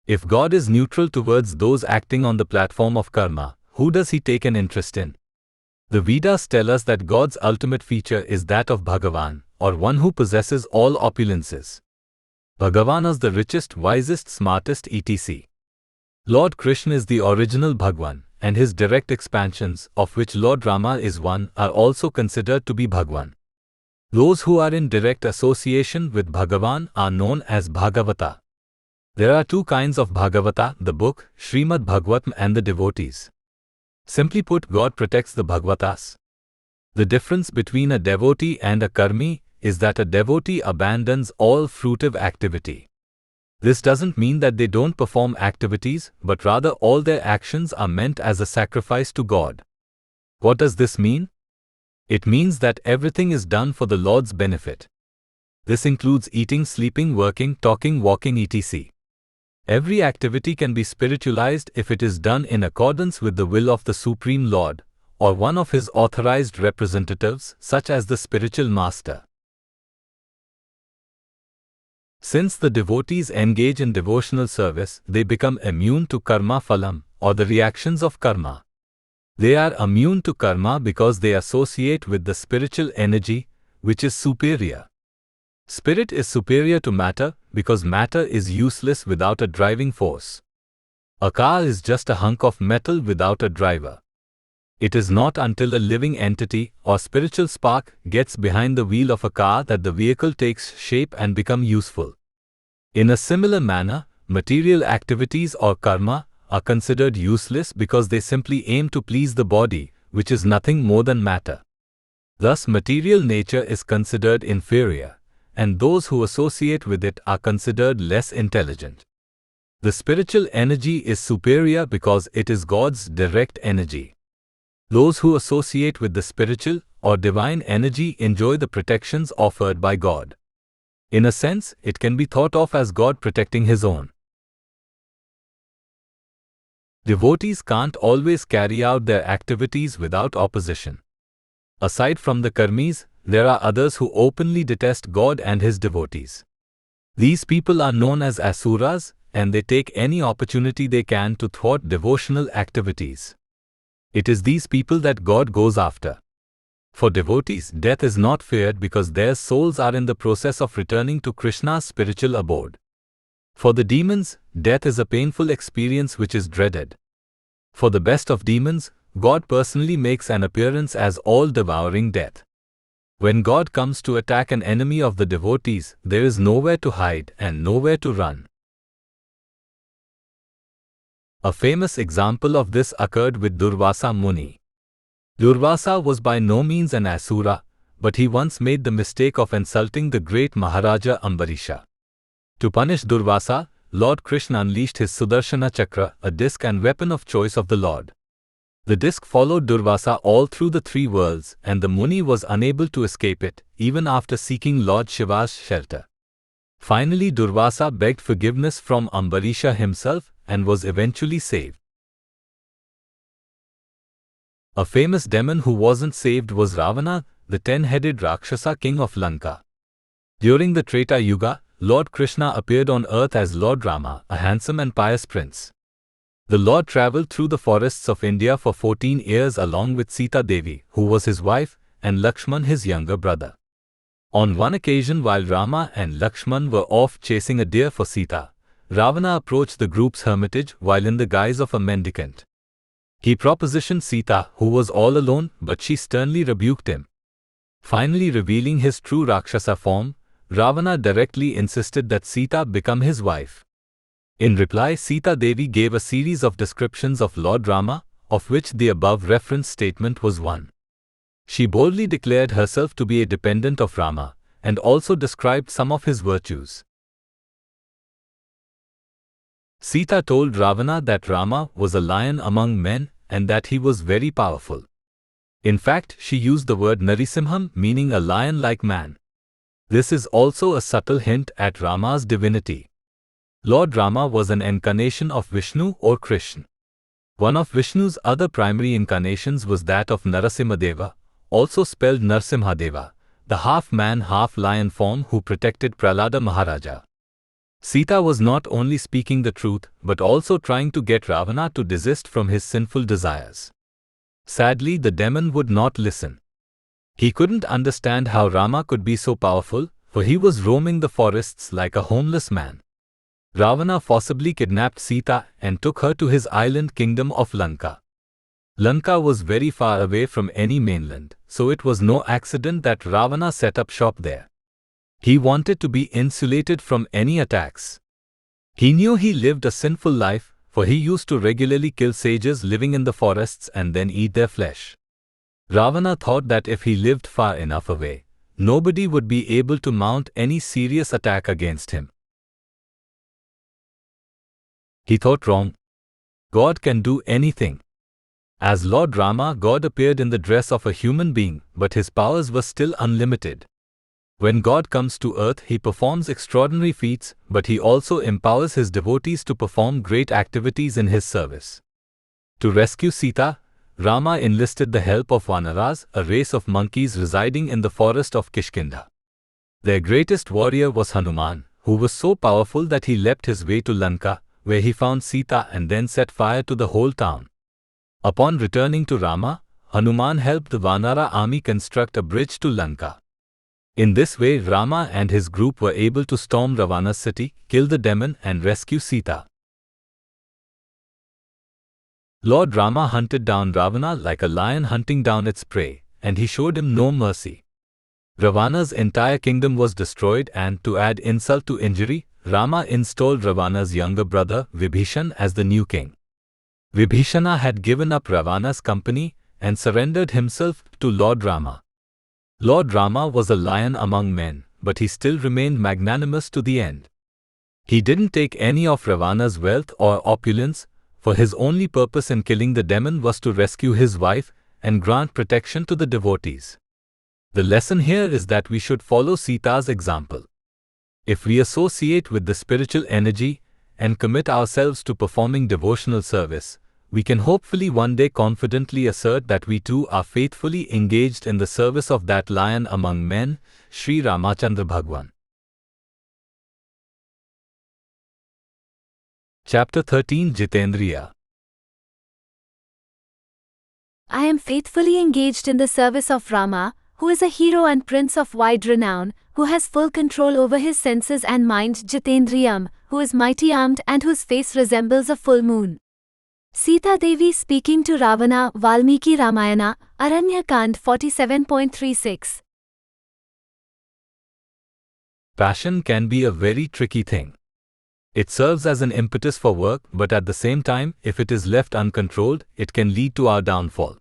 If God is neutral towards those acting on the platform of karma, who does He take an interest in? The Vedas tell us that God's ultimate feature is that of Bhagavan, or one who possesses all opulences. Bhagavan is the richest, wisest, smartest, etc. Lord Krishna is the original Bhagwan, and his direct expansions, of which Lord Rama is one, are also considered to be Bhagwan. Those who are in direct association with Bhagavan are known as Bhagavata. There are two kinds of Bhagavata, the book, Srimad Bhagavatam, and the devotees. Simply put, God protects the Bhagavatas. The difference between a devotee and a karmi is that a devotee abandons all fruitive activity. This doesn't mean that they don't perform activities, but rather all their actions are meant as a sacrifice to God. What does this mean? It means that everything is done for the Lord's benefit. This includes eating, sleeping, working, talking, walking, etc. Every activity can be spiritualized if it is done in accordance with the will of the Supreme Lord, or one of His authorized representatives, such as the spiritual master. Since the devotees engage in devotional service, they become immune to karma phalam, or the reactions of karma. They are immune to karma because they associate with the spiritual energy, which is superior. Spirit is superior to matter because matter is useless without a driving force. A car is just a hunk of metal without a driver. It is not until a living entity or spiritual spark gets behind the wheel of a car that the vehicle takes shape and becomes useful. In a similar manner, material activities or karma are considered useless because they simply aim to please the body, which is nothing more than matter. Thus, material nature is considered inferior, and those who associate with it are considered less intelligent. The spiritual energy is superior because it is God's direct energy. Those who associate with the spiritual or divine energy enjoy the protections offered by God. In a sense, it can be thought of as God protecting His own. Devotees can't always carry out their activities without opposition. Aside from the karmis, there are others who openly detest God and His devotees. These people are known as asuras, and they take any opportunity they can to thwart devotional activities. It is these people that God goes after. For devotees, death is not feared because their souls are in the process of returning to Krishna's spiritual abode. For the demons, death is a painful experience which is dreaded. For the best of demons, God personally makes an appearance as all-devouring death. When God comes to attack an enemy of the devotees, there is nowhere to hide and nowhere to run. A famous example of this occurred with Durvasa Muni. Durvasa was by no means an asura, but he once made the mistake of insulting the great Maharaja Ambarisha. To punish Durvasa, Lord Krishna unleashed his Sudarshana Chakra, a disc and weapon of choice of the Lord. The disc followed Durvasa all through the three worlds, and the Muni was unable to escape it, even after seeking Lord Shiva's shelter. Finally, Durvasa begged forgiveness from Ambarisha himself and was eventually saved. A famous demon who wasn't saved was Ravana, the 10-headed Rakshasa king of Lanka. During the Treta Yuga, Lord Krishna appeared on earth as Lord Rama, a handsome and pious prince. The Lord travelled through the forests of India for 14 years along with Sita Devi, who was his wife, and Lakshman, his younger brother. On one occasion, while Rama and Lakshman were off chasing a deer for Sita, Ravana approached the group's hermitage while in the guise of a mendicant. He propositioned Sita, who was all alone, but she sternly rebuked him. Finally revealing his true Rakshasa form, Ravana directly insisted that Sita become his wife. In reply, Sita Devi gave a series of descriptions of Lord Rama, of which the above referenced statement was one. She boldly declared herself to be a dependent of Rama, and also described some of his virtues. Sita told Ravana that Rama was a lion among men and that he was very powerful. In fact, she used the word Narisimham, meaning a lion-like man. This is also a subtle hint at Rama's divinity. Lord Rama was an incarnation of Vishnu or Krishna. One of Vishnu's other primary incarnations was that of Narasimhadeva, also spelled Narsimhadeva, the half-man, half-lion form who protected Prahlada Maharaja. Sita was not only speaking the truth, but also trying to get Ravana to desist from his sinful desires. Sadly, the demon would not listen. He couldn't understand how Rama could be so powerful, for he was roaming the forests like a homeless man. Ravana forcibly kidnapped Sita and took her to his island kingdom of Lanka. Lanka was very far away from any mainland, so it was no accident that Ravana set up shop there. He wanted to be insulated from any attacks. He knew he lived a sinful life, for he used to regularly kill sages living in the forests and then eat their flesh. Ravana thought that if he lived far enough away, nobody would be able to mount any serious attack against him. He thought wrong. God can do anything. As Lord Rama, God appeared in the dress of a human being, but his powers were still unlimited. When God comes to earth, he performs extraordinary feats, but he also empowers his devotees to perform great activities in his service. To rescue Sita, Rama enlisted the help of Vanaras, a race of monkeys residing in the forest of Kishkinda. Their greatest warrior was Hanuman, who was so powerful that he leapt his way to Lanka, where he found Sita and then set fire to the whole town. Upon returning to Rama, Hanuman helped the Vanara army construct a bridge to Lanka. In this way, Rama and his group were able to storm Ravana's city, kill the demon, and rescue Sita. Lord Rama hunted down Ravana like a lion hunting down its prey, and he showed him no mercy. Ravana's entire kingdom was destroyed, and to add insult to injury, Rama installed Ravana's younger brother, Vibhishan, as the new king. Vibhishana had given up Ravana's company and surrendered himself to Lord Rama. Lord Rama was a lion among men, but he still remained magnanimous to the end. He didn't take any of Ravana's wealth or opulence, for his only purpose in killing the demon was to rescue his wife and grant protection to the devotees. The lesson here is that we should follow Sita's example. If we associate with the spiritual energy and commit ourselves to performing devotional service, we can hopefully one day confidently assert that we too are faithfully engaged in the service of that lion among men, Sri Ramachandra Bhagwan. Chapter 13, Jitendriya. I am faithfully engaged in the service of Rama, who is a hero and prince of wide renown, who has full control over his senses and mind, Jitendriyam, who is mighty armed and whose face resembles a full moon. Sita Devi speaking to Ravana, Valmiki Ramayana, Aranyakand 47.36. Passion can be a very tricky thing. It serves as an impetus for work, but at the same time, if it is left uncontrolled, it can lead to our downfall.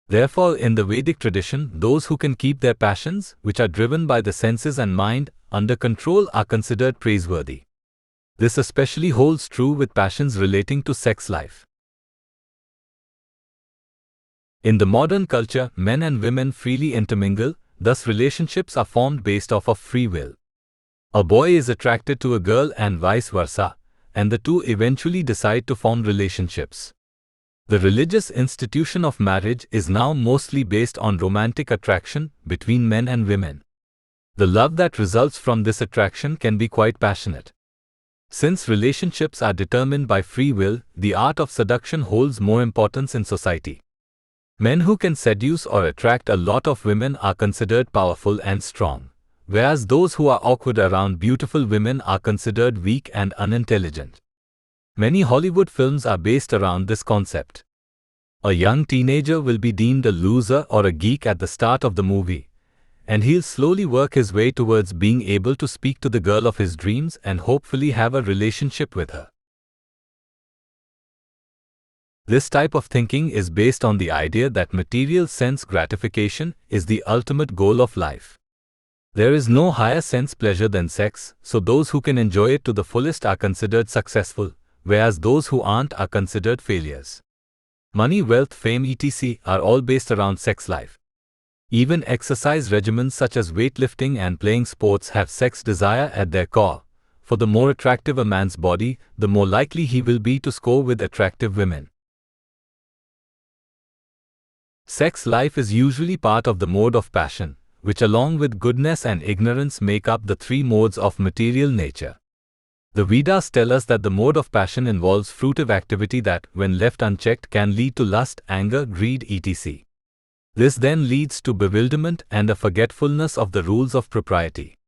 Therefore, in the Vedic tradition, those who can keep their passions, which are driven by the senses and mind, under control are considered praiseworthy. This especially holds true with passions relating to sex life. In the modern culture, men and women freely intermingle, thus relationships are formed based off of free will. A boy is attracted to a girl and vice versa, and the two eventually decide to form relationships. The religious institution of marriage is now mostly based on romantic attraction between men and women. The love that results from this attraction can be quite passionate. Since relationships are determined by free will, the art of seduction holds more importance in society. Men who can seduce or attract a lot of women are considered powerful and strong, whereas those who are awkward around beautiful women are considered weak and unintelligent. Many Hollywood films are based around this concept. A young teenager will be deemed a loser or a geek at the start of the movie, and he'll slowly work his way towards being able to speak to the girl of his dreams and hopefully have a relationship with her. This type of thinking is based on the idea that material sense gratification is the ultimate goal of life. There is no higher sense pleasure than sex, so those who can enjoy it to the fullest are considered successful, whereas those who aren't are considered failures. Money, wealth, fame, etc. are all based around sex life. Even exercise regimens such as weightlifting and playing sports have sex desire at their core. For the more attractive a man's body, the more likely he will be to score with attractive women. Sex life is usually part of the mode of passion, which along with goodness and ignorance make up the three modes of material nature. The Vedas tell us that the mode of passion involves fruitive activity that, when left unchecked, can lead to lust, anger, greed, etc. This then leads to bewilderment and a forgetfulness of the rules of propriety.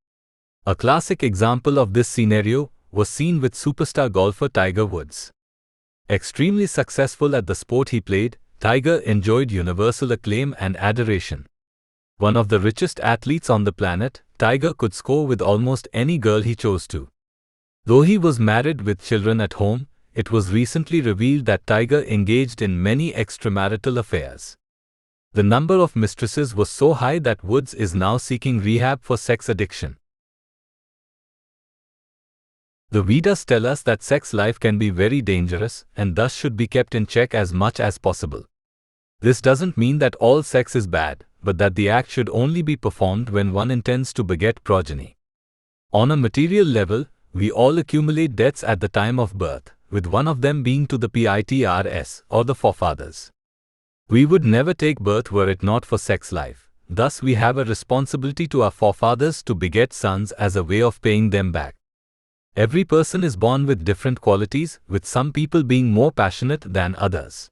A classic example of this scenario was seen with superstar golfer Tiger Woods. Extremely successful at the sport he played, Tiger enjoyed universal acclaim and adoration. One of the richest athletes on the planet, Tiger could score with almost any girl he chose to. Though he was married with children at home, it was recently revealed that Tiger engaged in many extramarital affairs. The number of mistresses was so high that Woods is now seeking rehab for sex addiction. The Vedas tell us that sex life can be very dangerous and thus should be kept in check as much as possible. This doesn't mean that all sex is bad, but that the act should only be performed when one intends to beget progeny. On a material level, we all accumulate debts at the time of birth, with one of them being to the PITRS, or the forefathers. We would never take birth were it not for sex life. Thus we have a responsibility to our forefathers to beget sons as a way of paying them back. Every person is born with different qualities, with some people being more passionate than others.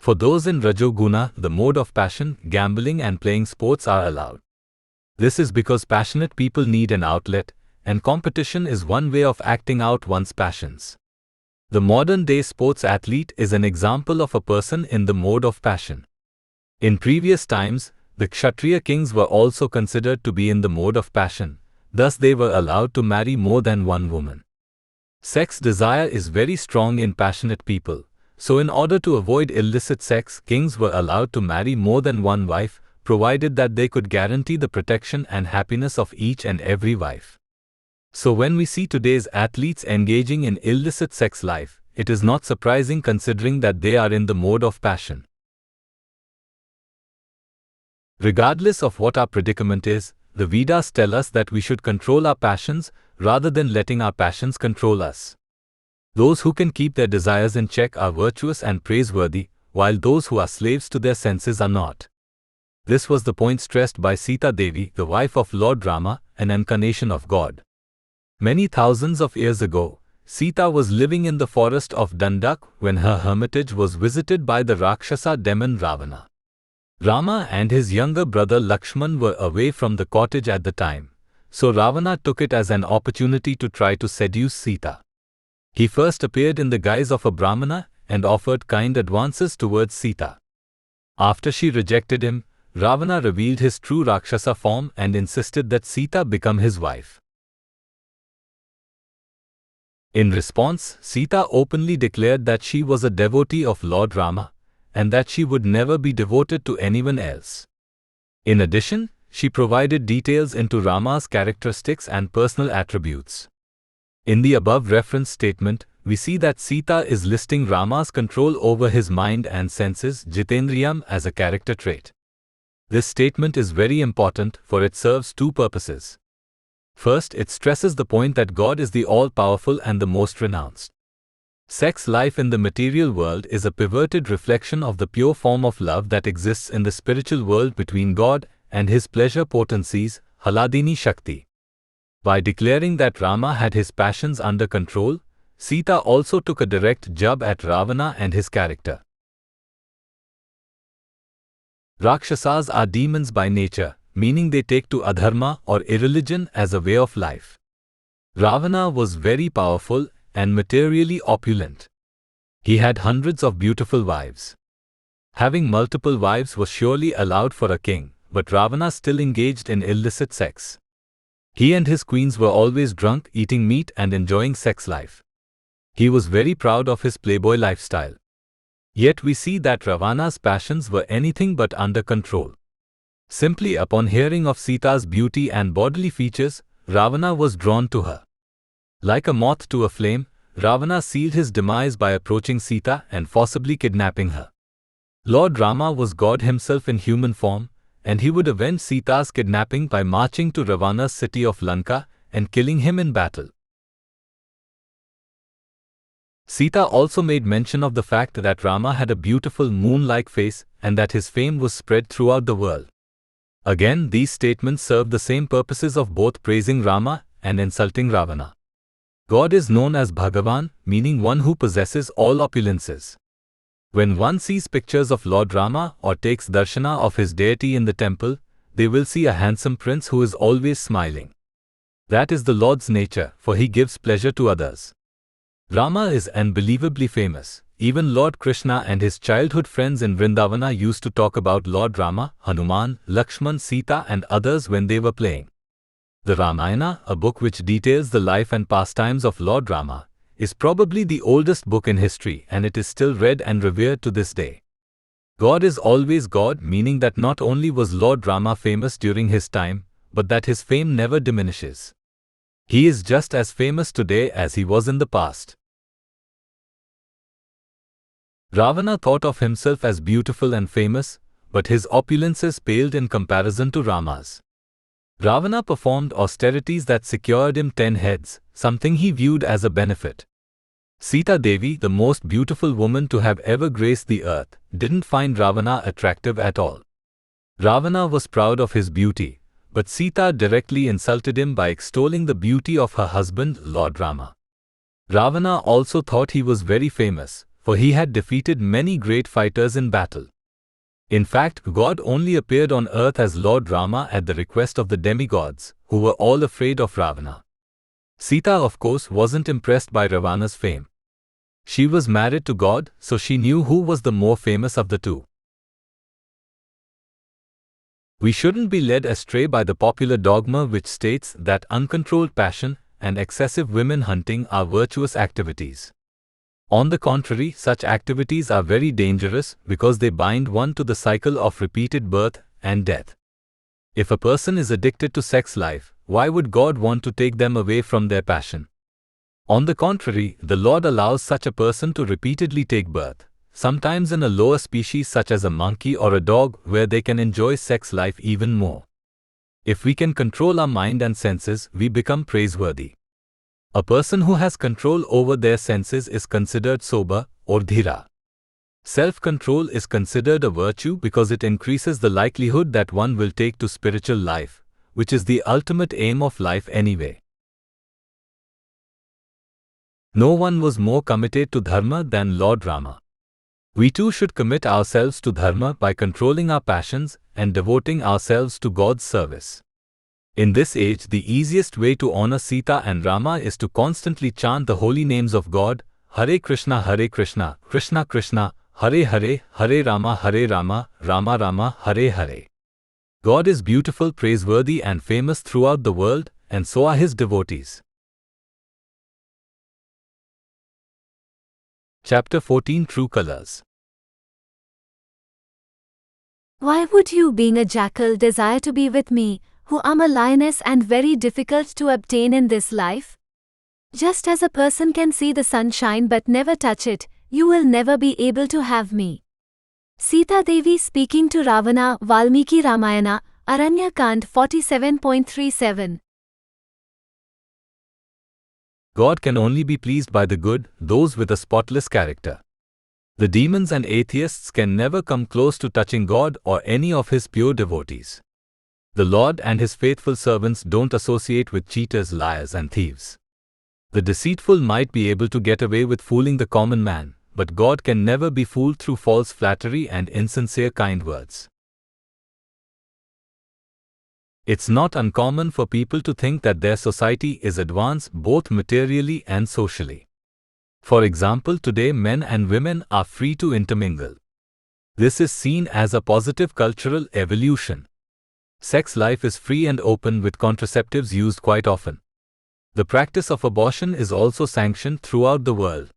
For those in Rajoguna, the mode of passion, gambling and playing sports are allowed. This is because passionate people need an outlet, and competition is one way of acting out one's passions. The modern-day sports athlete is an example of a person in the mode of passion. In previous times, the Kshatriya kings were also considered to be in the mode of passion, thus they were allowed to marry more than one woman. Sex desire is very strong in passionate people, so in order to avoid illicit sex, kings were allowed to marry more than one wife, provided that they could guarantee the protection and happiness of each and every wife. So when we see today's athletes engaging in illicit sex life, it is not surprising considering that they are in the mode of passion. Regardless of what our predicament is, the Vedas tell us that we should control our passions rather than letting our passions control us. Those who can keep their desires in check are virtuous and praiseworthy, while those who are slaves to their senses are not. This was the point stressed by Sita Devi, the wife of Lord Rama, an incarnation of God. Many thousands of years ago, Sita was living in the forest of Dandak when her hermitage was visited by the Rakshasa demon Ravana. Rama and his younger brother Lakshman were away from the cottage at the time, so Ravana took it as an opportunity to try to seduce Sita. He first appeared in the guise of a Brahmana and offered kind advances towards Sita. After she rejected him, Ravana revealed his true Rakshasa form and insisted that Sita become his wife. In response, Sita openly declared that she was a devotee of Lord Rama, and that she would never be devoted to anyone else. In addition, she provided details into Rama's characteristics and personal attributes. In the above reference statement, we see that Sita is listing Rama's control over his mind and senses, Jitendriyam, as a character trait. This statement is very important, for it serves two purposes. First, it stresses the point that God is the all-powerful and the most renounced. Sex life in the material world is a perverted reflection of the pure form of love that exists in the spiritual world between God and his pleasure potencies, Haladini Shakti. By declaring that Rama had his passions under control, Sita also took a direct jab at Ravana and his character. Rakshasas are demons by nature, meaning they take to adharma or irreligion as a way of life. Ravana was very powerful and materially opulent. He had hundreds of beautiful wives. Having multiple wives was surely allowed for a king, but Ravana still engaged in illicit sex. He and his queens were always drunk, eating meat and enjoying sex life. He was very proud of his playboy lifestyle. Yet we see that Ravana's passions were anything but under control. Simply upon hearing of Sita's beauty and bodily features, Ravana was drawn to her. Like a moth to a flame, Ravana sealed his demise by approaching Sita and forcibly kidnapping her. Lord Rama was God himself in human form, and he would avenge Sita's kidnapping by marching to Ravana's city of Lanka and killing him in battle. Sita also made mention of the fact that Rama had a beautiful moon-like face and that his fame was spread throughout the world. Again, these statements serve the same purposes of both praising Rama and insulting Ravana. God is known as Bhagavan, meaning one who possesses all opulences. When one sees pictures of Lord Rama or takes darshana of his deity in the temple, they will see a handsome prince who is always smiling. That is the Lord's nature, for he gives pleasure to others. Rama is unbelievably famous. Even Lord Krishna and his childhood friends in Vrindavana used to talk about Lord Rama, Hanuman, Lakshman, Sita and others when they were playing. The Ramayana, a book which details the life and pastimes of Lord Rama, is probably the oldest book in history and it is still read and revered to this day. God is always God, meaning that not only was Lord Rama famous during his time, but that his fame never diminishes. He is just as famous today as he was in the past. Ravana thought of himself as beautiful and famous, but his opulences paled in comparison to Rama's. Ravana performed austerities that secured him 10 heads, something he viewed as a benefit. Sita Devi, the most beautiful woman to have ever graced the earth, didn't find Ravana attractive at all. Ravana was proud of his beauty, but Sita directly insulted him by extolling the beauty of her husband, Lord Rama. Ravana also thought he was very famous, for he had defeated many great fighters in battle. In fact, God only appeared on earth as Lord Rama at the request of the demigods, who were all afraid of Ravana. Sita, of course, wasn't impressed by Ravana's fame. She was married to God, so she knew who was the more famous of the two. We shouldn't be led astray by the popular dogma which states that uncontrolled passion and excessive women hunting are virtuous activities. On the contrary, such activities are very dangerous because they bind one to the cycle of repeated birth and death. If a person is addicted to sex life, why would God want to take them away from their passion? On the contrary, the Lord allows such a person to repeatedly take birth, sometimes in a lower species such as a monkey or a dog, where they can enjoy sex life even more. If we can control our mind and senses, we become praiseworthy. A person who has control over their senses is considered sober or dhira. Self-control is considered a virtue because it increases the likelihood that one will take to spiritual life, which is the ultimate aim of life anyway. No one was more committed to dharma than Lord Rama. We too should commit ourselves to dharma by controlling our passions and devoting ourselves to God's service. In this age, the easiest way to honor Sita and Rama is to constantly chant the holy names of God, Hare Krishna, Krishna Krishna, Hare Hare, Hare Rama, Rama Rama, Hare Hare. God is beautiful, praiseworthy and famous throughout the world, and so are his devotees. Chapter 14, True Colors. Why would you, being a jackal, desire to be with me, who am a lioness and very difficult to obtain in this life? Just as a person can see the sunshine but never touch it, you will never be able to have me. Sita Devi speaking to Ravana, Valmiki Ramayana, Aranya Kand 47.37. God can only be pleased by the good, those with a spotless character. The demons and atheists can never come close to touching God or any of His pure devotees. The Lord and His faithful servants don't associate with cheaters, liars, and thieves. The deceitful might be able to get away with fooling the common man, but God can never be fooled through false flattery and insincere kind words. It's not uncommon for people to think that their society is advanced both materially and socially. For example, today men and women are free to intermingle. This is seen as a positive cultural evolution. Sex life is free and open with contraceptives used quite often. The practice of abortion is also sanctioned throughout the world.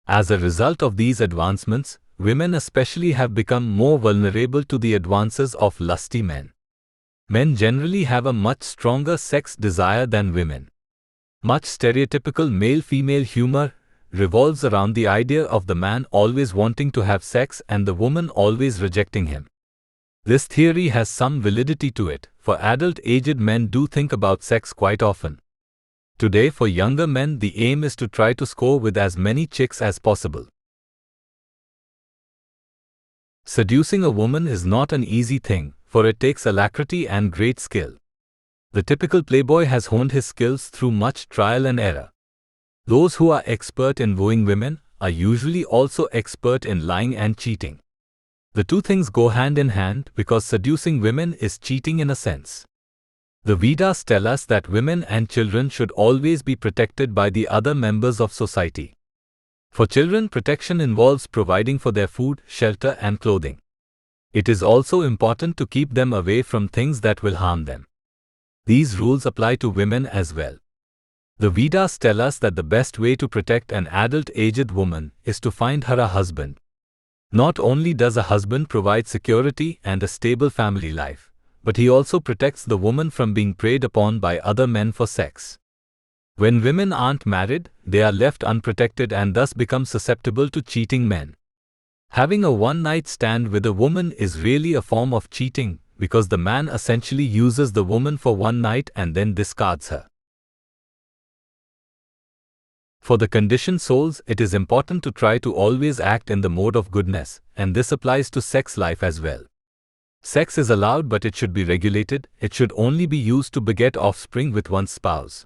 As a result of these advancements, women especially have become more vulnerable to the advances of lusty men. Men generally have a much stronger sex desire than women. Much stereotypical male-female humor revolves around the idea of the man always wanting to have sex and the woman always rejecting him. This theory has some validity to it, for adult-aged men do think about sex quite often. Today, for younger men, the aim is to try to score with as many chicks as possible. Seducing a woman is not an easy thing, for it takes alacrity and great skill. The typical playboy has honed his skills through much trial and error. Those who are expert in wooing women are usually also expert in lying and cheating. The two things go hand in hand because seducing women is cheating in a sense. The Vedas tell us that women and children should always be protected by the other members of society. For children, protection involves providing for their food, shelter, and clothing. It is also important to keep them away from things that will harm them. These rules apply to women as well. The Vedas tell us that the best way to protect an adult-aged woman is to find her a husband. Not only does a husband provide security and a stable family life, but he also protects the woman from being preyed upon by other men for sex. When women aren't married, they are left unprotected and thus become susceptible to cheating men. Having a one-night stand with a woman is really a form of cheating because the man essentially uses the woman for one night and then discards her. For the conditioned souls, it is important to try to always act in the mode of goodness, and this applies to sex life as well. Sex is allowed, but it should be regulated. It should only be used to beget offspring with one's spouse.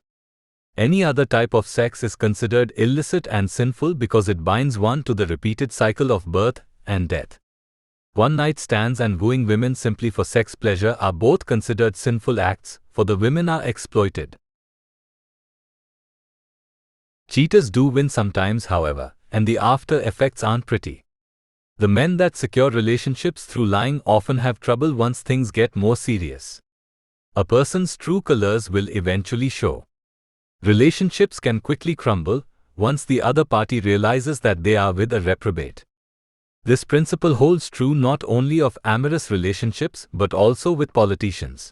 Any other type of sex is considered illicit and sinful because it binds one to the repeated cycle of birth and death. One-night stands and wooing women simply for sex pleasure are both considered sinful acts, for the women are exploited. Cheaters do win sometimes, however, and the after effects aren't pretty. The men that secure relationships through lying often have trouble once things get more serious. A person's true colors will eventually show. Relationships can quickly crumble once the other party realizes that they are with a reprobate. This principle holds true not only of amorous relationships but also with politicians.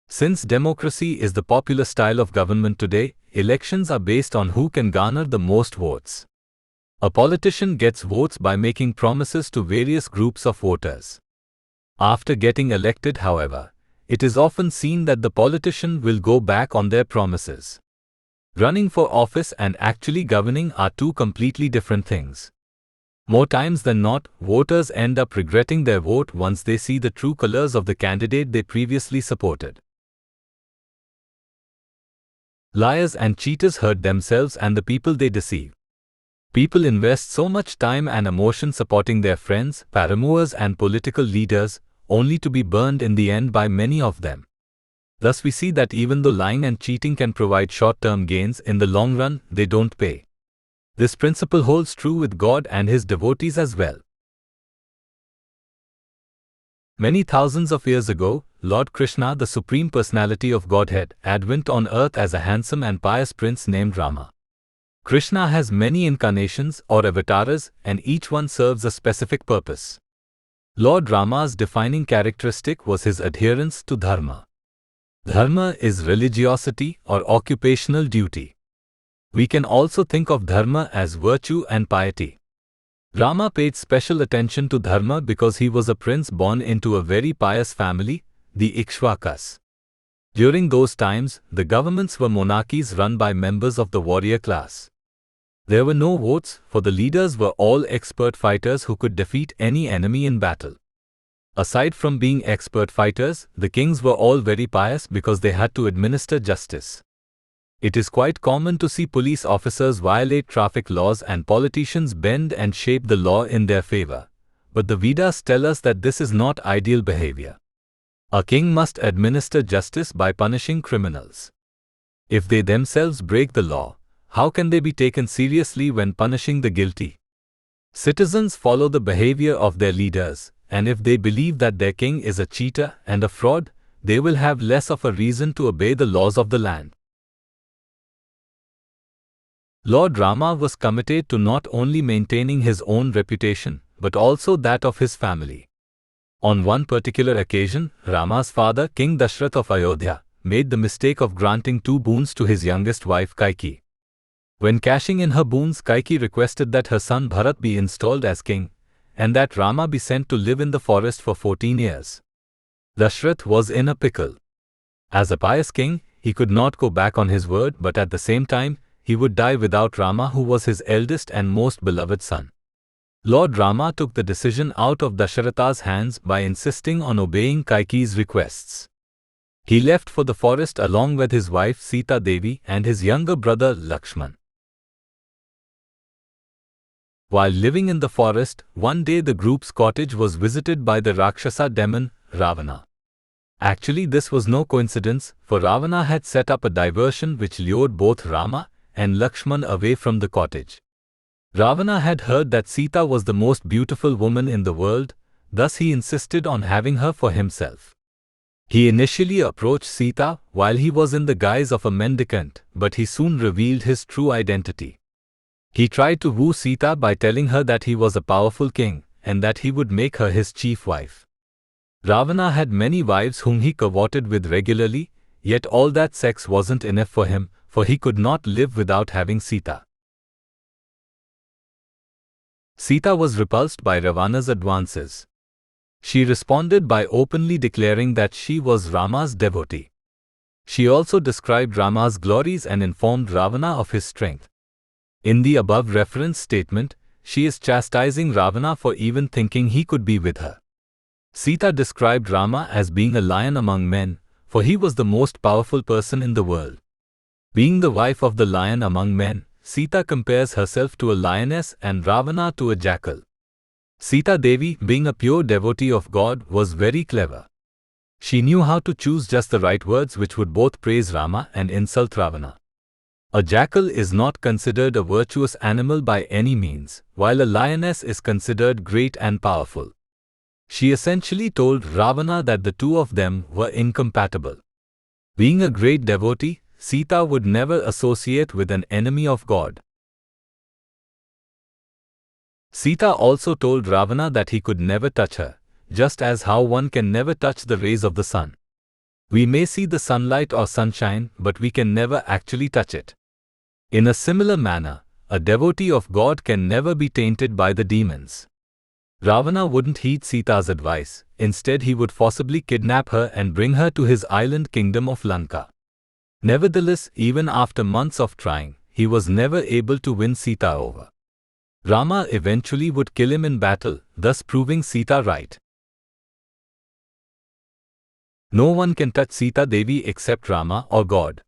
Since democracy is the popular style of government today, elections are based on who can garner the most votes. A politician gets votes by making promises to various groups of voters. After getting elected, however, it is often seen that the politician will go back on their promises. Running for office and actually governing are two completely different things. More times than not, voters end up regretting their vote once they see the true colors of the candidate they previously supported. Liars and cheaters hurt themselves and the people they deceive. People invest so much time and emotion supporting their friends, paramours, and political leaders, only to be burned in the end by many of them. Thus we see that even though lying and cheating can provide short-term gains, in the long run, they don't pay. This principle holds true with God and His devotees as well. Many thousands of years ago, Lord Krishna, the Supreme Personality of Godhead, advent on earth as a handsome and pious prince named Rama. Krishna has many incarnations or avatars, and each one serves a specific purpose. Lord Rama's defining characteristic was his adherence to dharma. Dharma is religiosity or occupational duty. We can also think of dharma as virtue and piety. Rama paid special attention to dharma because he was a prince born into a very pious family, the Ikshvakas. During those times, the governments were monarchies run by members of the warrior class. There were no votes, for the leaders were all expert fighters who could defeat any enemy in battle. Aside from being expert fighters, the kings were all very pious because they had to administer justice. It is quite common to see police officers violate traffic laws and politicians bend and shape the law in their favor. But the Vedas tell us that this is not ideal behavior. A king must administer justice by punishing criminals. If they themselves break the law, how can they be taken seriously when punishing the guilty? Citizens follow the behavior of their leaders, and if they believe that their king is a cheater and a fraud, they will have less of a reason to obey the laws of the land. Lord Rama was committed to not only maintaining his own reputation, but also that of his family. On one particular occasion, Rama's father, King Dashrath of Ayodhya, made the mistake of granting 2 boons to his youngest wife Kaikeyi. When cashing in her boons, Kaikeyi requested that her son Bharat be installed as king, and that Rama be sent to live in the forest for 14 years. Dashrath was in a pickle. As a pious king, he could not go back on his word, but at the same time, he would die without Rama, who was his eldest and most beloved son. Lord Rama took the decision out of Dasharatha's hands by insisting on obeying Kaikeyi's requests. He left for the forest along with his wife Sita Devi and his younger brother Lakshman. While living in the forest, one day the group's cottage was visited by the Rakshasa demon, Ravana. Actually, this was no coincidence, for Ravana had set up a diversion which lured both Rama and Lakshman away from the cottage. Ravana had heard that Sita was the most beautiful woman in the world, thus he insisted on having her for himself. He initially approached Sita while he was in the guise of a mendicant, but he soon revealed his true identity. He tried to woo Sita by telling her that he was a powerful king, and that he would make her his chief wife. Ravana had many wives whom he courted with regularly, yet all that sex wasn't enough for him, for he could not live without having Sita. Sita was repulsed by Ravana's advances. She responded by openly declaring that she was Rama's devotee. She also described Rama's glories and informed Ravana of his strength. In the above reference statement, she is chastising Ravana for even thinking he could be with her. Sita described Rama as being a lion among men, for he was the most powerful person in the world. Being the wife of the lion among men, Sita compares herself to a lioness and Ravana to a jackal. Sita Devi, being a pure devotee of God, was very clever. She knew how to choose just the right words which would both praise Rama and insult Ravana. A jackal is not considered a virtuous animal by any means, while a lioness is considered great and powerful. She essentially told Ravana that the two of them were incompatible. Being a great devotee, Sita would never associate with an enemy of God. Sita also told Ravana that he could never touch her, just as how one can never touch the rays of the sun. We may see the sunlight or sunshine, but we can never actually touch it. In a similar manner, a devotee of God can never be tainted by the demons. Ravana wouldn't heed Sita's advice. Instead, he would forcibly kidnap her and bring her to his island kingdom of Lanka. Nevertheless, even after months of trying, he was never able to win Sita over. Rama eventually would kill him in battle, thus proving Sita right. No one can touch Sita Devi except Rama or God.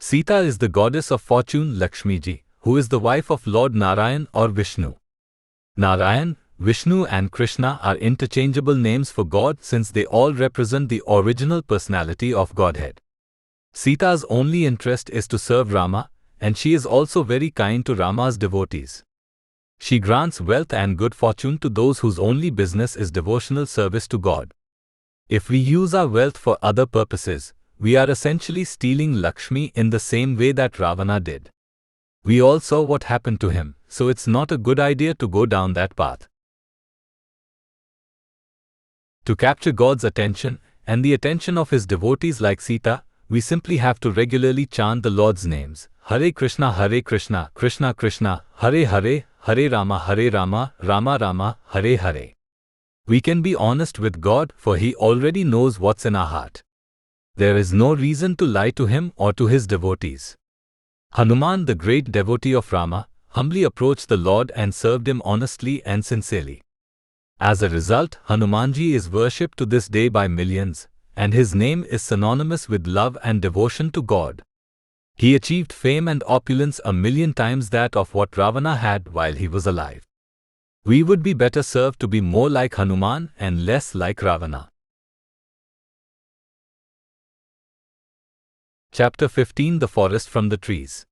Sita is the goddess of fortune Lakshmiji, who is the wife of Lord Narayan or Vishnu. Narayan, Vishnu and Krishna are interchangeable names for God since they all represent the original personality of Godhead. Sita's only interest is to serve Rama, and she is also very kind to Rama's devotees. She grants wealth and good fortune to those whose only business is devotional service to God. If we use our wealth for other purposes, we are essentially stealing Lakshmi in the same way that Ravana did. We all saw what happened to him, so it's not a good idea to go down that path. To capture God's attention and the attention of his devotees like Sita, we simply have to regularly chant the Lord's names, Hare Krishna, Krishna Krishna, Hare Hare, Hare Rama, Rama Rama, Hare Hare. We can be honest with God, for He already knows what's in our heart. There is no reason to lie to him or to his devotees. Hanuman, the great devotee of Rama, humbly approached the Lord and served him honestly and sincerely. As a result, Hanumanji is worshipped to this day by millions, and his name is synonymous with love and devotion to God. He achieved fame and opulence 1,000,000 times that of what Ravana had while he was alive. We would be better served to be more like Hanuman and less like Ravana. Chapter 15: The Forest from the Trees.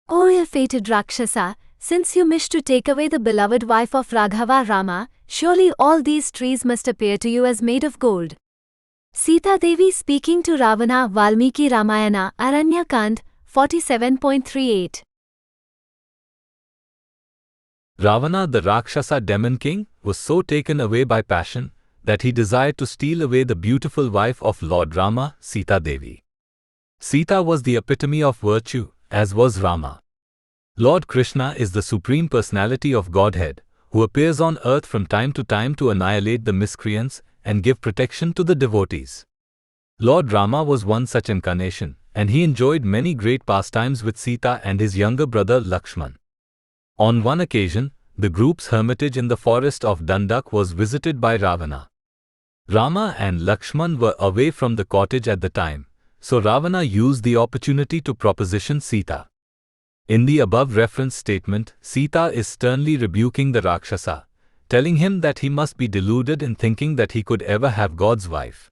O ill-fated Rakshasa, since you wish to take away the beloved wife of Raghava Rama, surely all these trees must appear to you as made of gold. Sita Devi speaking to Ravana, Valmiki Ramayana, Aranyakand, 47.38. Ravana, the Rakshasa demon king, was so taken away by passion that he desired to steal away the beautiful wife of Lord Rama, Sita Devi. Sita was the epitome of virtue, as was Rama. Lord Krishna is the Supreme Personality of Godhead, who appears on earth from time to annihilate the miscreants and give protection to the devotees. Lord Rama was one such incarnation, and he enjoyed many great pastimes with Sita and his younger brother Lakshman. On one occasion, the group's hermitage in the forest of Dandak was visited by Ravana. Rama and Lakshman were away from the cottage at the time, so Ravana used the opportunity to proposition Sita. In the above reference statement, Sita is sternly rebuking the Rakshasa, telling him that he must be deluded in thinking that he could ever have God's wife.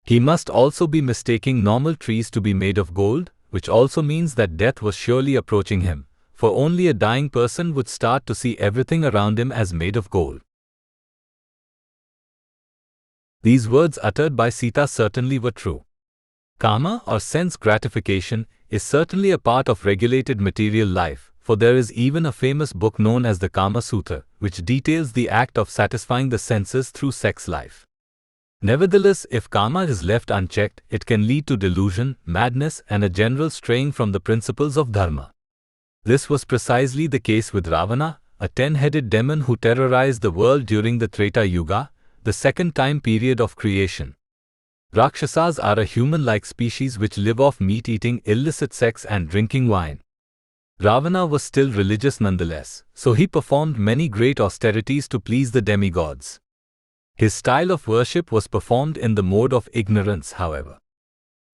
He must also be mistaking normal trees to be made of gold, which also means that death was surely approaching him, for only a dying person would start to see everything around him as made of gold. These words uttered by Sita certainly were true. Kama, or sense gratification, is certainly a part of regulated material life, for there is even a famous book known as the Kama Sutra, which details the act of satisfying the senses through sex life. Nevertheless, if Kama is left unchecked, it can lead to delusion, madness, and a general straying from the principles of Dharma. This was precisely the case with Ravana, a 10-headed demon who terrorized the world during the Treta Yuga, the second time period of creation. Rakshasas are a human-like species which live off meat-eating, illicit sex and drinking wine. Ravana was still religious nonetheless, so he performed many great austerities to please the demigods. His style of worship was performed in the mode of ignorance, however.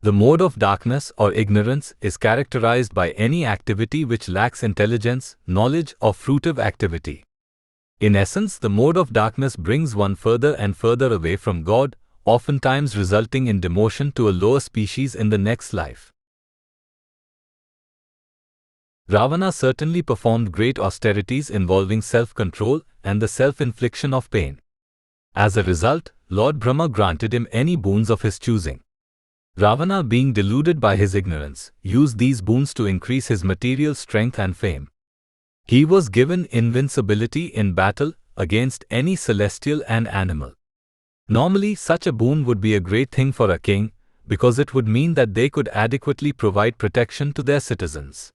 The mode of darkness or ignorance is characterized by any activity which lacks intelligence, knowledge, or fruitive activity. In essence, the mode of darkness brings one further and further away from God, oftentimes resulting in demotion to a lower species in the next life. Ravana certainly performed great austerities involving self-control and the self-infliction of pain. As a result, Lord Brahma granted him any boons of his choosing. Ravana, being deluded by his ignorance, used these boons to increase his material strength and fame. He was given invincibility in battle against any celestial and animal. Normally, such a boon would be a great thing for a king, because it would mean that they could adequately provide protection to their citizens.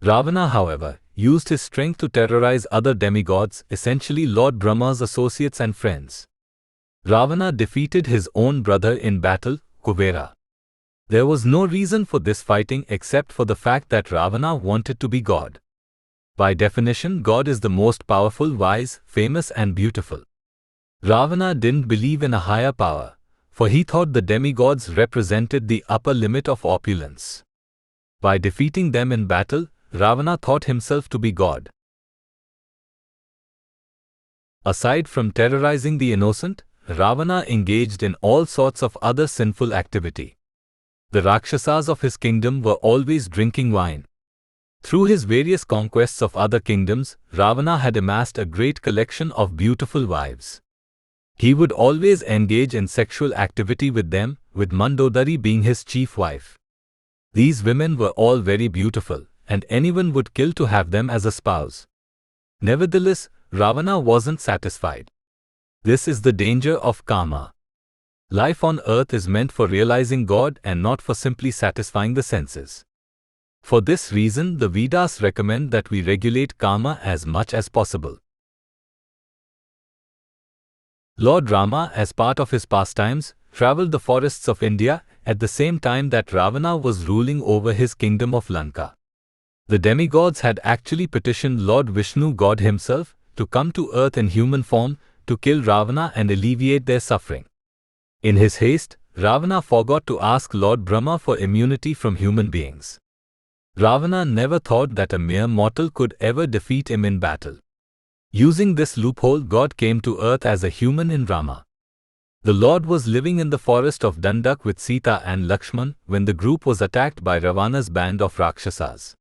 Ravana, however, used his strength to terrorize other demigods, essentially Lord Brahma's associates and friends. Ravana defeated his own brother in battle, Kuvera. There was no reason for this fighting except for the fact that Ravana wanted to be God. By definition, God is the most powerful, wise, famous and beautiful. Ravana didn't believe in a higher power, for he thought the demigods represented the upper limit of opulence. By defeating them in battle, Ravana thought himself to be God. Aside from terrorizing the innocent, Ravana engaged in all sorts of other sinful activity. The Rakshasas of his kingdom were always drinking wine. Through his various conquests of other kingdoms, Ravana had amassed a great collection of beautiful wives. He would always engage in sexual activity with them, with Mandodari being his chief wife. These women were all very beautiful, and anyone would kill to have them as a spouse. Nevertheless, Ravana wasn't satisfied. This is the danger of Kama. Life on earth is meant for realizing God and not for simply satisfying the senses. For this reason, the Vedas recommend that we regulate Kama as much as possible. Lord Rama, as part of his pastimes, traveled the forests of India at the same time that Ravana was ruling over his kingdom of Lanka. The demigods had actually petitioned Lord Vishnu, God himself, to come to earth in human form to kill Ravana and alleviate their suffering. In his haste, Ravana forgot to ask Lord Brahma for immunity from human beings. Ravana never thought that a mere mortal could ever defeat him in battle. Using this loophole, God came to earth as a human in Rama. The Lord was living in the forest of Dandak with Sita and Lakshman when the group was attacked by Ravana's band of Rakshasas.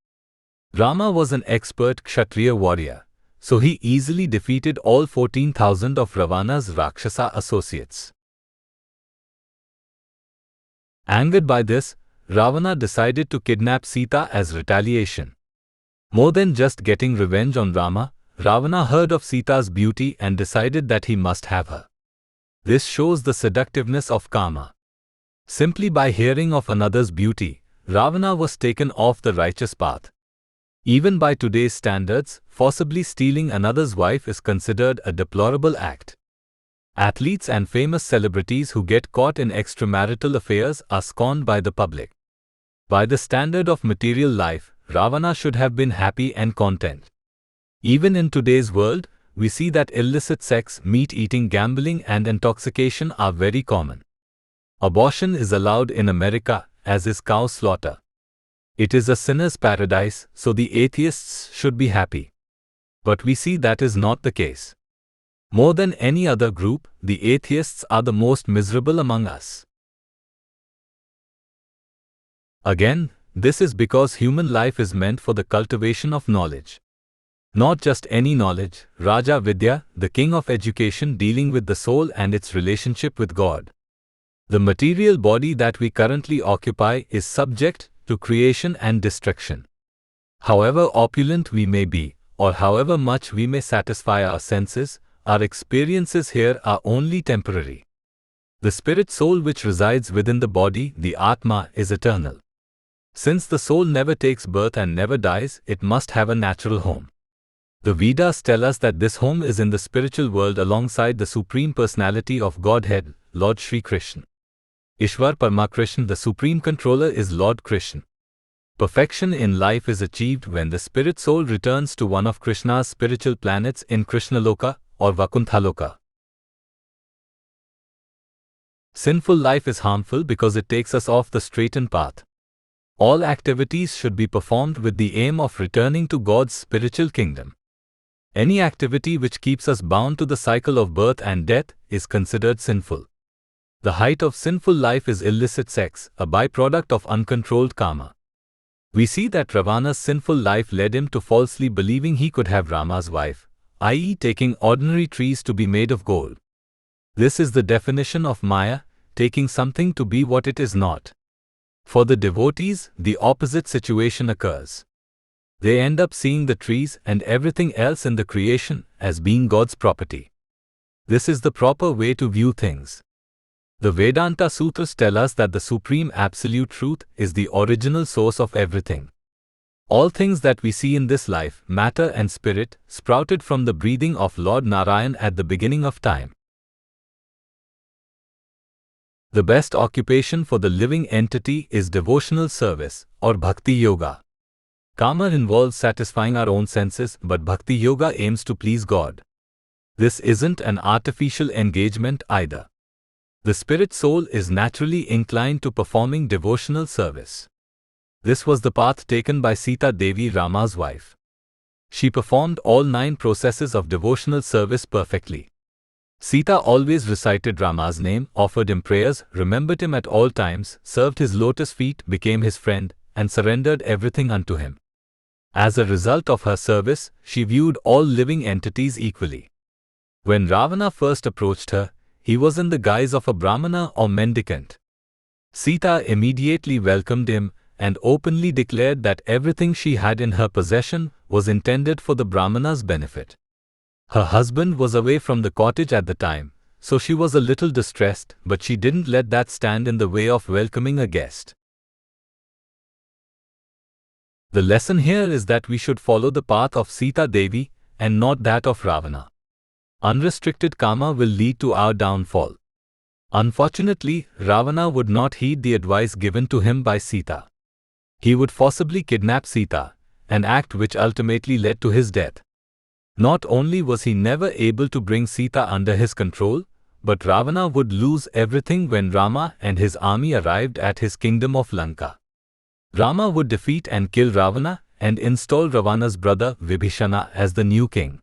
Rama was an expert Kshatriya warrior, so he easily defeated all 14,000 of Ravana's Rakshasa associates. Angered by this, Ravana decided to kidnap Sita as retaliation. More than just getting revenge on Rama, Ravana heard of Sita's beauty and decided that he must have her. This shows the seductiveness of Kama. Simply by hearing of another's beauty, Ravana was taken off the righteous path. Even by today's standards, forcibly stealing another's wife is considered a deplorable act. Athletes and famous celebrities who get caught in extramarital affairs are scorned by the public. By the standard of material life, Ravana should have been happy and content. Even in today's world, we see that illicit sex, meat-eating, gambling and intoxication are very common. Abortion is allowed in America, as is cow slaughter. It is a sinner's paradise, so the atheists should be happy. But we see that is not the case. More than any other group, the atheists are the most miserable among us. Again, this is because human life is meant for the cultivation of knowledge. Not just any knowledge, Raja Vidya, the king of education dealing with the soul and its relationship with God. The material body that we currently occupy is subject to creation and destruction. However opulent we may be, or however much we may satisfy our senses, our experiences here are only temporary. The spirit soul which resides within the body, the Atma, is eternal. Since the soul never takes birth and never dies, it must have a natural home. The Vedas tell us that this home is in the spiritual world alongside the Supreme Personality of Godhead, Lord Shri Krishna. Ishwar Paramakrishna, the Supreme Controller, is Lord Krishna. Perfection in life is achieved when the spirit soul returns to one of Krishna's spiritual planets in Krishnaloka or Vakunthaloka. Sinful life is harmful because it takes us off the straightened path. All activities should be performed with the aim of returning to God's spiritual kingdom. Any activity which keeps us bound to the cycle of birth and death is considered sinful. The height of sinful life is illicit sex, a byproduct of uncontrolled karma. We see that Ravana's sinful life led him to falsely believing he could have Rama's wife, i.e., taking ordinary trees to be made of gold. This is the definition of Maya, taking something to be what it is not. For the devotees, the opposite situation occurs. They end up seeing the trees and everything else in the creation as being God's property. This is the proper way to view things. The Vedanta Sutras tell us that the Supreme Absolute Truth is the original source of everything. All things that we see in this life, matter and spirit, sprouted from the breathing of Lord Narayan at the beginning of time. The best occupation for the living entity is devotional service, or Bhakti Yoga. Karma involves satisfying our own senses, but Bhakti Yoga aims to please God. This isn't an artificial engagement either. The spirit soul is naturally inclined to performing devotional service. This was the path taken by Sita Devi, Rama's wife. She performed all 9 processes of devotional service perfectly. Sita always recited Rama's name, offered him prayers, remembered him at all times, served his lotus feet, became his friend, and surrendered everything unto him. As a result of her service, she viewed all living entities equally. When Ravana first approached her, he was in the guise of a Brahmana or mendicant. Sita immediately welcomed him and openly declared that everything she had in her possession was intended for the Brahmana's benefit. Her husband was away from the cottage at the time, so she was a little distressed, but she didn't let that stand in the way of welcoming a guest. The lesson here is that we should follow the path of Sita Devi and not that of Ravana. Unrestricted karma will lead to our downfall. Unfortunately, Ravana would not heed the advice given to him by Sita. He would forcibly kidnap Sita, an act which ultimately led to his death. Not only was he never able to bring Sita under his control, but Ravana would lose everything when Rama and his army arrived at his kingdom of Lanka. Rama would defeat and kill Ravana and install Ravana's brother Vibhishana as the new king.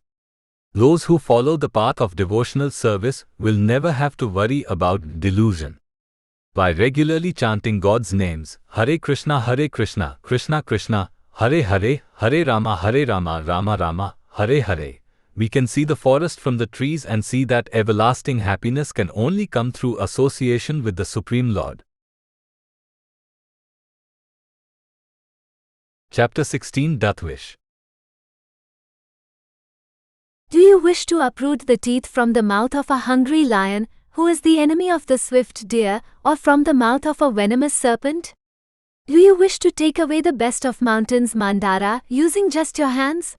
Those who follow the path of devotional service will never have to worry about delusion. By regularly chanting God's names, Hare Krishna, Krishna Krishna, Hare Hare, Hare Rama, Rama Rama, Hare Hare, we can see the forest from the trees and see that everlasting happiness can only come through association with the Supreme Lord. Chapter 16 Doth Wish. Do you wish to uproot the teeth from the mouth of a hungry lion, who is the enemy of the swift deer, or from the mouth of a venomous serpent? Do you wish to take away the best of mountains Mandara, using just your hands?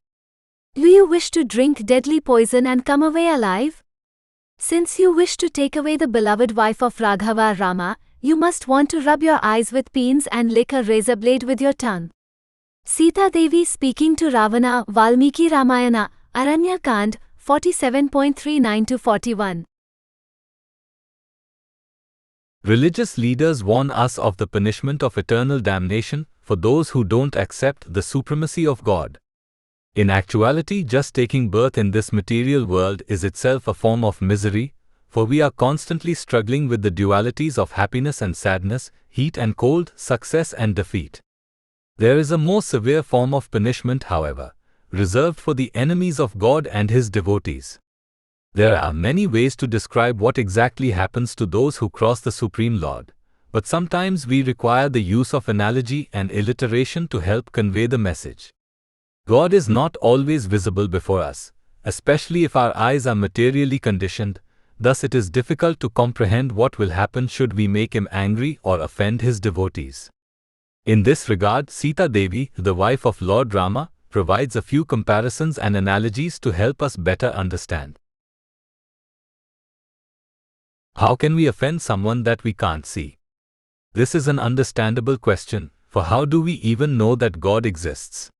Do you wish to drink deadly poison and come away alive? Since you wish to take away the beloved wife of Raghava Rama, you must want to rub your eyes with pins and lick a razor blade with your tongue. Sita Devi speaking to Ravana, Valmiki Ramayana, Aranya Kand, 47.39-41. Religious leaders warn us of the punishment of eternal damnation for those who don't accept the supremacy of God. In actuality, just taking birth in this material world is itself a form of misery, for we are constantly struggling with the dualities of happiness and sadness, heat and cold, success and defeat. There is a more severe form of punishment, however, reserved for the enemies of God and His devotees. There are many ways to describe what exactly happens to those who cross the Supreme Lord, but sometimes we require the use of analogy and alliteration to help convey the message. God is not always visible before us, especially if our eyes are materially conditioned, thus it is difficult to comprehend what will happen should we make Him angry or offend His devotees. In this regard, Sita Devi, the wife of Lord Rama, provides a few comparisons and analogies to help us better understand. How can we offend someone that we can't see? This is an understandable question, for how do we even know that God exists?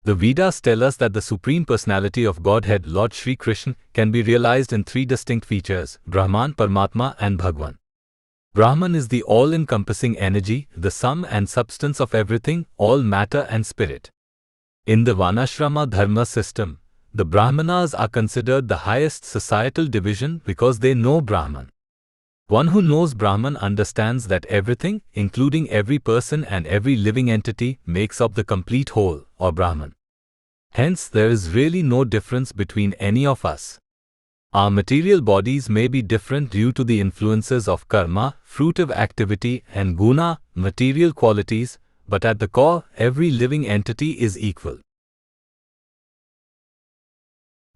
The Vedas tell us that the Supreme Personality of Godhead, Lord Shri Krishna, can be realized in three distinct features: Brahman, Paramatma and Bhagwan. Brahman is the all-encompassing energy, the sum and substance of everything, all matter and spirit. In the Varnashrama Dharma system, the Brahmanas are considered the highest societal division because they know Brahman. One who knows Brahman understands that everything, including every person and every living entity, makes up the complete whole, or Brahman. Hence, there is really no difference between any of us. Our material bodies may be different due to the influences of karma, fruitive activity, and guna, material qualities, but at the core, every living entity is equal.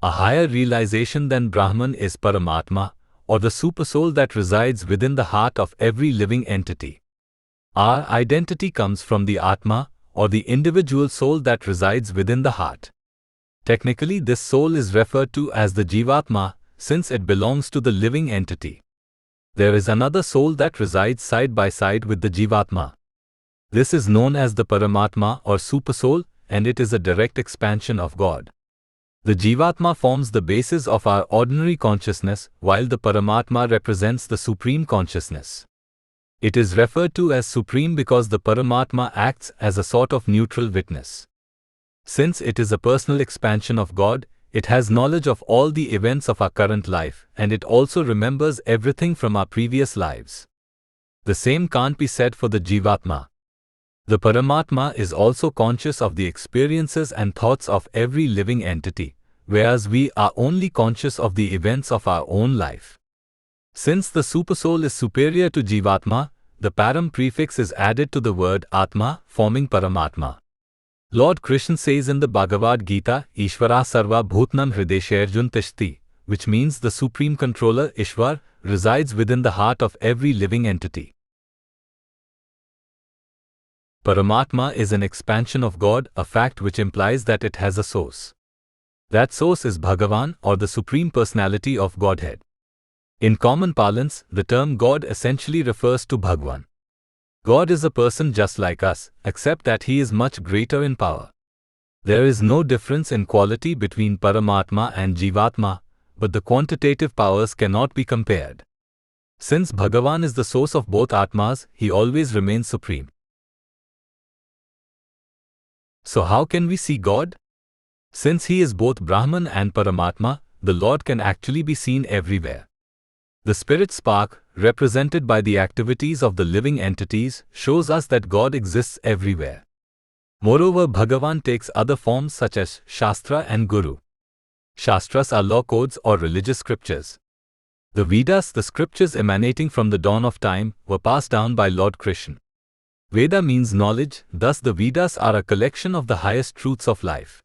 A higher realization than Brahman is Paramatma, or the supersoul that resides within the heart of every living entity. Our identity comes from the Atma, or the individual soul that resides within the heart. Technically, this soul is referred to as the Jivatma, since it belongs to the living entity. There is another soul that resides side by side with the Jivatma. This is known as the Paramatma or Supersoul, and it is a direct expansion of God. The Jivatma forms the basis of our ordinary consciousness, while the Paramatma represents the Supreme Consciousness. It is referred to as Supreme because the Paramatma acts as a sort of neutral witness. Since it is a personal expansion of God, it has knowledge of all the events of our current life, and it also remembers everything from our previous lives. The same can't be said for the Jivatma. The Paramatma is also conscious of the experiences and thoughts of every living entity, whereas we are only conscious of the events of our own life. Since the Supersoul is superior to Jivatma, the Param prefix is added to the word Atma, forming Paramatma. Lord Krishna says in the Bhagavad Gita, Ishvara Sarva Bhutnam Hrideshayarjun Tishti, which means the Supreme Controller, Ishvar, resides within the heart of every living entity. Paramatma is an expansion of God, a fact which implies that it has a source. That source is Bhagavan, or the Supreme Personality of Godhead. In common parlance, the term God essentially refers to Bhagwan. God is a person just like us, except that he is much greater in power. There is no difference in quality between Paramatma and Jivatma, but the quantitative powers cannot be compared. Since Bhagavan is the source of both Atmas, he always remains supreme. So how can we see God? Since he is both Brahman and Paramatma, the Lord can actually be seen everywhere. The spirit spark, represented by the activities of the living entities, shows us that God exists everywhere. Moreover, Bhagavan takes other forms such as Shastra and Guru. Shastras are law codes or religious scriptures. The Vedas, the scriptures emanating from the dawn of time, were passed down by Lord Krishna. Veda means knowledge, thus the Vedas are a collection of the highest truths of life.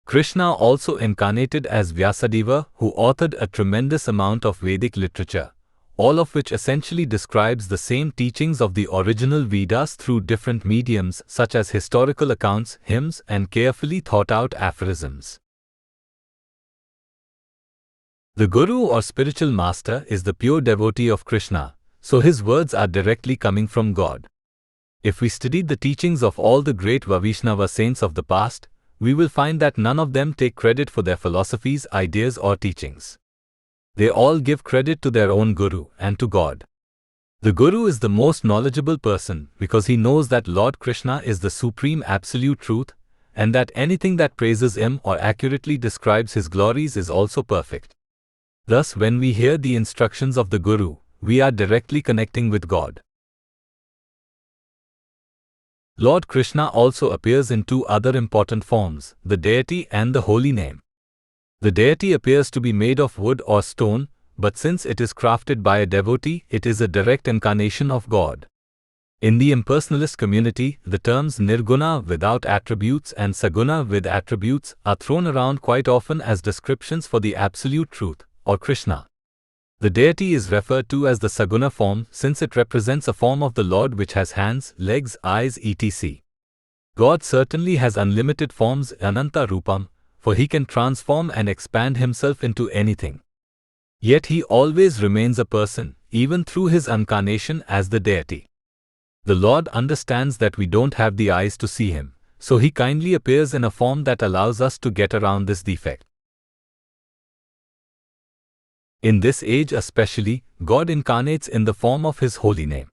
Krishna also incarnated as Vyasadeva, who authored a tremendous amount of Vedic literature, all of which essentially describes the same teachings of the original Vedas through different mediums such as historical accounts, hymns, and carefully thought out aphorisms. The Guru or spiritual master is the pure devotee of Krishna, so his words are directly coming from God. If we studied the teachings of all the great Vaishnava saints of the past, we will find that none of them take credit for their philosophies, ideas or teachings. They all give credit to their own Guru and to God. The Guru is the most knowledgeable person because he knows that Lord Krishna is the supreme absolute truth and that anything that praises him or accurately describes his glories is also perfect. Thus, when we hear the instructions of the Guru, we are directly connecting with God. Lord Krishna also appears in two other important forms, the deity and the holy name. The deity appears to be made of wood or stone, but since it is crafted by a devotee, it is a direct incarnation of God. In the impersonalist community, the terms Nirguna without attributes and Saguna with attributes are thrown around quite often as descriptions for the absolute truth, or Krishna. The deity is referred to as the Saguna form since it represents a form of the Lord which has hands, legs, eyes, etc. God certainly has unlimited forms, Ananta Rupam, for he can transform and expand himself into anything. Yet he always remains a person, even through his incarnation as the deity. The Lord understands that we don't have the eyes to see him, so he kindly appears in a form that allows us to get around this defect. In this age especially, God incarnates in the form of his holy name.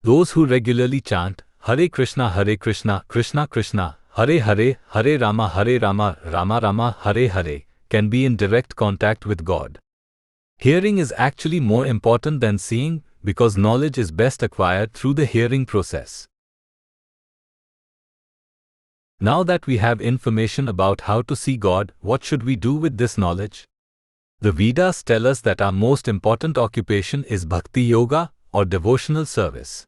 Those who regularly chant, Hare Krishna, Krishna Krishna, Hare Hare, Hare Rama, Rama Rama, Hare Hare, can be in direct contact with God. Hearing is actually more important than seeing because knowledge is best acquired through the hearing process. Now that we have information about how to see God, what should we do with this knowledge? The Vedas tell us that our most important occupation is Bhakti Yoga or devotional service.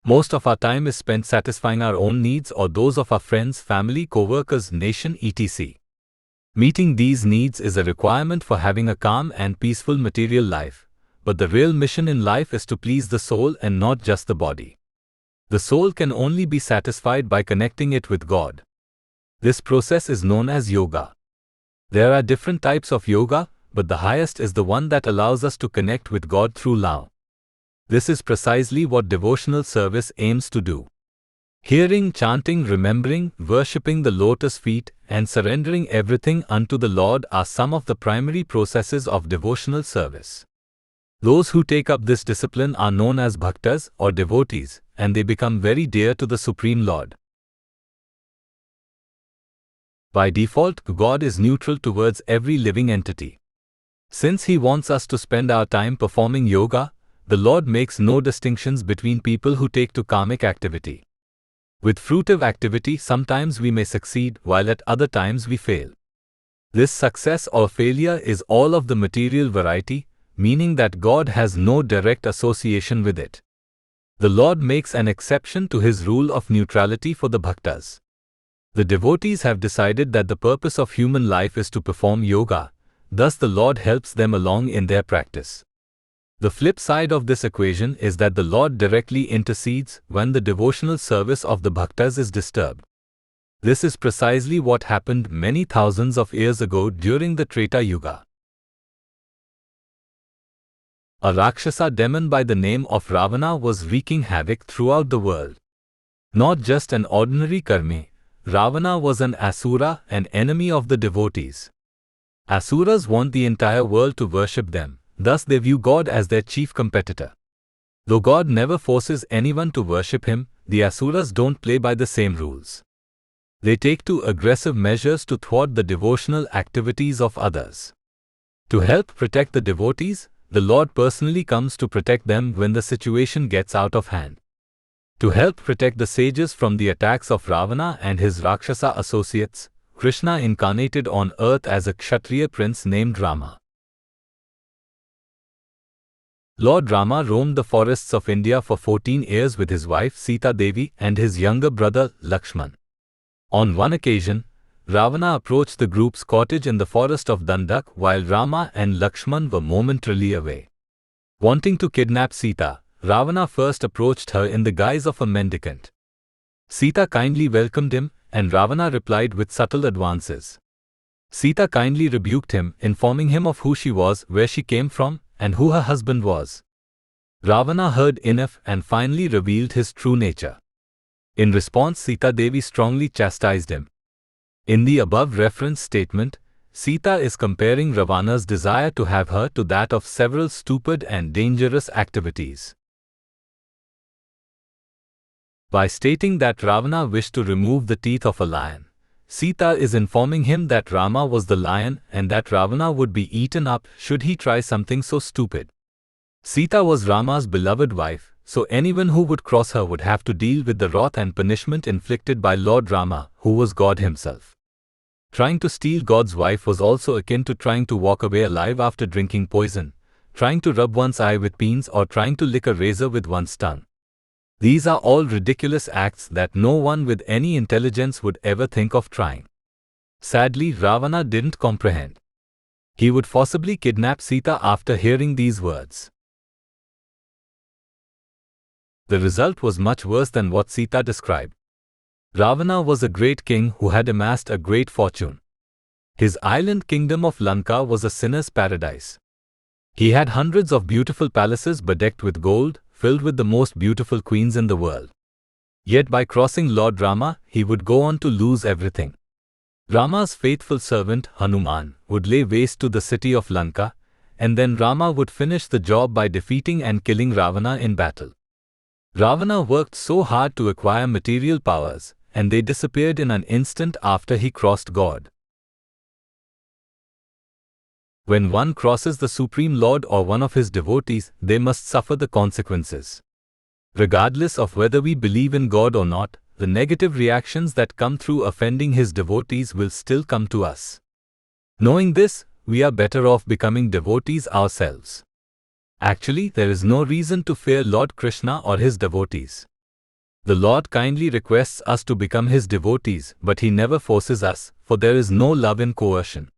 Most of our time is spent satisfying our own needs or those of our friends, family, co-workers, nation, etc. Meeting these needs is a requirement for having a calm and peaceful material life, but the real mission in life is to please the soul and not just the body. The soul can only be satisfied by connecting it with God. This process is known as yoga. There are different types of yoga, but the highest is the one that allows us to connect with God through love. This is precisely what devotional service aims to do. Hearing, chanting, remembering, worshipping the lotus feet, and surrendering everything unto the Lord are some of the primary processes of devotional service. Those who take up this discipline are known as bhaktas or devotees, and they become very dear to the Supreme Lord. By default, God is neutral towards every living entity. Since he wants us to spend our time performing yoga, the Lord makes no distinctions between people who take to karmic activity. With fruitive activity, sometimes we may succeed, while at other times we fail. This success or failure is all of the material variety, meaning that God has no direct association with it. The Lord makes an exception to his rule of neutrality for the bhaktas. The devotees have decided that the purpose of human life is to perform yoga. Thus the Lord helps them along in their practice. The flip side of this equation is that the Lord directly intercedes when the devotional service of the bhaktas is disturbed. This is precisely what happened many thousands of years ago during the Treta Yuga. A Rakshasa demon by the name of Ravana was wreaking havoc throughout the world. Not just an ordinary karmi, Ravana was an Asura, an enemy of the devotees. Asuras want the entire world to worship them, thus they view God as their chief competitor. Though God never forces anyone to worship him, the Asuras don't play by the same rules. They take too aggressive measures to thwart the devotional activities of others. To help protect the devotees, the Lord personally comes to protect them when the situation gets out of hand. To help protect the sages from the attacks of Ravana and his Rakshasa associates, Krishna incarnated on earth as a Kshatriya prince named Rama. Lord Rama roamed the forests of India for 14 years with his wife Sita Devi and his younger brother Lakshman. On one occasion, Ravana approached the group's cottage in the forest of Dandak while Rama and Lakshman were momentarily away. Wanting to kidnap Sita, Ravana first approached her in the guise of a mendicant. Sita kindly welcomed him, and Ravana replied with subtle advances. Sita kindly rebuked him, informing him of who she was, where she came from, and who her husband was. Ravana heard enough and finally revealed his true nature. In response, Sita Devi strongly chastised him. In the above reference statement, Sita is comparing Ravana's desire to have her to that of several stupid and dangerous activities. By stating that Ravana wished to remove the teeth of a lion, Sita is informing him that Rama was the lion and that Ravana would be eaten up should he try something so stupid. Sita was Rama's beloved wife, so anyone who would cross her would have to deal with the wrath and punishment inflicted by Lord Rama, who was God himself. Trying to steal God's wife was also akin to trying to walk away alive after drinking poison, trying to rub one's eye with pins, or trying to lick a razor with one's tongue. These are all ridiculous acts that no one with any intelligence would ever think of trying. Sadly, Ravana didn't comprehend. He would forcibly kidnap Sita after hearing these words. The result was much worse than what Sita described. Ravana was a great king who had amassed a great fortune. His island kingdom of Lanka was a sinner's paradise. He had hundreds of beautiful palaces bedecked with gold, filled with the most beautiful queens in the world. Yet by crossing Lord Rama, he would go on to lose everything. Rama's faithful servant, Hanuman, would lay waste to the city of Lanka, and then Rama would finish the job by defeating and killing Ravana in battle. Ravana worked so hard to acquire material powers, and they disappeared in an instant after he crossed God. When one crosses the Supreme Lord or one of his devotees, they must suffer the consequences. Regardless of whether we believe in God or not, the negative reactions that come through offending his devotees will still come to us. Knowing this, we are better off becoming devotees ourselves. Actually, there is no reason to fear Lord Krishna or his devotees. The Lord kindly requests us to become his devotees, but he never forces us, for there is no love in coercion.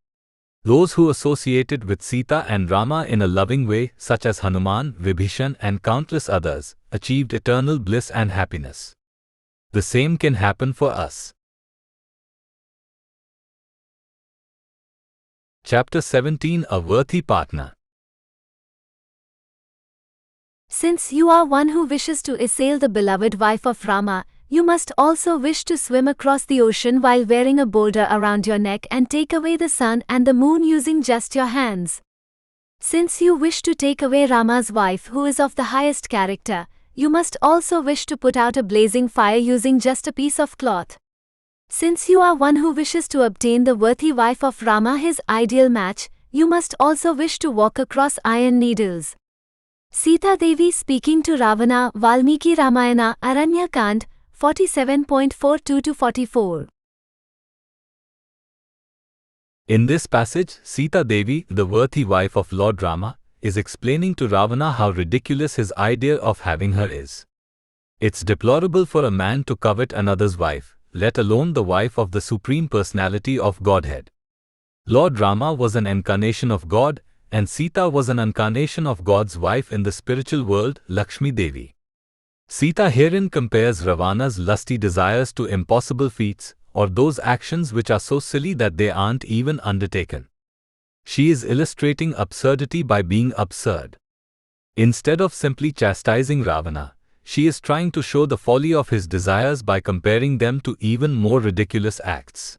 Those who associated with Sita and Rama in a loving way, such as Hanuman, Vibhishan and countless others, achieved eternal bliss and happiness. The same can happen for us. Chapter 17 – A Worthy Partner. Since you are one who wishes to assail the beloved wife of Rama, you must also wish to swim across the ocean while wearing a boulder around your neck and take away the sun and the moon using just your hands. Since you wish to take away Rama's wife who is of the highest character, you must also wish to put out a blazing fire using just a piece of cloth. Since you are one who wishes to obtain the worthy wife of Rama, his ideal match, you must also wish to walk across iron needles. Sita Devi speaking to Ravana, Valmiki Ramayana, Aranya Kand, 47.42-44. In this passage, Sita Devi, the worthy wife of Lord Rama, is explaining to Ravana how ridiculous his idea of having her is. It's deplorable for a man to covet another's wife, let alone the wife of the Supreme Personality of Godhead. Lord Rama was an incarnation of God, and Sita was an incarnation of God's wife in the spiritual world, Lakshmi Devi. Sita herein compares Ravana's lusty desires to impossible feats, or those actions which are so silly that they aren't even undertaken. She is illustrating absurdity by being absurd. Instead of simply chastising Ravana, she is trying to show the folly of his desires by comparing them to even more ridiculous acts.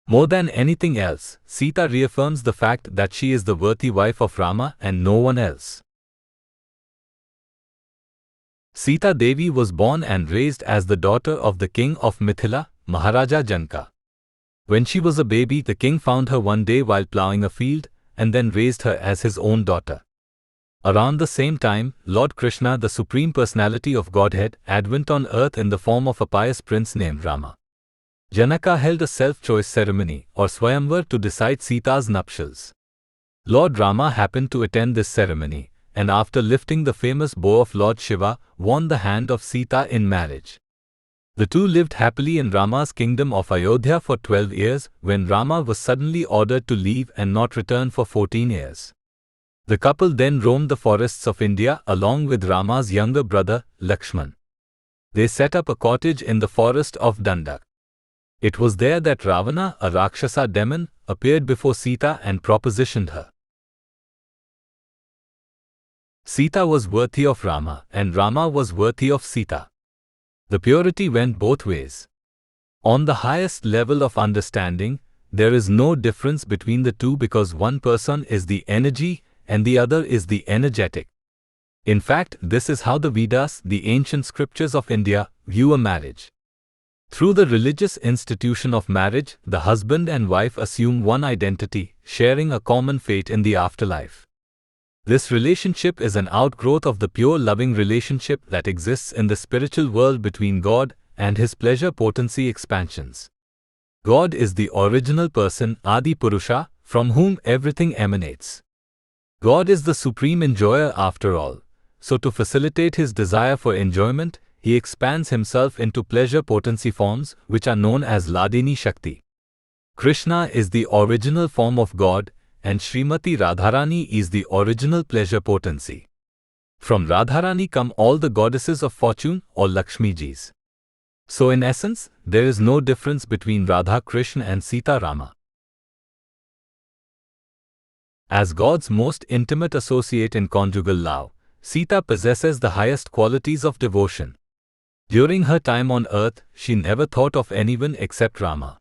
More than anything else, Sita reaffirms the fact that she is the worthy wife of Rama and no one else. Sita Devi was born and raised as the daughter of the king of Mithila, Maharaja Janaka. When she was a baby, the king found her one day while ploughing a field and then raised her as his own daughter. Around the same time, Lord Krishna, the Supreme Personality of Godhead, advent on earth in the form of a pious prince named Rama. Janaka held a self-choice ceremony, or Swayamvar, to decide Sita's nuptials. Lord Rama happened to attend this ceremony, and after lifting the famous bow of Lord Shiva, won the hand of Sita in marriage. The two lived happily in Rama's kingdom of Ayodhya for 12 years, when Rama was suddenly ordered to leave and not return for 14 years. The couple then roamed the forests of India along with Rama's younger brother, Lakshman. They set up a cottage in the forest of Dandak. It was there that Ravana, a Rakshasa demon, appeared before Sita and propositioned her. Sita was worthy of Rama, and Rama was worthy of Sita. The purity went both ways. On the highest level of understanding, there is no difference between the two because one person is the energy and the other is the energetic. In fact, this is how the Vedas, the ancient scriptures of India, view a marriage. Through the religious institution of marriage, the husband and wife assume one identity, sharing a common fate in the afterlife. This relationship is an outgrowth of the pure loving relationship that exists in the spiritual world between God and His pleasure potency expansions. God is the original person, Adi Purusha, from whom everything emanates. God is the supreme enjoyer after all, so to facilitate His desire for enjoyment, He expands Himself into pleasure potency forms, which are known as Ladini Shakti. Krishna is the original form of God, and Srimati Radharani is the original pleasure potency. From Radharani come all the goddesses of fortune, or Lakshmijis. So in essence, there is no difference between Radha Krishna and Sita Rama. As God's most intimate associate in conjugal love, Sita possesses the highest qualities of devotion. During her time on earth, she never thought of anyone except Rama.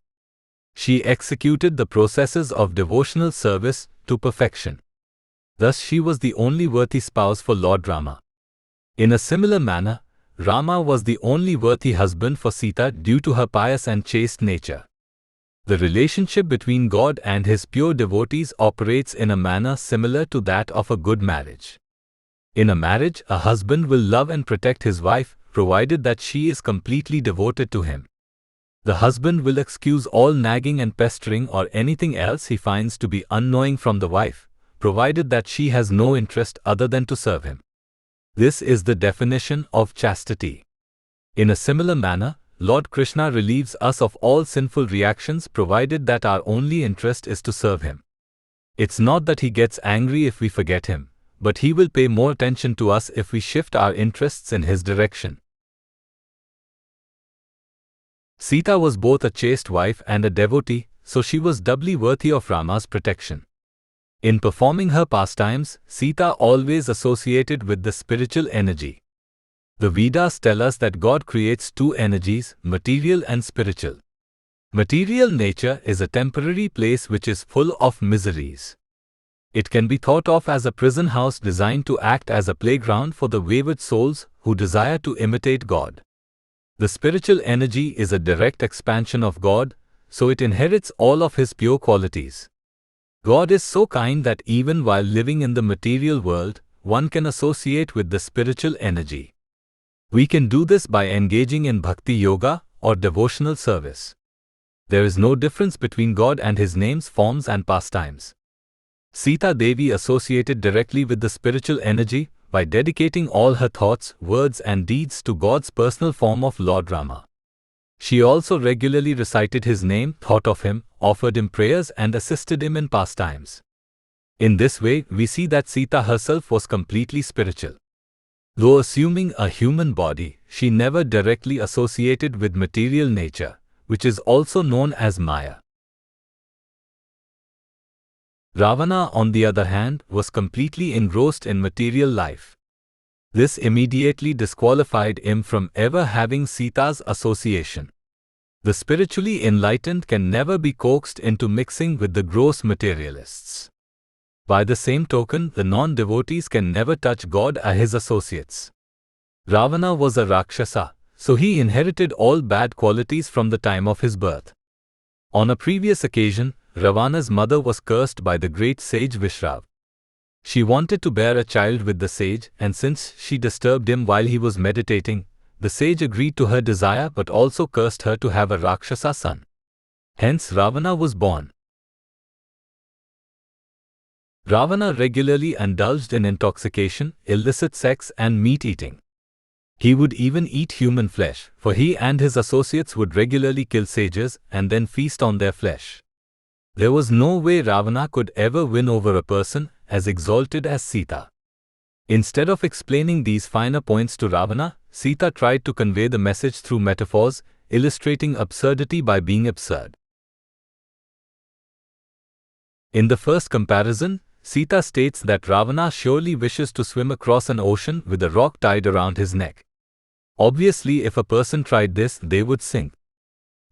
She executed the processes of devotional service to perfection. Thus she was the only worthy spouse for Lord Rama. In a similar manner, Rama was the only worthy husband for Sita due to her pious and chaste nature. The relationship between God and His pure devotees operates in a manner similar to that of a good marriage. In a marriage, a husband will love and protect his wife, provided that she is completely devoted to him. The husband will excuse all nagging and pestering or anything else he finds to be annoying from the wife, provided that she has no interest other than to serve him. This is the definition of chastity. In a similar manner, Lord Krishna relieves us of all sinful reactions provided that our only interest is to serve Him. It's not that He gets angry if we forget Him, but He will pay more attention to us if we shift our interests in His direction. Sita was both a chaste wife and a devotee, so she was doubly worthy of Rama's protection. In performing her pastimes, Sita always associated with the spiritual energy. The Vedas tell us that God creates two energies, material and spiritual. Material nature is a temporary place which is full of miseries. It can be thought of as a prison house designed to act as a playground for the wayward souls who desire to imitate God. The spiritual energy is a direct expansion of God, so it inherits all of His pure qualities. God is so kind that even while living in the material world, one can associate with the spiritual energy. We can do this by engaging in bhakti yoga or devotional service. There is no difference between God and His names, forms and pastimes. Sita Devi associated directly with the spiritual energy by dedicating all her thoughts, words and deeds to God's personal form of Lord Rama. She also regularly recited His name, thought of Him, offered Him prayers and assisted Him in pastimes. In this way, we see that Sita herself was completely spiritual. Though assuming a human body, she never directly associated with material nature, which is also known as Maya. Ravana, on the other hand, was completely engrossed in material life. This immediately disqualified him from ever having Sita's association. The spiritually enlightened can never be coaxed into mixing with the gross materialists. By the same token, the non-devotees can never touch God as his associates. Ravana was a Rakshasa, so he inherited all bad qualities from the time of his birth. On a previous occasion, Ravana's mother was cursed by the great sage Vishrav. She wanted to bear a child with the sage, and since she disturbed him while he was meditating, the sage agreed to her desire but also cursed her to have a Rakshasa son. Hence Ravana was born. Ravana regularly indulged in intoxication, illicit sex and meat-eating. He would even eat human flesh, for he and his associates would regularly kill sages and then feast on their flesh. There was no way Ravana could ever win over a person as exalted as Sita. Instead of explaining these finer points to Ravana, Sita tried to convey the message through metaphors, illustrating absurdity by being absurd. In the first comparison, Sita states that Ravana surely wishes to swim across an ocean with a rock tied around his neck. Obviously, if a person tried this, they would sink.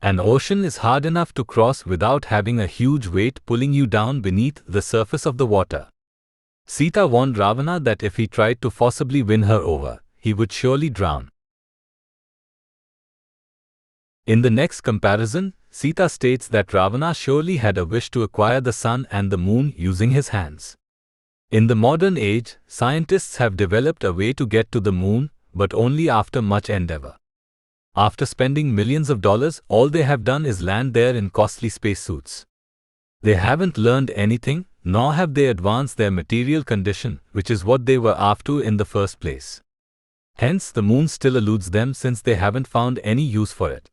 An ocean is hard enough to cross without having a huge weight pulling you down beneath the surface of the water. Sita warned Ravana that if he tried to forcibly win her over, he would surely drown. In the next comparison, Sita states that Ravana surely had a wish to acquire the sun and the moon using his hands. In the modern age, scientists have developed a way to get to the moon, but only after much endeavor. After spending millions of dollars, all they have done is land there in costly spacesuits. They haven't learned anything, nor have they advanced their material condition, which is what they were after in the first place. Hence, the moon still eludes them since they haven't found any use for it.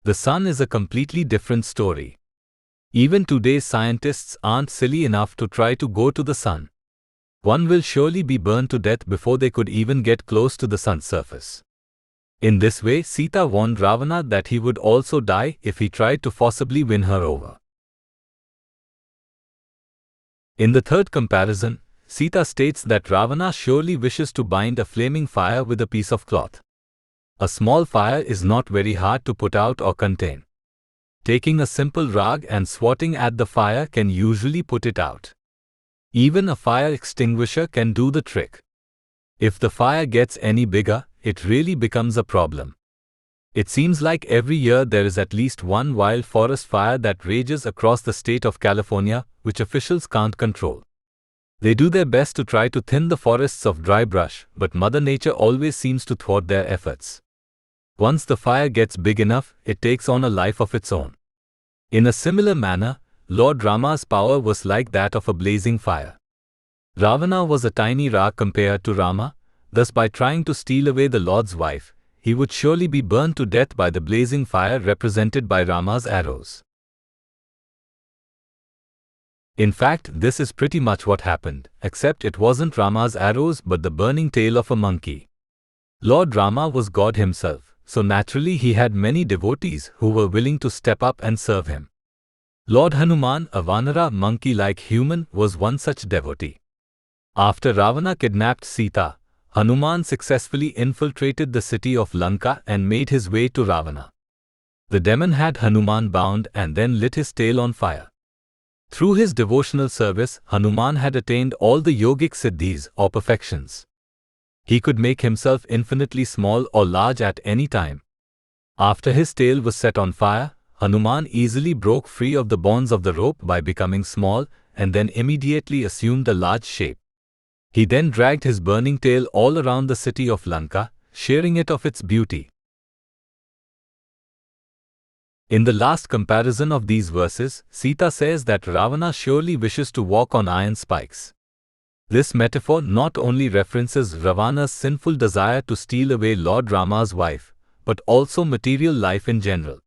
The sun is a completely different story. Even today's scientists aren't silly enough to try to go to the sun. One will surely be burned to death before they could even get close to the sun's surface. In this way, Sita warned Ravana that he would also die if he tried to forcibly win her over. In the third comparison, Sita states that Ravana surely wishes to bind a flaming fire with a piece of cloth. A small fire is not very hard to put out or contain. Taking a simple rag and swatting at the fire can usually put it out. Even a fire extinguisher can do the trick. If the fire gets any bigger, it really becomes a problem. It seems like every year there is at least one wild forest fire that rages across the state of California, which officials can't control. They do their best to try to thin the forests of dry brush, but Mother Nature always seems to thwart their efforts. Once the fire gets big enough, it takes on a life of its own. In a similar manner, Lord Rama's power was like that of a blazing fire. Ravana was a tiny rag compared to Rama, thus by trying to steal away the Lord's wife, he would surely be burned to death by the blazing fire represented by Rama's arrows. In fact, this is pretty much what happened, except it wasn't Rama's arrows but the burning tail of a monkey. Lord Rama was God himself, so naturally he had many devotees who were willing to step up and serve him. Lord Hanuman, a Vanara monkey-like human, was one such devotee. After Ravana kidnapped Sita, Hanuman successfully infiltrated the city of Lanka and made his way to Ravana. The demon had Hanuman bound and then lit his tail on fire. Through his devotional service, Hanuman had attained all the yogic siddhis or perfections. He could make himself infinitely small or large at any time. After his tail was set on fire, Hanuman easily broke free of the bonds of the rope by becoming small and then immediately assumed a large shape. He then dragged his burning tail all around the city of Lanka, sharing it of its beauty. In the last comparison of these verses, Sita says that Ravana surely wishes to walk on iron spikes. This metaphor not only references Ravana's sinful desire to steal away Lord Rama's wife, but also material life in general.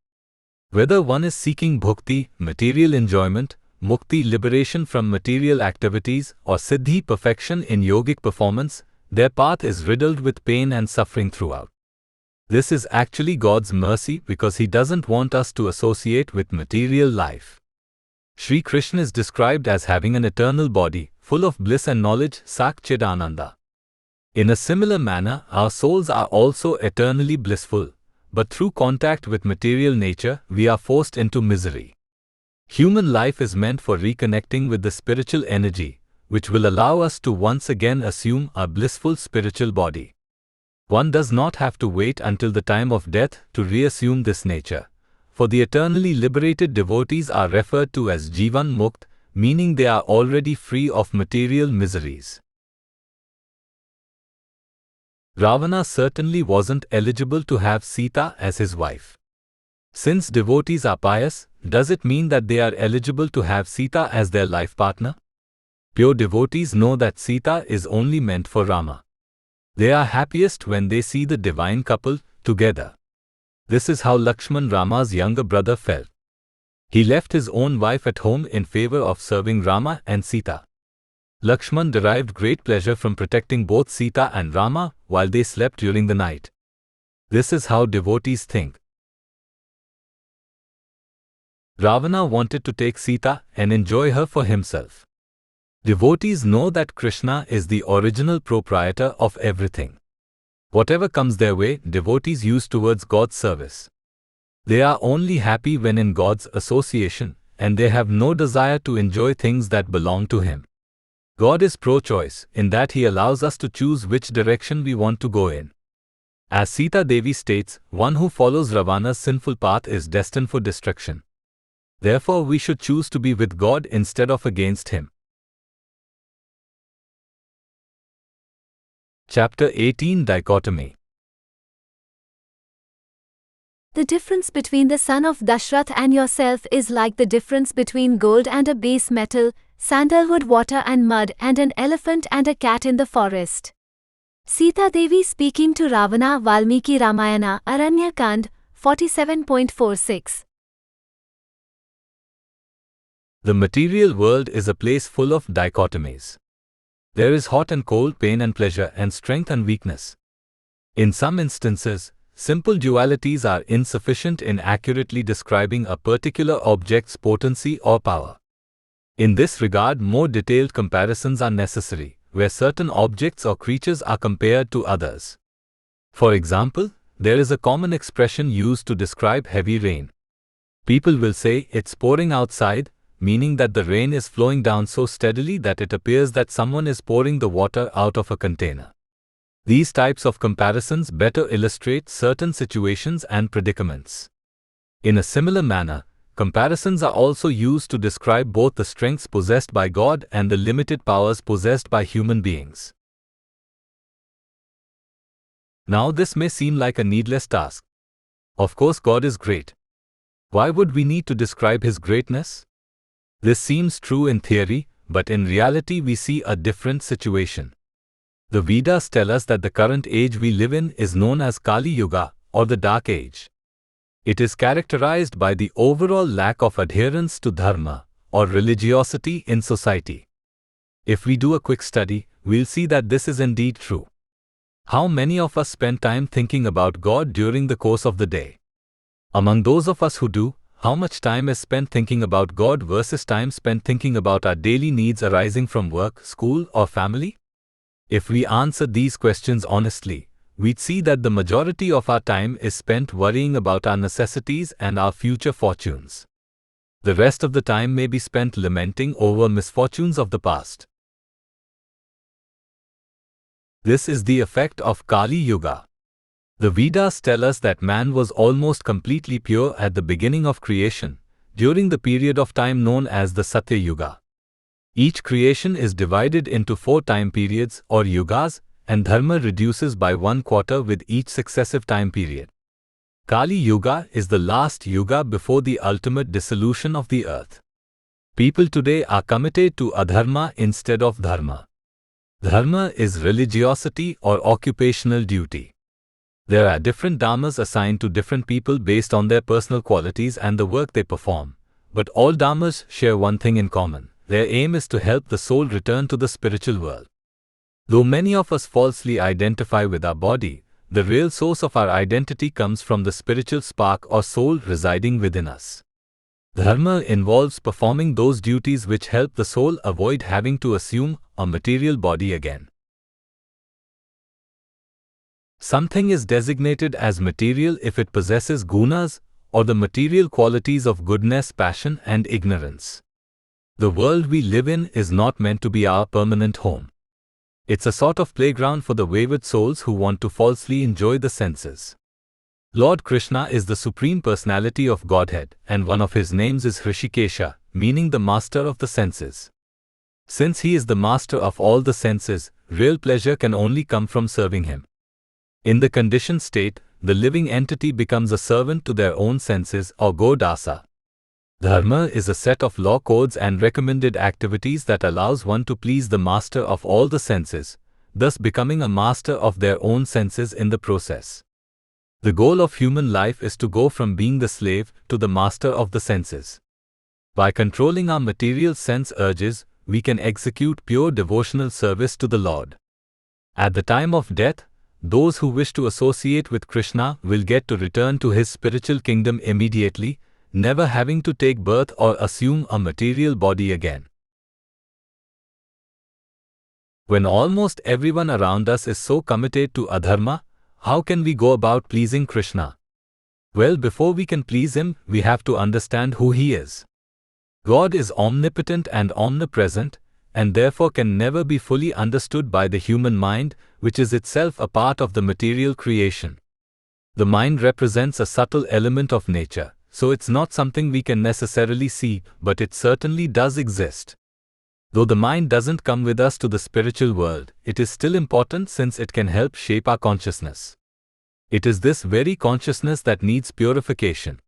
Whether one is seeking bhukti, material enjoyment, mukti, liberation from material activities, or siddhi, perfection in yogic performance, their path is riddled with pain and suffering throughout. This is actually God's mercy because He doesn't want us to associate with material life. Sri Krishna is described as having an eternal body, full of bliss and knowledge, Sak Chidananda. In a similar manner, our souls are also eternally blissful, but through contact with material nature, we are forced into misery. Human life is meant for reconnecting with the spiritual energy, which will allow us to once again assume our blissful spiritual body. One does not have to wait until the time of death to reassume this nature, for the eternally liberated devotees are referred to as Jivan Mukt, meaning they are already free of material miseries. Ravana certainly wasn't eligible to have Sita as his wife. Since devotees are pious, does it mean that they are eligible to have Sita as their life partner? Pure devotees know that Sita is only meant for Rama. They are happiest when they see the divine couple together. This is how Lakshman, Rama's younger brother, felt. He left his own wife at home in favor of serving Rama and Sita. Lakshman derived great pleasure from protecting both Sita and Rama while they slept during the night. This is how devotees think. Ravana wanted to take Sita and enjoy her for himself. Devotees know that Krishna is the original proprietor of everything. Whatever comes their way, devotees use towards God's service. They are only happy when in God's association, and they have no desire to enjoy things that belong to Him. God is pro-choice in that He allows us to choose which direction we want to go in. As Sita Devi states, one who follows Ravana's sinful path is destined for destruction. Therefore, we should choose to be with God instead of against Him. Chapter 18, Dichotomy. The difference between the son of Dashrath and yourself is like the difference between gold and a base metal, sandalwood, water and mud, and an elephant and a cat in the forest. Sita Devi speaking to Ravana, Valmiki Ramayana, Aranyakand, 47.46. The material world is a place full of dichotomies. There is hot and cold, pain and pleasure, and strength and weakness. In some instances, simple dualities are insufficient in accurately describing a particular object's potency or power. In this regard, more detailed comparisons are necessary, where certain objects or creatures are compared to others. For example, there is a common expression used to describe heavy rain. People will say, "It's pouring outside," meaning that the rain is flowing down so steadily that it appears that someone is pouring the water out of a container. These types of comparisons better illustrate certain situations and predicaments. In a similar manner, comparisons are also used to describe both the strengths possessed by God and the limited powers possessed by human beings. Now this may seem like a needless task. Of course, God is great. Why would we need to describe His greatness? This seems true in theory, but in reality we see a different situation. The Vedas tell us that the current age we live in is known as Kali Yuga, or the Dark Age. It is characterized by the overall lack of adherence to dharma, or religiosity in society. If we do a quick study, we'll see that this is indeed true. How many of us spend time thinking about God during the course of the day? Among those of us who do, how much time is spent thinking about God versus time spent thinking about our daily needs arising from work, school, or family? If we answer these questions honestly, we'd see that the majority of our time is spent worrying about our necessities and our future fortunes. The rest of the time may be spent lamenting over misfortunes of the past. This is the effect of Kali Yuga. The Vedas tell us that man was almost completely pure at the beginning of creation, during the period of time known as the Satya Yuga. Each creation is divided into 4 time periods or yugas, and dharma reduces by 1/4 with each successive time period. Kali Yuga is the last yuga before the ultimate dissolution of the earth. People today are committed to adharma instead of dharma. Dharma is religiosity or occupational duty. There are different dharmas assigned to different people based on their personal qualities and the work they perform, but all dharmas share one thing in common. Their aim is to help the soul return to the spiritual world. Though many of us falsely identify with our body, the real source of our identity comes from the spiritual spark or soul residing within us. Dharma involves performing those duties which help the soul avoid having to assume a material body again. Something is designated as material if it possesses gunas, or the material qualities of goodness, passion, and ignorance. The world we live in is not meant to be our permanent home. It's a sort of playground for the wayward souls who want to falsely enjoy the senses. Lord Krishna is the Supreme Personality of Godhead, and one of his names is Hrishikesha, meaning the master of the senses. Since he is the master of all the senses, real pleasure can only come from serving him. In the conditioned state, the living entity becomes a servant to their own senses, or Godasa. Dharma is a set of law codes and recommended activities that allows one to please the master of all the senses, thus becoming a master of their own senses in the process. The goal of human life is to go from being the slave to the master of the senses. By controlling our material sense urges, we can execute pure devotional service to the Lord. At the time of death, those who wish to associate with Krishna will get to return to his spiritual kingdom immediately, never having to take birth or assume a material body again. When almost everyone around us is so committed to adharma, how can we go about pleasing Krishna? Well, before we can please him, we have to understand who he is. God is omnipotent and omnipresent, and therefore can never be fully understood by the human mind, which is itself a part of the material creation. The mind represents a subtle element of nature, so it's not something we can necessarily see, but it certainly does exist. Though the mind doesn't come with us to the spiritual world, it is still important since it can help shape our consciousness. It is this very consciousness that needs purification.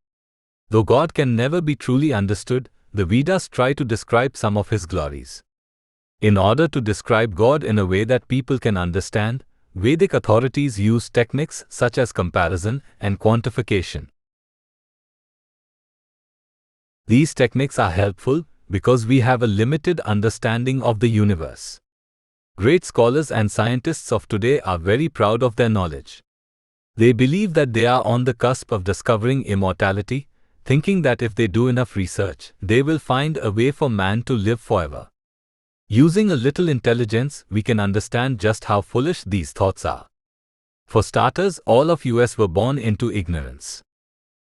Though God can never be truly understood, the Vedas try to describe some of his glories. In order to describe God in a way that people can understand, Vedic authorities use techniques such as comparison and quantification. These techniques are helpful because we have a limited understanding of the universe. Great scholars and scientists of today are very proud of their knowledge. They believe that they are on the cusp of discovering immortality, thinking that if they do enough research, they will find a way for man to live forever. Using a little intelligence, we can understand just how foolish these thoughts are. For starters, all of us were born into ignorance.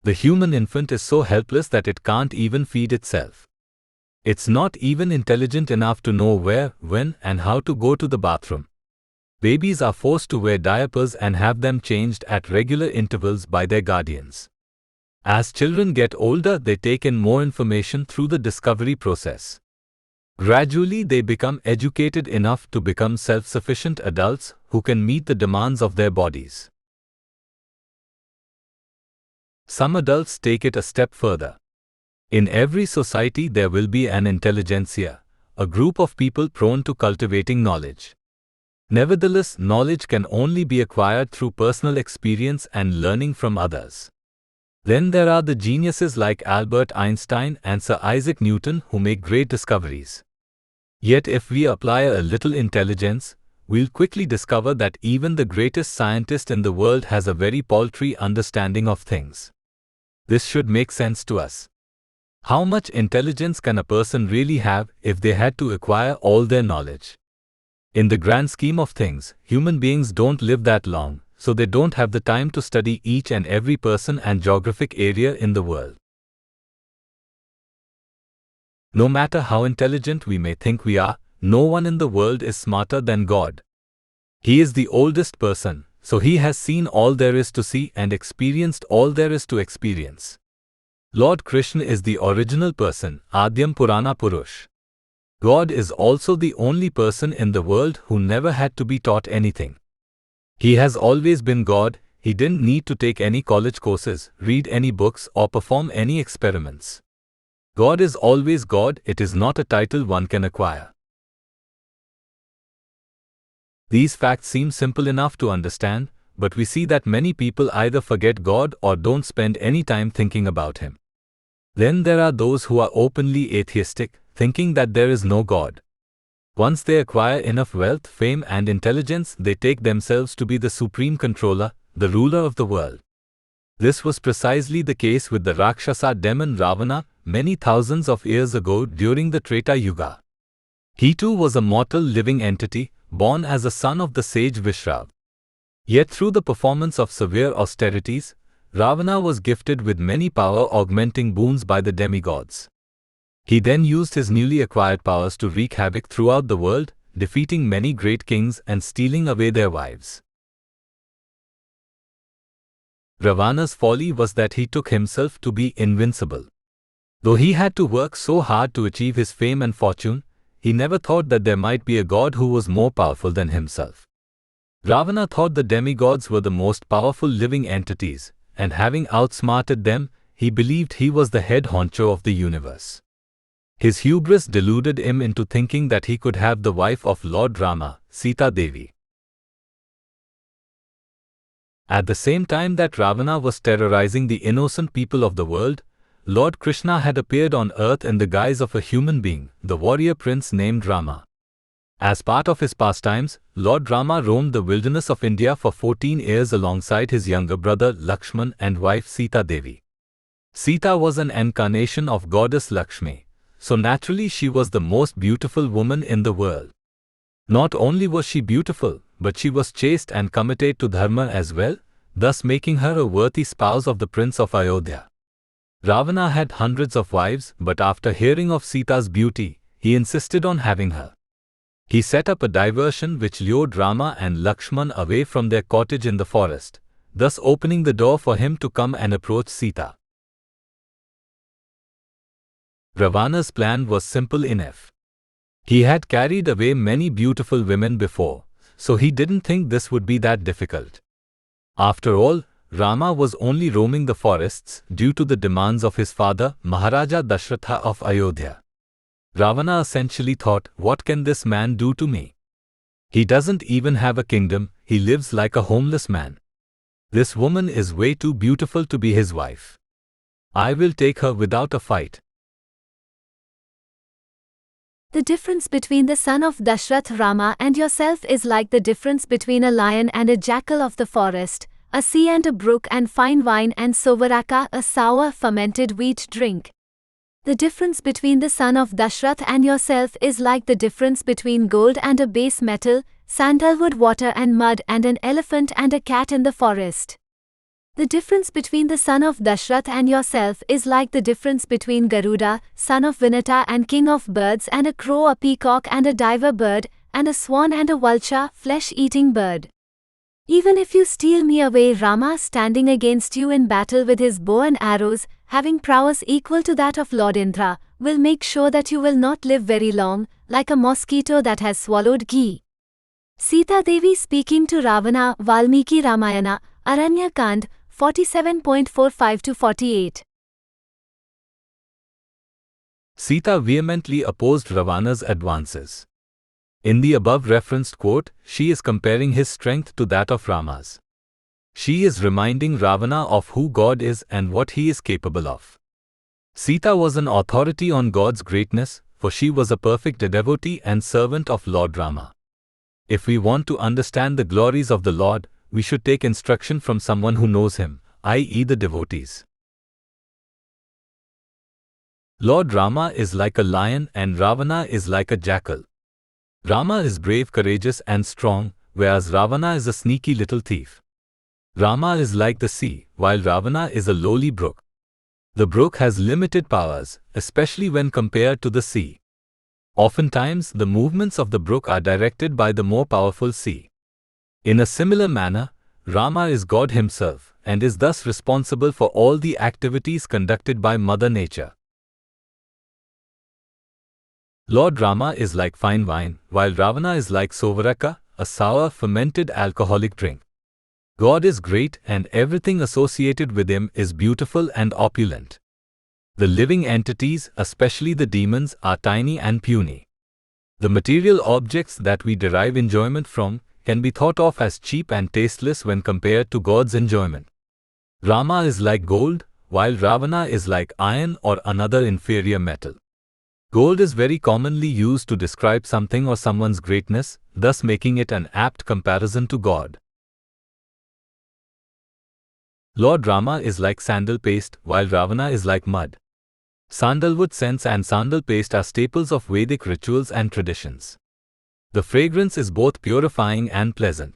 The human infant is so helpless that it can't even feed itself. It's not even intelligent enough to know where, when, and how to go to the bathroom. Babies are forced to wear diapers and have them changed at regular intervals by their guardians. As children get older, they take in more information through the discovery process. Gradually, they become educated enough to become self-sufficient adults who can meet the demands of their bodies. Some adults take it a step further. In every society there will be an intelligentsia, a group of people prone to cultivating knowledge. Nevertheless, knowledge can only be acquired through personal experience and learning from others. Then there are the geniuses like Albert Einstein and Sir Isaac Newton who make great discoveries. Yet if we apply a little intelligence, we'll quickly discover that even the greatest scientist in the world has a very paltry understanding of things. This should make sense to us. How much intelligence can a person really have if they had to acquire all their knowledge? In the grand scheme of things, human beings don't live that long, so they don't have the time to study each and every person and geographic area in the world. No matter how intelligent we may think we are, no one in the world is smarter than God. He is the oldest person, so he has seen all there is to see and experienced all there is to experience. Lord Krishna is the original person, Adyam Purana Purush. God is also the only person in the world who never had to be taught anything. He has always been God. He didn't need to take any college courses, read any books, or perform any experiments. God is always God. It is not a title one can acquire. These facts seem simple enough to understand, but we see that many people either forget God or don't spend any time thinking about him. Then there are those who are openly atheistic, thinking that there is no God. Once they acquire enough wealth, fame, and intelligence, they take themselves to be the supreme controller, the ruler of the world. This was precisely the case with the Rakshasa demon Ravana many thousands of years ago during the Treta Yuga. He too was a mortal living entity, born as a son of the sage Vishrav. Yet through the performance of severe austerities, Ravana was gifted with many power-augmenting boons by the demigods. He then used his newly acquired powers to wreak havoc throughout the world, defeating many great kings and stealing away their wives. Ravana's folly was that he took himself to be invincible. Though he had to work so hard to achieve his fame and fortune, he never thought that there might be a god who was more powerful than himself. Ravana thought the demigods were the most powerful living entities, and having outsmarted them, he believed he was the head honcho of the universe. His hubris deluded him into thinking that he could have the wife of Lord Rama, Sita Devi. At the same time that Ravana was terrorizing the innocent people of the world, Lord Krishna had appeared on earth in the guise of a human being, the warrior prince named Rama. As part of his pastimes, Lord Rama roamed the wilderness of India for 14 years alongside his younger brother Lakshman and wife Sita Devi. Sita was an incarnation of goddess Lakshmi, so naturally she was the most beautiful woman in the world. Not only was she beautiful, but she was chaste and committed to dharma as well, thus making her a worthy spouse of the Prince of Ayodhya. Ravana had hundreds of wives, but after hearing of Sita's beauty, he insisted on having her. He set up a diversion which lured Rama and Lakshman away from their cottage in the forest, thus opening the door for him to come and approach Sita. Ravana's plan was simple enough. He had carried away many beautiful women before, so he didn't think this would be that difficult. After all, Rama was only roaming the forests due to the demands of his father, Maharaja Dashratha of Ayodhya. Ravana essentially thought, what can this man do to me? He doesn't even have a kingdom, he lives like a homeless man. This woman is way too beautiful to be his wife. I will take her without a fight. The difference between the son of Dashrath Rama and yourself is like the difference between a lion and a jackal of the forest, a sea and a brook and fine wine and sovaraka, a sour fermented wheat drink. The difference between the son of Dashrath and yourself is like the difference between gold and a base metal, sandalwood water and mud, and an elephant and a cat in the forest. The difference between the son of Dashrath and yourself is like the difference between Garuda, son of Vinata and king of birds, and a crow, a peacock and a diver bird, and a swan and a vulture, flesh-eating bird. Even if you steal me away, Rama, standing against you in battle with his bow and arrows, having prowess equal to that of Lord Indra, will make sure that you will not live very long, like a mosquito that has swallowed ghee. Sita Devi speaking to Ravana, Valmiki Ramayana, Aranya Kand, 47.45-48. Sita vehemently opposed Ravana's advances. In the above referenced quote, she is comparing his strength to that of Rama's. She is reminding Ravana of who God is and what he is capable of. Sita was an authority on God's greatness, for she was a perfect devotee and servant of Lord Rama. If we want to understand the glories of the Lord, we should take instruction from someone who knows him, i.e. the devotees. Lord Rama is like a lion and Ravana is like a jackal. Rama is brave, courageous and strong, whereas Ravana is a sneaky little thief. Rama is like the sea, while Ravana is a lowly brook. The brook has limited powers, especially when compared to the sea. Oftentimes, the movements of the brook are directed by the more powerful sea. In a similar manner, Rama is God himself, and is thus responsible for all the activities conducted by Mother Nature. Lord Rama is like fine wine, while Ravana is like sovaraka, a sour fermented alcoholic drink. God is great and everything associated with him is beautiful and opulent. The living entities, especially the demons, are tiny and puny. The material objects that we derive enjoyment from can be thought of as cheap and tasteless when compared to God's enjoyment. Rama is like gold, while Ravana is like iron or another inferior metal. Gold is very commonly used to describe something or someone's greatness, thus making it an apt comparison to God. Lord Rama is like sandal paste, while Ravana is like mud. Sandalwood scents and sandal paste are staples of Vedic rituals and traditions. The fragrance is both purifying and pleasant.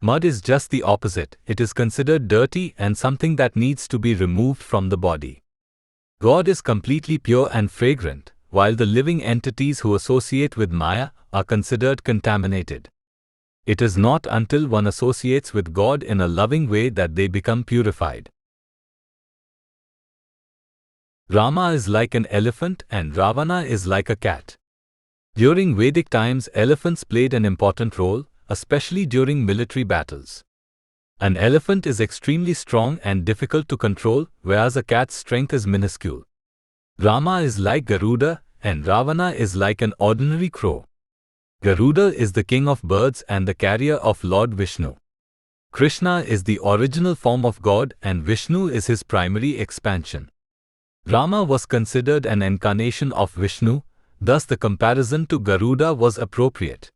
Mud is just the opposite. It is considered dirty and something that needs to be removed from the body. God is completely pure and fragrant, while the living entities who associate with Maya are considered contaminated. It is not until one associates with God in a loving way that they become purified. Rama is like an elephant and Ravana is like a cat. During Vedic times, elephants played an important role, especially during military battles. An elephant is extremely strong and difficult to control, whereas a cat's strength is minuscule. Rama is like Garuda and Ravana is like an ordinary crow. Garuda is the king of birds and the carrier of Lord Vishnu. Krishna is the original form of God and Vishnu is his primary expansion. Rama was considered an incarnation of Vishnu, thus the comparison to Garuda was appropriate.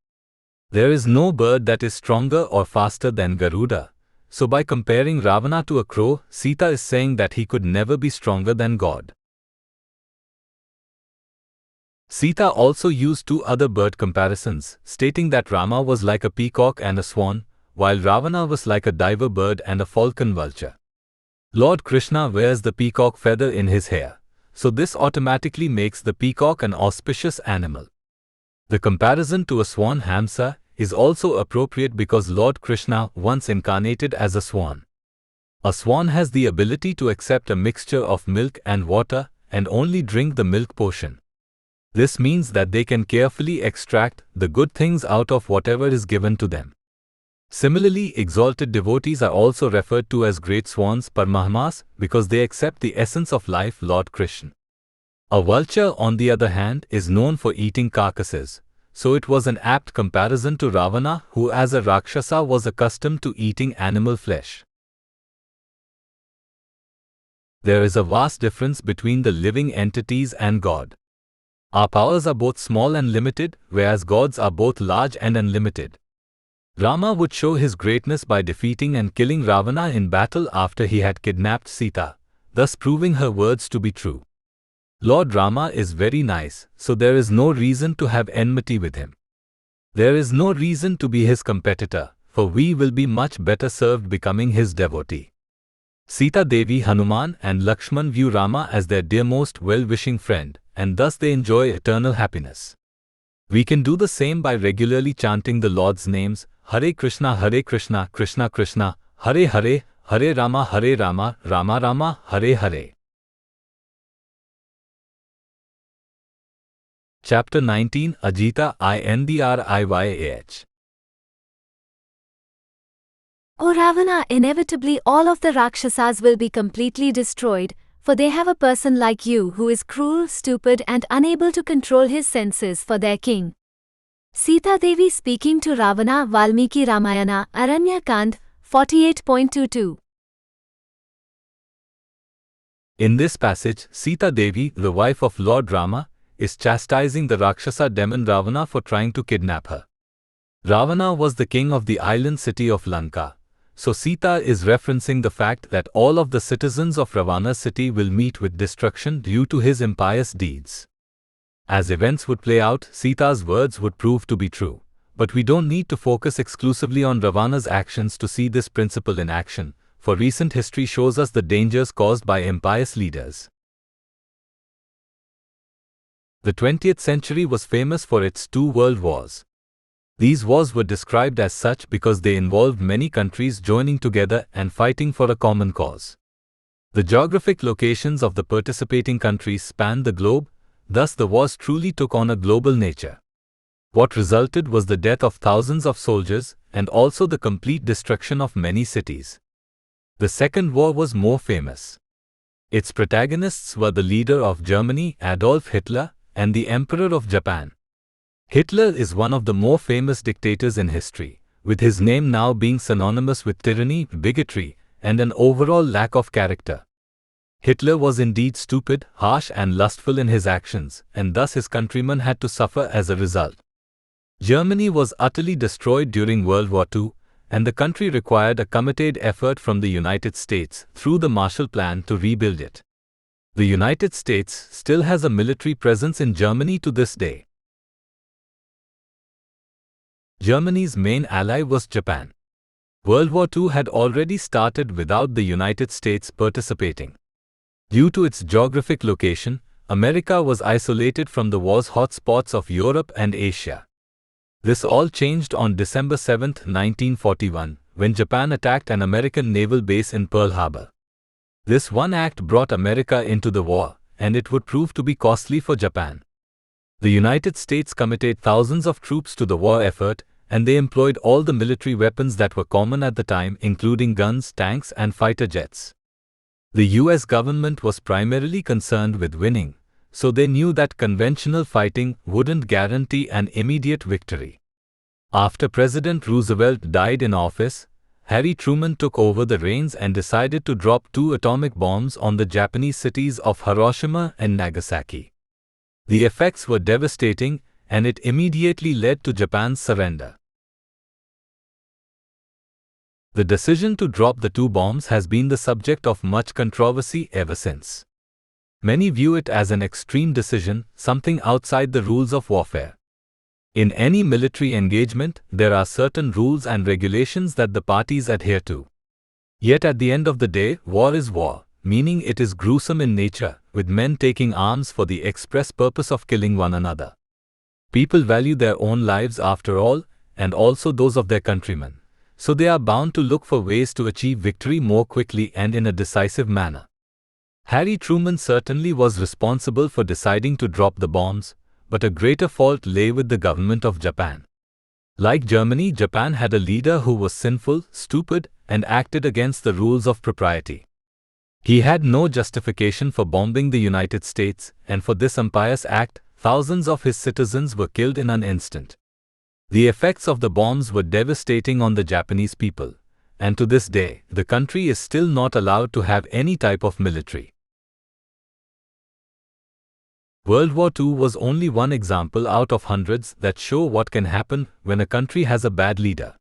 There is no bird that is stronger or faster than Garuda, so by comparing Ravana to a crow, Sita is saying that he could never be stronger than God. Sita also used two other bird comparisons, stating that Rama was like a peacock and a swan, while Ravana was like a diver bird and a falcon vulture. Lord Krishna wears the peacock feather in his hair, so this automatically makes the peacock an auspicious animal. The comparison to a swan Hamsa is also appropriate because Lord Krishna once incarnated as a swan. A swan has the ability to accept a mixture of milk and water and only drink the milk portion. This means that they can carefully extract the good things out of whatever is given to them. Similarly, exalted devotees are also referred to as great swans, Paramahamas, because they accept the essence of life, Lord Krishna. A vulture, on the other hand, is known for eating carcasses, so it was an apt comparison to Ravana, who as a Rakshasa was accustomed to eating animal flesh. There is a vast difference between the living entities and God. Our powers are both small and limited, whereas God's are both large and unlimited. Rama would show his greatness by defeating and killing Ravana in battle after he had kidnapped Sita, thus proving her words to be true. Lord Rama is very nice, so there is no reason to have enmity with him. There is no reason to be his competitor, for we will be much better served becoming his devotee. Sita Devi, Hanuman and Lakshman view Rama as their dearmost well-wishing friend, and thus they enjoy eternal happiness. We can do the same by regularly chanting the Lord's names, Hare Krishna, Krishna Krishna, Hare Hare, Hare Rama, Rama Rama, Hare Hare. Chapter 19, Ajita Indriyah. O Ravana, inevitably all of the Rakshasas will be completely destroyed, for they have a person like you who is cruel, stupid and unable to control his senses for their king. Sita Devi speaking to Ravana, Valmiki Ramayana, Aranyakand, 48.22. In this passage, Sita Devi, the wife of Lord Rama, is chastising the Rakshasa demon Ravana for trying to kidnap her. Ravana was the king of the island city of Lanka, so Sita is referencing the fact that all of the citizens of Ravana's city will meet with destruction due to his impious deeds. As events would play out, Sita's words would prove to be true. But we don't need to focus exclusively on Ravana's actions to see this principle in action, for recent history shows us the dangers caused by impious leaders. The 20th century was famous for its two world wars. These wars were described as such because they involved many countries joining together and fighting for a common cause. The geographic locations of the participating countries spanned the globe, thus the wars truly took on a global nature. What resulted was the death of thousands of soldiers and also the complete destruction of many cities. The Second War was more famous. Its protagonists were the leader of Germany, Adolf Hitler, and the Emperor of Japan. Hitler is one of the more famous dictators in history, with his name now being synonymous with tyranny, bigotry, and an overall lack of character. Hitler was indeed stupid, harsh and lustful in his actions, and thus his countrymen had to suffer as a result. Germany was utterly destroyed during World War II, and the country required a committed effort from the United States through the Marshall Plan to rebuild it. The United States still has a military presence in Germany to this day. Germany's main ally was Japan. World War II had already started without the United States participating. Due to its geographic location, America was isolated from the war's hotspots of Europe and Asia. This all changed on December 7, 1941, when Japan attacked an American naval base in Pearl Harbor. This one act brought America into the war, and it would prove to be costly for Japan. The United States committed thousands of troops to the war effort, and they employed all the military weapons that were common at the time, including guns, tanks, and fighter jets. The US government was primarily concerned with winning, so they knew that conventional fighting wouldn't guarantee an immediate victory. After President Roosevelt died in office, Harry Truman took over the reins and decided to drop 2 atomic bombs on the Japanese cities of Hiroshima and Nagasaki. The effects were devastating, and it immediately led to Japan's surrender. The decision to drop the 2 bombs has been the subject of much controversy ever since. Many view it as an extreme decision, something outside the rules of warfare. In any military engagement, there are certain rules and regulations that the parties adhere to. Yet at the end of the day, war is war, meaning it is gruesome in nature, with men taking arms for the express purpose of killing one another. People value their own lives after all, and also those of their countrymen, so they are bound to look for ways to achieve victory more quickly and in a decisive manner. Harry Truman certainly was responsible for deciding to drop the bombs, but a greater fault lay with the government of Japan. Like Germany, Japan had a leader who was sinful, stupid, and acted against the rules of propriety. He had no justification for bombing the United States, and for this impious act, thousands of his citizens were killed in an instant. The effects of the bombs were devastating on the Japanese people, and to this day, the country is still not allowed to have any type of military. World War II was only one example out of hundreds that show what can happen when a country has a bad leader.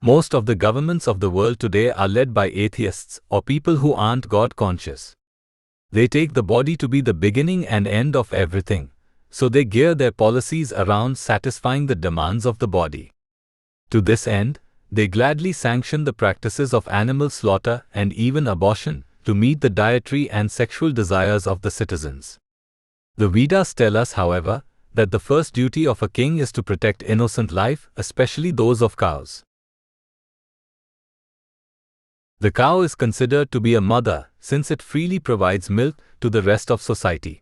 Most of the governments of the world today are led by atheists or people who aren't God-conscious. They take the body to be the beginning and end of everything, so they gear their policies around satisfying the demands of the body. To this end, they gladly sanction the practices of animal slaughter and even abortion to meet the dietary and sexual desires of the citizens. The Vedas tell us, however, that the first duty of a king is to protect innocent life, especially those of cows. The cow is considered to be a mother, since it freely provides milk to the rest of society.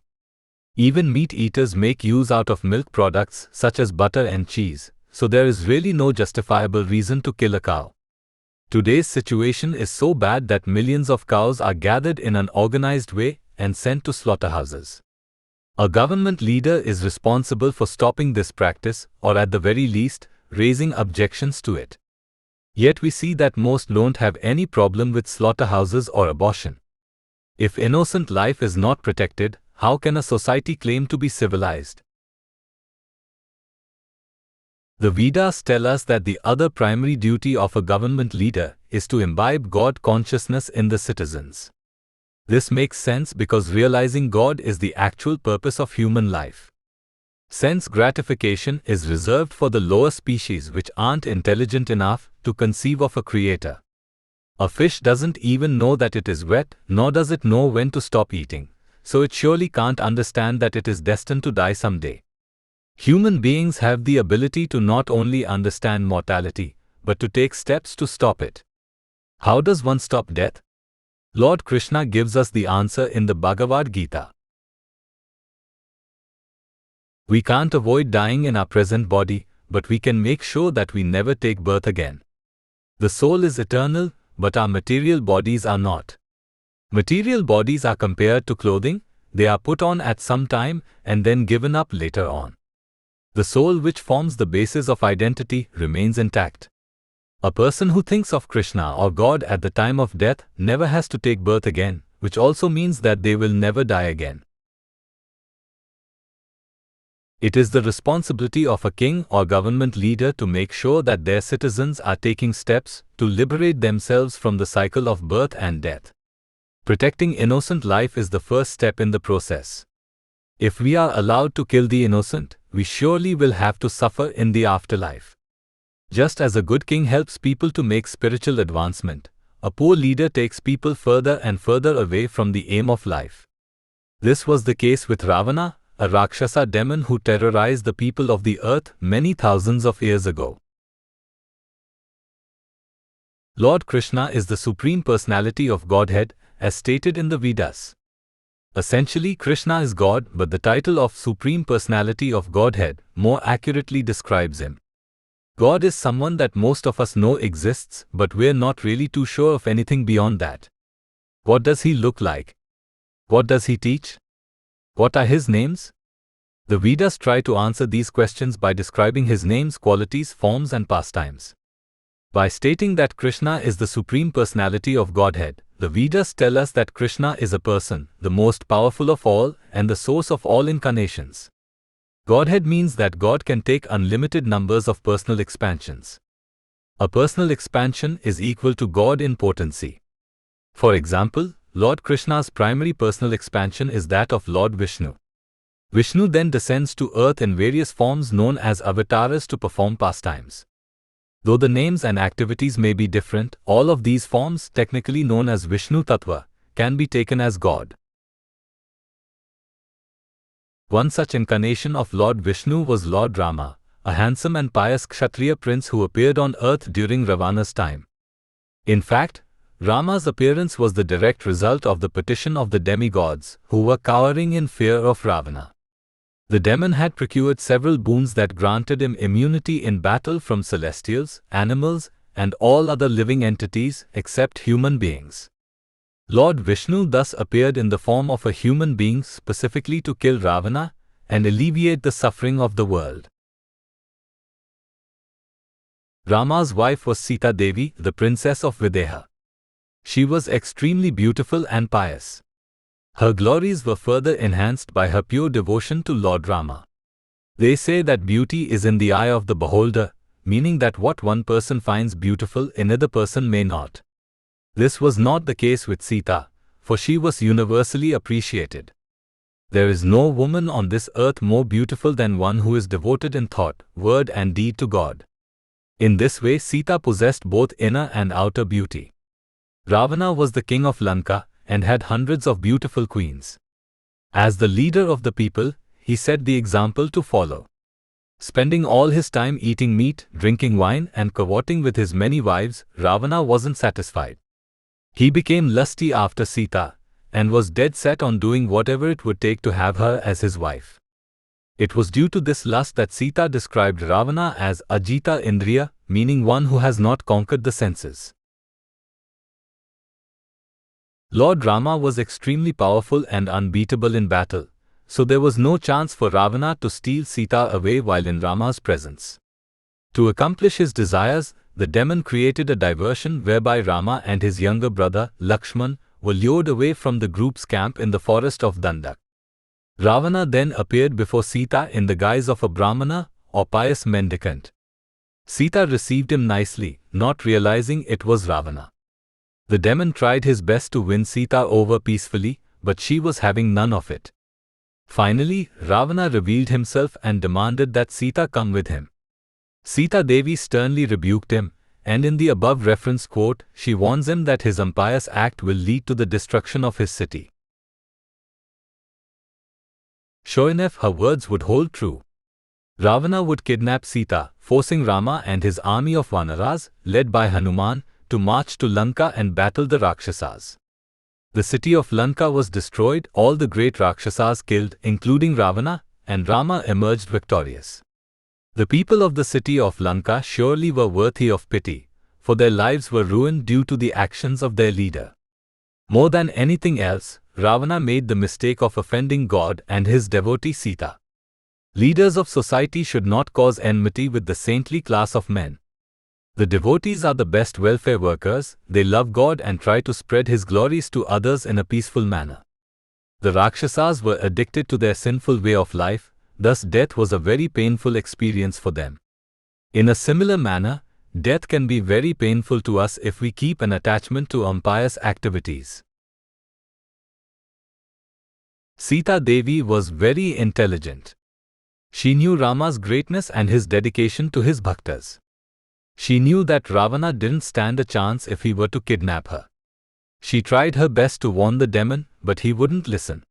Even meat eaters make use out of milk products such as butter and cheese, so there is really no justifiable reason to kill a cow. Today's situation is so bad that millions of cows are gathered in an organized way and sent to slaughterhouses. A government leader is responsible for stopping this practice, or at the very least, raising objections to it. Yet we see that most don't have any problem with slaughterhouses or abortion. If innocent life is not protected, how can a society claim to be civilized? The Vedas tell us that the other primary duty of a government leader is to imbibe God consciousness in the citizens. This makes sense because realizing God is the actual purpose of human life. Sense gratification is reserved for the lower species which aren't intelligent enough to conceive of a creator. A fish doesn't even know that it is wet, nor does it know when to stop eating, so it surely can't understand that it is destined to die someday. Human beings have the ability to not only understand mortality, but to take steps to stop it. How does one stop death? Lord Krishna gives us the answer in the Bhagavad Gita. We can't avoid dying in our present body, but we can make sure that we never take birth again. The soul is eternal, but our material bodies are not. Material bodies are compared to clothing, they are put on at some time and then given up later on. The soul, which forms the basis of identity, remains intact. A person who thinks of Krishna or God at the time of death never has to take birth again, which also means that they will never die again. It is the responsibility of a king or government leader to make sure that their citizens are taking steps to liberate themselves from the cycle of birth and death. Protecting innocent life is the first step in the process. If we are allowed to kill the innocent, we surely will have to suffer in the afterlife. Just as a good king helps people to make spiritual advancement, a poor leader takes people further and further away from the aim of life. This was the case with Ravana, a Rakshasa demon who terrorized the people of the earth many thousands of years ago. Lord Krishna is the Supreme Personality of Godhead, as stated in the Vedas. Essentially, Krishna is God, but the title of Supreme Personality of Godhead more accurately describes him. God is someone that most of us know exists, but we're not really too sure of anything beyond that. What does he look like? What does he teach? What are his names? The Vedas try to answer these questions by describing his names, qualities, forms, and pastimes. By stating that Krishna is the Supreme Personality of Godhead, the Vedas tell us that Krishna is a person, the most powerful of all, and the source of all incarnations. Godhead means that God can take unlimited numbers of personal expansions. A personal expansion is equal to God in potency. For example, Lord Krishna's primary personal expansion is that of Lord Vishnu. Vishnu then descends to earth in various forms known as avatars to perform pastimes. Though the names and activities may be different, all of these forms, technically known as Vishnu Tattva, can be taken as God. One such incarnation of Lord Vishnu was Lord Rama, a handsome and pious Kshatriya prince who appeared on earth during Ravana's time. In fact, Rama's appearance was the direct result of the petition of the demigods, who were cowering in fear of Ravana. The demon had procured several boons that granted him immunity in battle from celestials, animals, and all other living entities except human beings. Lord Vishnu thus appeared in the form of a human being specifically to kill Ravana and alleviate the suffering of the world. Rama's wife was Sita Devi, the princess of Videha. She was extremely beautiful and pious. Her glories were further enhanced by her pure devotion to Lord Rama. They say that beauty is in the eye of the beholder, meaning that what one person finds beautiful, another person may not. This was not the case with Sita, for she was universally appreciated. There is no woman on this earth more beautiful than one who is devoted in thought, word, and deed to God. In this way, Sita possessed both inner and outer beauty. Ravana was the king of Lanka and had hundreds of beautiful queens. As the leader of the people, he set the example to follow. Spending all his time eating meat, drinking wine, and cavorting with his many wives, Ravana wasn't satisfied. He became lusty after Sita and was dead set on doing whatever it would take to have her as his wife. It was due to this lust that Sita described Ravana as Ajita Indriya, meaning one who has not conquered the senses. Lord Rama was extremely powerful and unbeatable in battle, so there was no chance for Ravana to steal Sita away while in Rama's presence. To accomplish his desires, the demon created a diversion whereby Rama and his younger brother, Lakshman, were lured away from the group's camp in the forest of Dandak. Ravana then appeared before Sita in the guise of a Brahmana or pious mendicant. Sita received him nicely, not realizing it was Ravana. The demon tried his best to win Sita over peacefully, but she was having none of it. Finally, Ravana revealed himself and demanded that Sita come with him. Sita Devi sternly rebuked him, and in the above reference quote, she warns him that his impious act will lead to the destruction of his city. Sure enough, her words would hold true. Ravana would kidnap Sita, forcing Rama and his army of Vanaras, led by Hanuman, to march to Lanka and battle the Rakshasas. The city of Lanka was destroyed, all the great Rakshasas killed, including Ravana, and Rama emerged victorious. The people of the city of Lanka surely were worthy of pity, for their lives were ruined due to the actions of their leader. More than anything else, Ravana made the mistake of offending God and his devotee Sita. Leaders of society should not cause enmity with the saintly class of men. The devotees are the best welfare workers, they love God and try to spread His glories to others in a peaceful manner. The Rakshasas were addicted to their sinful way of life, thus death was a very painful experience for them. In a similar manner, death can be very painful to us if we keep an attachment to impious activities. Sita Devi was very intelligent. She knew Rama's greatness and his dedication to his bhaktas. She knew that Ravana didn't stand a chance if he were to kidnap her. She tried her best to warn the demon, but he wouldn't listen.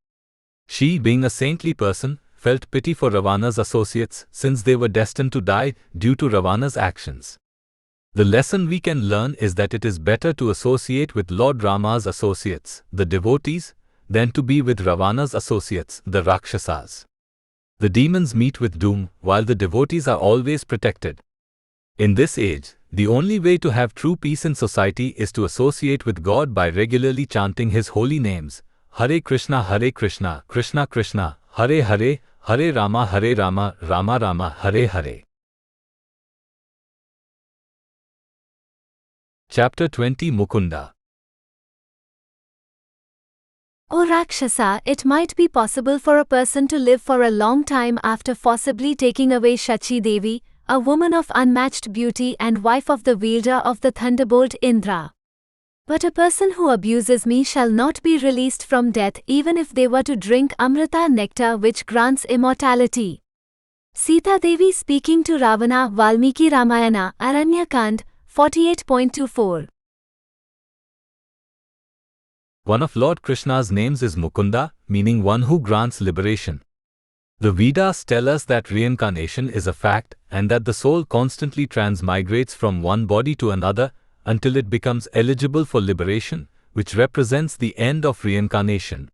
She, being a saintly person, felt pity for Ravana's associates since they were destined to die due to Ravana's actions. The lesson we can learn is that it is better to associate with Lord Rama's associates, the devotees, than to be with Ravana's associates, the Rakshasas. The demons meet with doom, while the devotees are always protected. In this age, the only way to have true peace in society is to associate with God by regularly chanting His holy names, Hare Krishna, Krishna Krishna, Hare Hare, Hare Rama, Rama Rama, Hare Hare. Chapter 20 Mukunda. O Rakshasa, it might be possible for a person to live for a long time after forcibly taking away Shachi Devi, a woman of unmatched beauty and wife of the wielder of the thunderbolt Indra. But a person who abuses me shall not be released from death even if they were to drink Amrita nectar which grants immortality. Sita Devi speaking to Ravana, Valmiki Ramayana, Aranyakand, 48.24. One of Lord Krishna's names is Mukunda, meaning one who grants liberation. The Vedas tell us that reincarnation is a fact and that the soul constantly transmigrates from one body to another until it becomes eligible for liberation, which represents the end of reincarnation.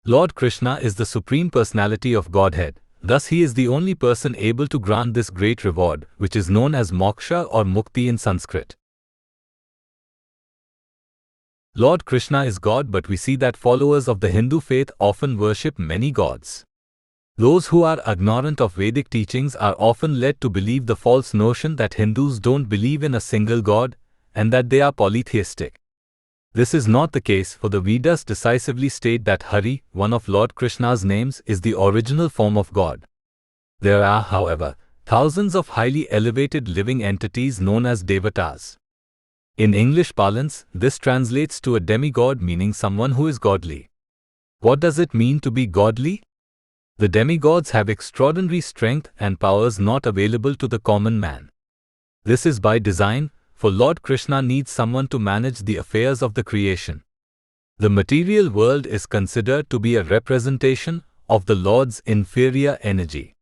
Lord Krishna is the Supreme Personality of Godhead, thus he is the only person able to grant this great reward, which is known as moksha or mukti in Sanskrit. Lord Krishna is God, but we see that followers of the Hindu faith often worship many gods. Those who are ignorant of Vedic teachings are often led to believe the false notion that Hindus don't believe in a single god and that they are polytheistic. This is not the case, for the Vedas decisively state that Hari, one of Lord Krishna's names, is the original form of God. There are, however, thousands of highly elevated living entities known as devatas. In English parlance, this translates to a demigod, meaning someone who is godly. What does it mean to be godly? The demigods have extraordinary strength and powers not available to the common man. This is by design, for Lord Krishna needs someone to manage the affairs of the creation. The material world is considered to be a representation of the Lord's inferior energy.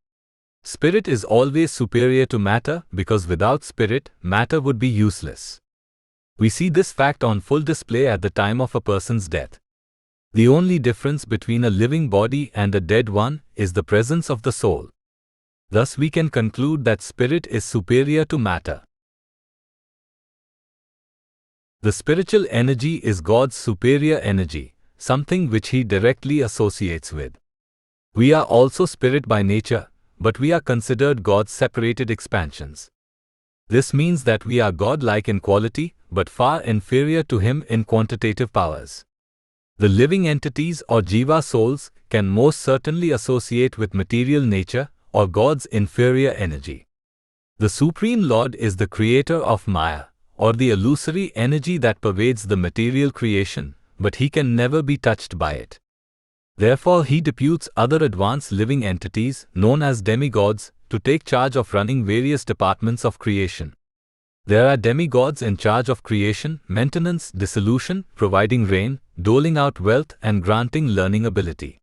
Spirit is always superior to matter because without spirit, matter would be useless. We see this fact on full display at the time of a person's death. The only difference between a living body and a dead one is the presence of the soul. Thus we can conclude that spirit is superior to matter. The spiritual energy is God's superior energy, something which He directly associates with. We are also spirit by nature, but we are considered God's separated expansions. This means that we are God-like in quality, but far inferior to Him in quantitative powers. The living entities or jiva souls can most certainly associate with material nature or God's inferior energy. The Supreme Lord is the creator of Maya, or the illusory energy that pervades the material creation, but He can never be touched by it. Therefore, He deputes other advanced living entities, known as demigods, to take charge of running various departments of creation. There are demigods in charge of creation, maintenance, dissolution, providing rain, doling out wealth and granting learning ability.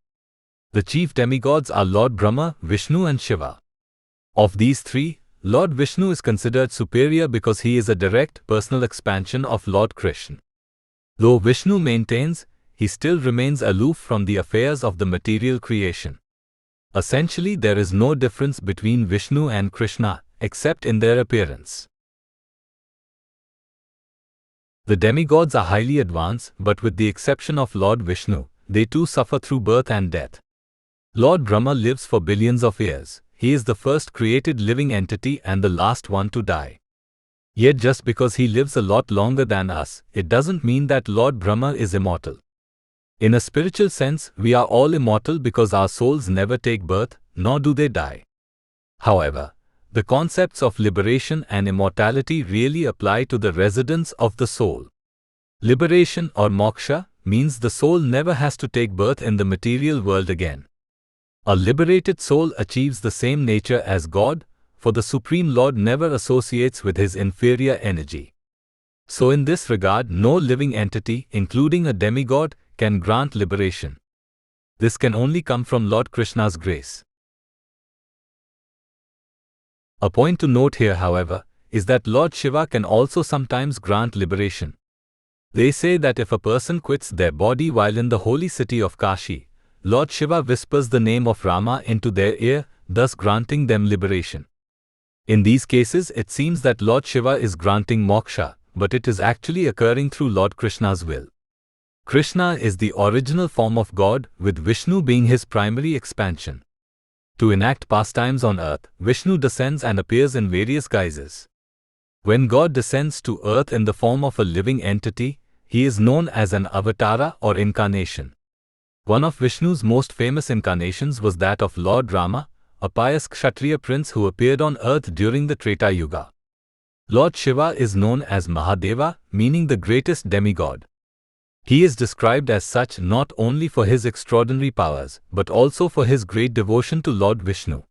The chief demigods are Lord Brahma, Vishnu and Shiva. Of these three, Lord Vishnu is considered superior because he is a direct, personal expansion of Lord Krishna. Though Vishnu maintains, he still remains aloof from the affairs of the material creation. Essentially, there is no difference between Vishnu and Krishna, except in their appearance. The demigods are highly advanced, but with the exception of Lord Vishnu, they too suffer through birth and death. Lord Brahma lives for billions of years. He is the first created living entity and the last one to die. Yet just because he lives a lot longer than us, it doesn't mean that Lord Brahma is immortal. In a spiritual sense, we are all immortal because our souls never take birth, nor do they die. However, the concepts of liberation and immortality really apply to the residents of the soul. Liberation or moksha means the soul never has to take birth in the material world again. A liberated soul achieves the same nature as God, for the Supreme Lord never associates with his inferior energy. So in this regard, no living entity, including a demigod, can grant liberation. This can only come from Lord Krishna's grace. A point to note here, however, is that Lord Shiva can also sometimes grant liberation. They say that if a person quits their body while in the holy city of Kashi, Lord Shiva whispers the name of Rama into their ear, thus granting them liberation. In these cases, it seems that Lord Shiva is granting moksha, but it is actually occurring through Lord Krishna's will. Krishna is the original form of God, with Vishnu being his primary expansion. To enact pastimes on earth, Vishnu descends and appears in various guises. When God descends to earth in the form of a living entity, he is known as an avatara or incarnation. One of Vishnu's most famous incarnations was that of Lord Rama, a pious Kshatriya prince who appeared on earth during the Treta Yuga. Lord Shiva is known as Mahadeva, meaning the greatest demigod. He is described as such not only for his extraordinary powers, but also for his great devotion to Lord Vishnu.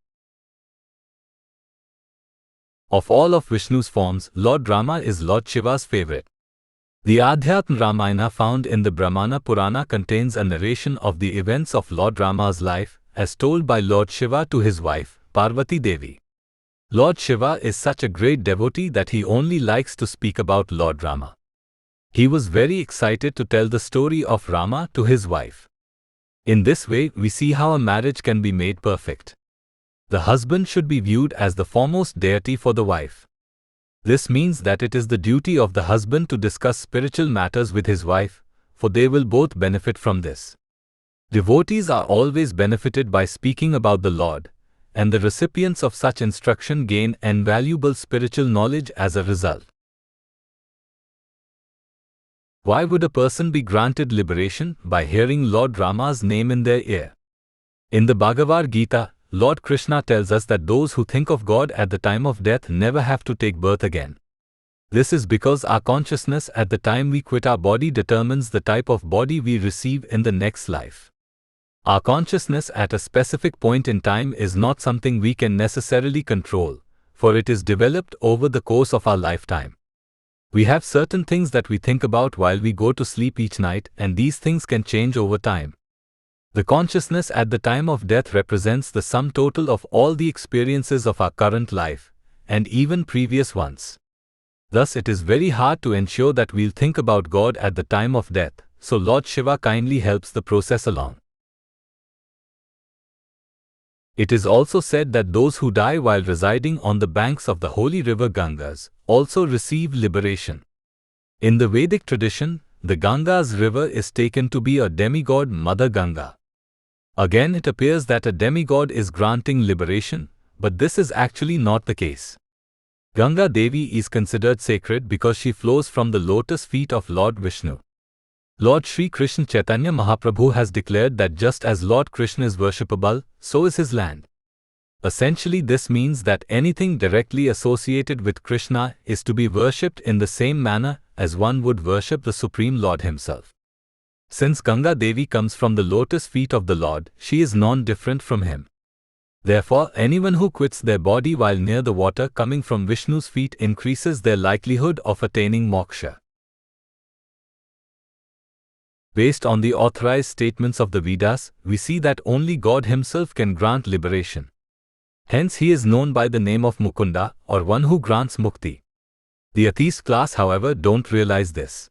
Of all of Vishnu's forms, Lord Rama is Lord Shiva's favorite. The Adhyatma Ramayana found in the Brahmana Purana contains a narration of the events of Lord Rama's life, as told by Lord Shiva to his wife, Parvati Devi. Lord Shiva is such a great devotee that he only likes to speak about Lord Rama. He was very excited to tell the story of Rama to his wife. In this way, we see how a marriage can be made perfect. The husband should be viewed as the foremost deity for the wife. This means that it is the duty of the husband to discuss spiritual matters with his wife, for they will both benefit from this. Devotees are always benefited by speaking about the Lord, and the recipients of such instruction gain invaluable spiritual knowledge as a result. Why would a person be granted liberation? By hearing Lord Rama's name in their ear. In the Bhagavad Gita, Lord Krishna tells us that those who think of God at the time of death never have to take birth again. This is because our consciousness at the time we quit our body determines the type of body we receive in the next life. Our consciousness at a specific point in time is not something we can necessarily control, for it is developed over the course of our lifetime. We have certain things that we think about while we go to sleep each night, and these things can change over time. The consciousness at the time of death represents the sum total of all the experiences of our current life, and even previous ones. Thus it is very hard to ensure that we'll think about God at the time of death, so Lord Shiva kindly helps the process along. It is also said that those who die while residing on the banks of the holy river Gangas also receive liberation. In the Vedic tradition, the Ganga's river is taken to be a demigod Mother Ganga. Again, it appears that a demigod is granting liberation, but this is actually not the case. Ganga Devi is considered sacred because she flows from the lotus feet of Lord Vishnu. Lord Sri Krishna Chaitanya Mahaprabhu has declared that just as Lord Krishna is worshipable, so is his land. Essentially, this means that anything directly associated with Krishna is to be worshipped in the same manner as one would worship the Supreme Lord himself. Since Ganga Devi comes from the lotus feet of the Lord, she is non-different from him. Therefore, anyone who quits their body while near the water coming from Vishnu's feet increases their likelihood of attaining moksha. Based on the authorized statements of the Vedas, we see that only God himself can grant liberation. Hence he is known by the name of Mukunda, or one who grants mukti. The atheist class, however, don't realize this.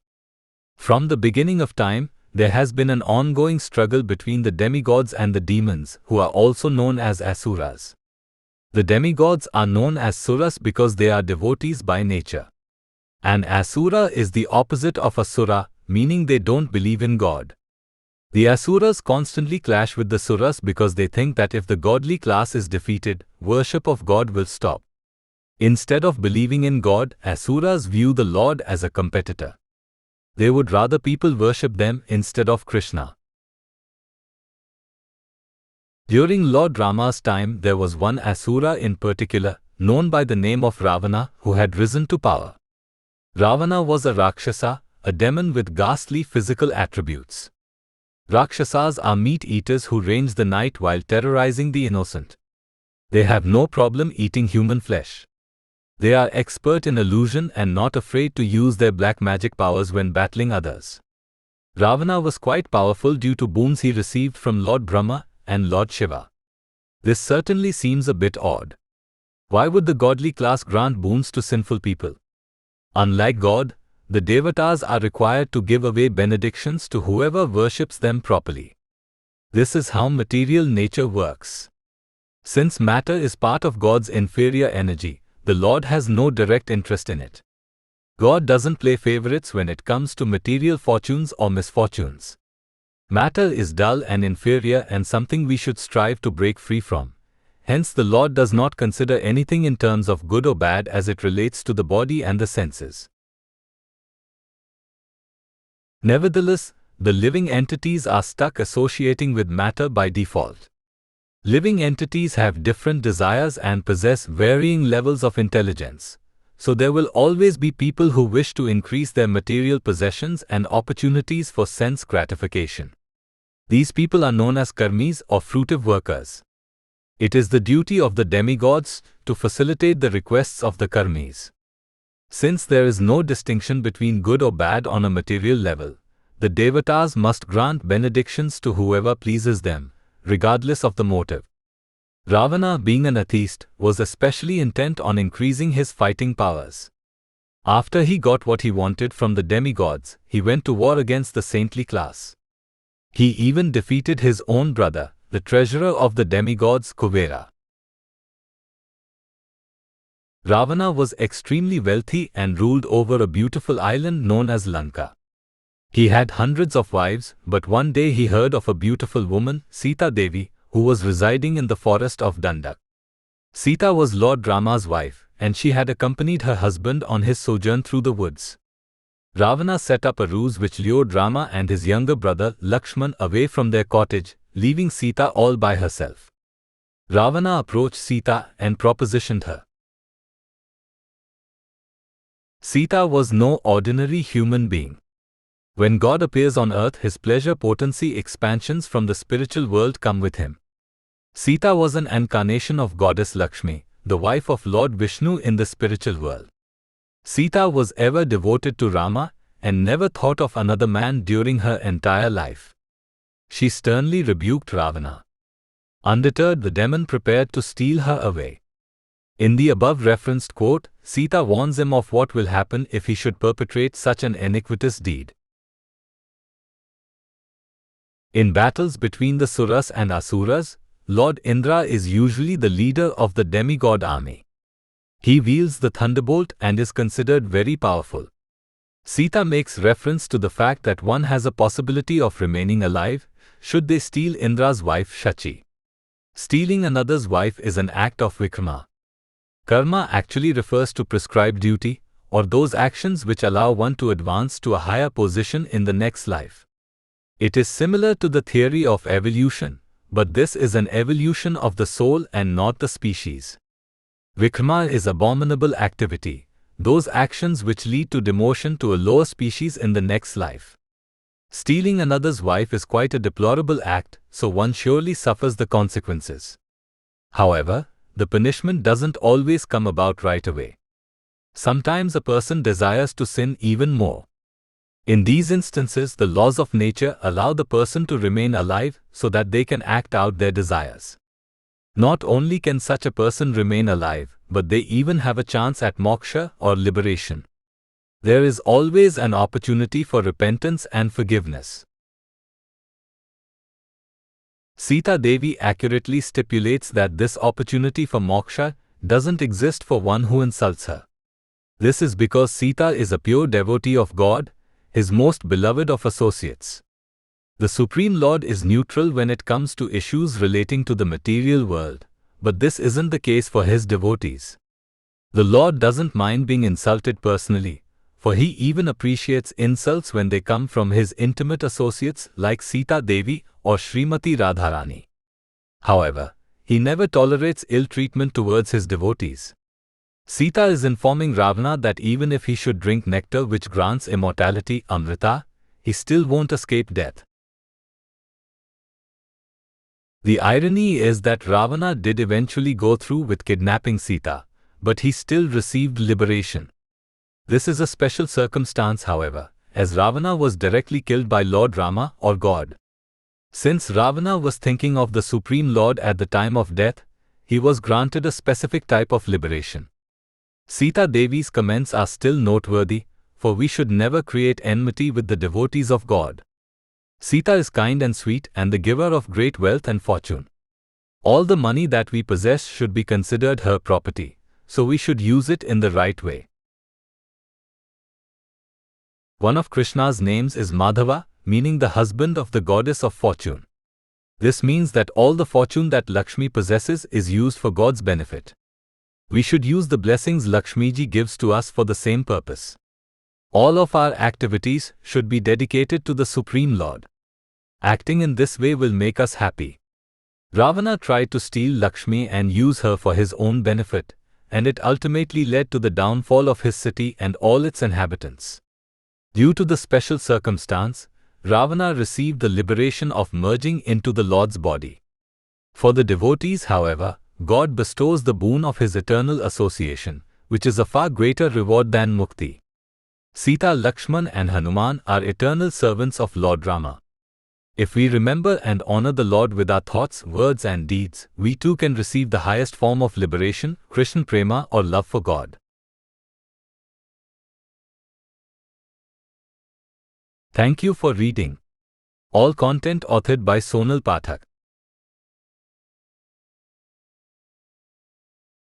From the beginning of time, there has been an ongoing struggle between the demigods and the demons, who are also known as asuras. The demigods are known as suras because they are devotees by nature. An asura is the opposite of a sura, meaning they don't believe in God. The asuras constantly clash with the suras because they think that if the godly class is defeated, worship of God will stop. Instead of believing in God, asuras view the Lord as a competitor. They would rather people worship them instead of Krishna. During Lord Rama's time, there was one asura in particular, known by the name of Ravana, who had risen to power. Ravana was a Rakshasa, a demon with ghastly physical attributes. Rakshasas are meat-eaters who range the night while terrorizing the innocent. They have no problem eating human flesh. They are expert in illusion and not afraid to use their black magic powers when battling others. Ravana was quite powerful due to boons he received from Lord Brahma and Lord Shiva. This certainly seems a bit odd. Why would the godly class grant boons to sinful people? Unlike God, the Devatas are required to give away benedictions to whoever worships them properly. This is how material nature works. Since matter is part of God's inferior energy, the Lord has no direct interest in it. God doesn't play favorites when it comes to material fortunes or misfortunes. Matter is dull and inferior and something we should strive to break free from. Hence the Lord does not consider anything in terms of good or bad as it relates to the body and the senses. Nevertheless, the living entities are stuck associating with matter by default. Living entities have different desires and possess varying levels of intelligence. So there will always be people who wish to increase their material possessions and opportunities for sense gratification. These people are known as karmis or fruitive workers. It is the duty of the demigods to facilitate the requests of the karmis. Since there is no distinction between good or bad on a material level, the Devatas must grant benedictions to whoever pleases them, regardless of the motive. Ravana, being an atheist, was especially intent on increasing his fighting powers. After he got what he wanted from the demigods, he went to war against the saintly class. He even defeated his own brother, the treasurer of the demigods, Kuvera. Ravana was extremely wealthy and ruled over a beautiful island known as Lanka. He had hundreds of wives, but one day he heard of a beautiful woman, Sita Devi, who was residing in the forest of Dandak. Sita was Lord Rama's wife, and she had accompanied her husband on his sojourn through the woods. Ravana set up a ruse which lured Rama and his younger brother Lakshman away from their cottage, leaving Sita all by herself. Ravana approached Sita and propositioned her. Sita was no ordinary human being. When God appears on earth, his pleasure, potency, expansions from the spiritual world come with him. Sita was an incarnation of goddess Lakshmi, the wife of Lord Vishnu in the spiritual world. Sita was ever devoted to Rama and never thought of another man during her entire life. She sternly rebuked Ravana. Undeterred, the demon prepared to steal her away. In the above referenced quote, Sita warns him of what will happen if he should perpetrate such an iniquitous deed. In battles between the Suras and Asuras, Lord Indra is usually the leader of the demigod army. He wields the thunderbolt and is considered very powerful. Sita makes reference to the fact that one has a possibility of remaining alive should they steal Indra's wife Shachi. Stealing another's wife is an act of Vikrama. Karma actually refers to prescribed duty, or those actions which allow one to advance to a higher position in the next life. It is similar to the theory of evolution, but this is an evolution of the soul and not the species. Vikrama is abominable activity, those actions which lead to demotion to a lower species in the next life. Stealing another's wife is quite a deplorable act, so one surely suffers the consequences. However, the punishment doesn't always come about right away. Sometimes a person desires to sin even more. In these instances, the laws of nature allow the person to remain alive so that they can act out their desires. Not only can such a person remain alive, but they even have a chance at moksha or liberation. There is always an opportunity for repentance and forgiveness. Sita Devi accurately stipulates that this opportunity for moksha doesn't exist for one who insults her. This is because Sita is a pure devotee of God, his most beloved of associates. The Supreme Lord is neutral when it comes to issues relating to the material world, but this isn't the case for his devotees. The Lord doesn't mind being insulted personally, for he even appreciates insults when they come from his intimate associates like Sita Devi or Srimati Radharani. However, he never tolerates ill treatment towards his devotees. Sita is informing Ravana that even if he should drink nectar which grants immortality, Amrita, he still won't escape death. The irony is that Ravana did eventually go through with kidnapping Sita, but he still received liberation. This is a special circumstance, however, as Ravana was directly killed by Lord Rama or God. Since Ravana was thinking of the Supreme Lord at the time of death, he was granted a specific type of liberation. Sita Devi's comments are still noteworthy, for we should never create enmity with the devotees of God. Sita is kind and sweet and the giver of great wealth and fortune. All the money that we possess should be considered her property, so we should use it in the right way. One of Krishna's names is Madhava, meaning the husband of the goddess of fortune. This means that all the fortune that Lakshmi possesses is used for God's benefit. We should use the blessings Lakshmiji gives to us for the same purpose. All of our activities should be dedicated to the Supreme Lord. Acting in this way will make us happy. Ravana tried to steal Lakshmi and use her for his own benefit, and it ultimately led to the downfall of his city and all its inhabitants. Due to the special circumstance, Ravana received the liberation of merging into the Lord's body. For the devotees, however, God bestows the boon of his eternal association, which is a far greater reward than mukti. Sita, Lakshman and Hanuman are eternal servants of Lord Rama. If we remember and honor the Lord with our thoughts, words and deeds, we too can receive the highest form of liberation, Krishna Prema or love for God. Thank you for reading. All content authored by Sonal Pathak.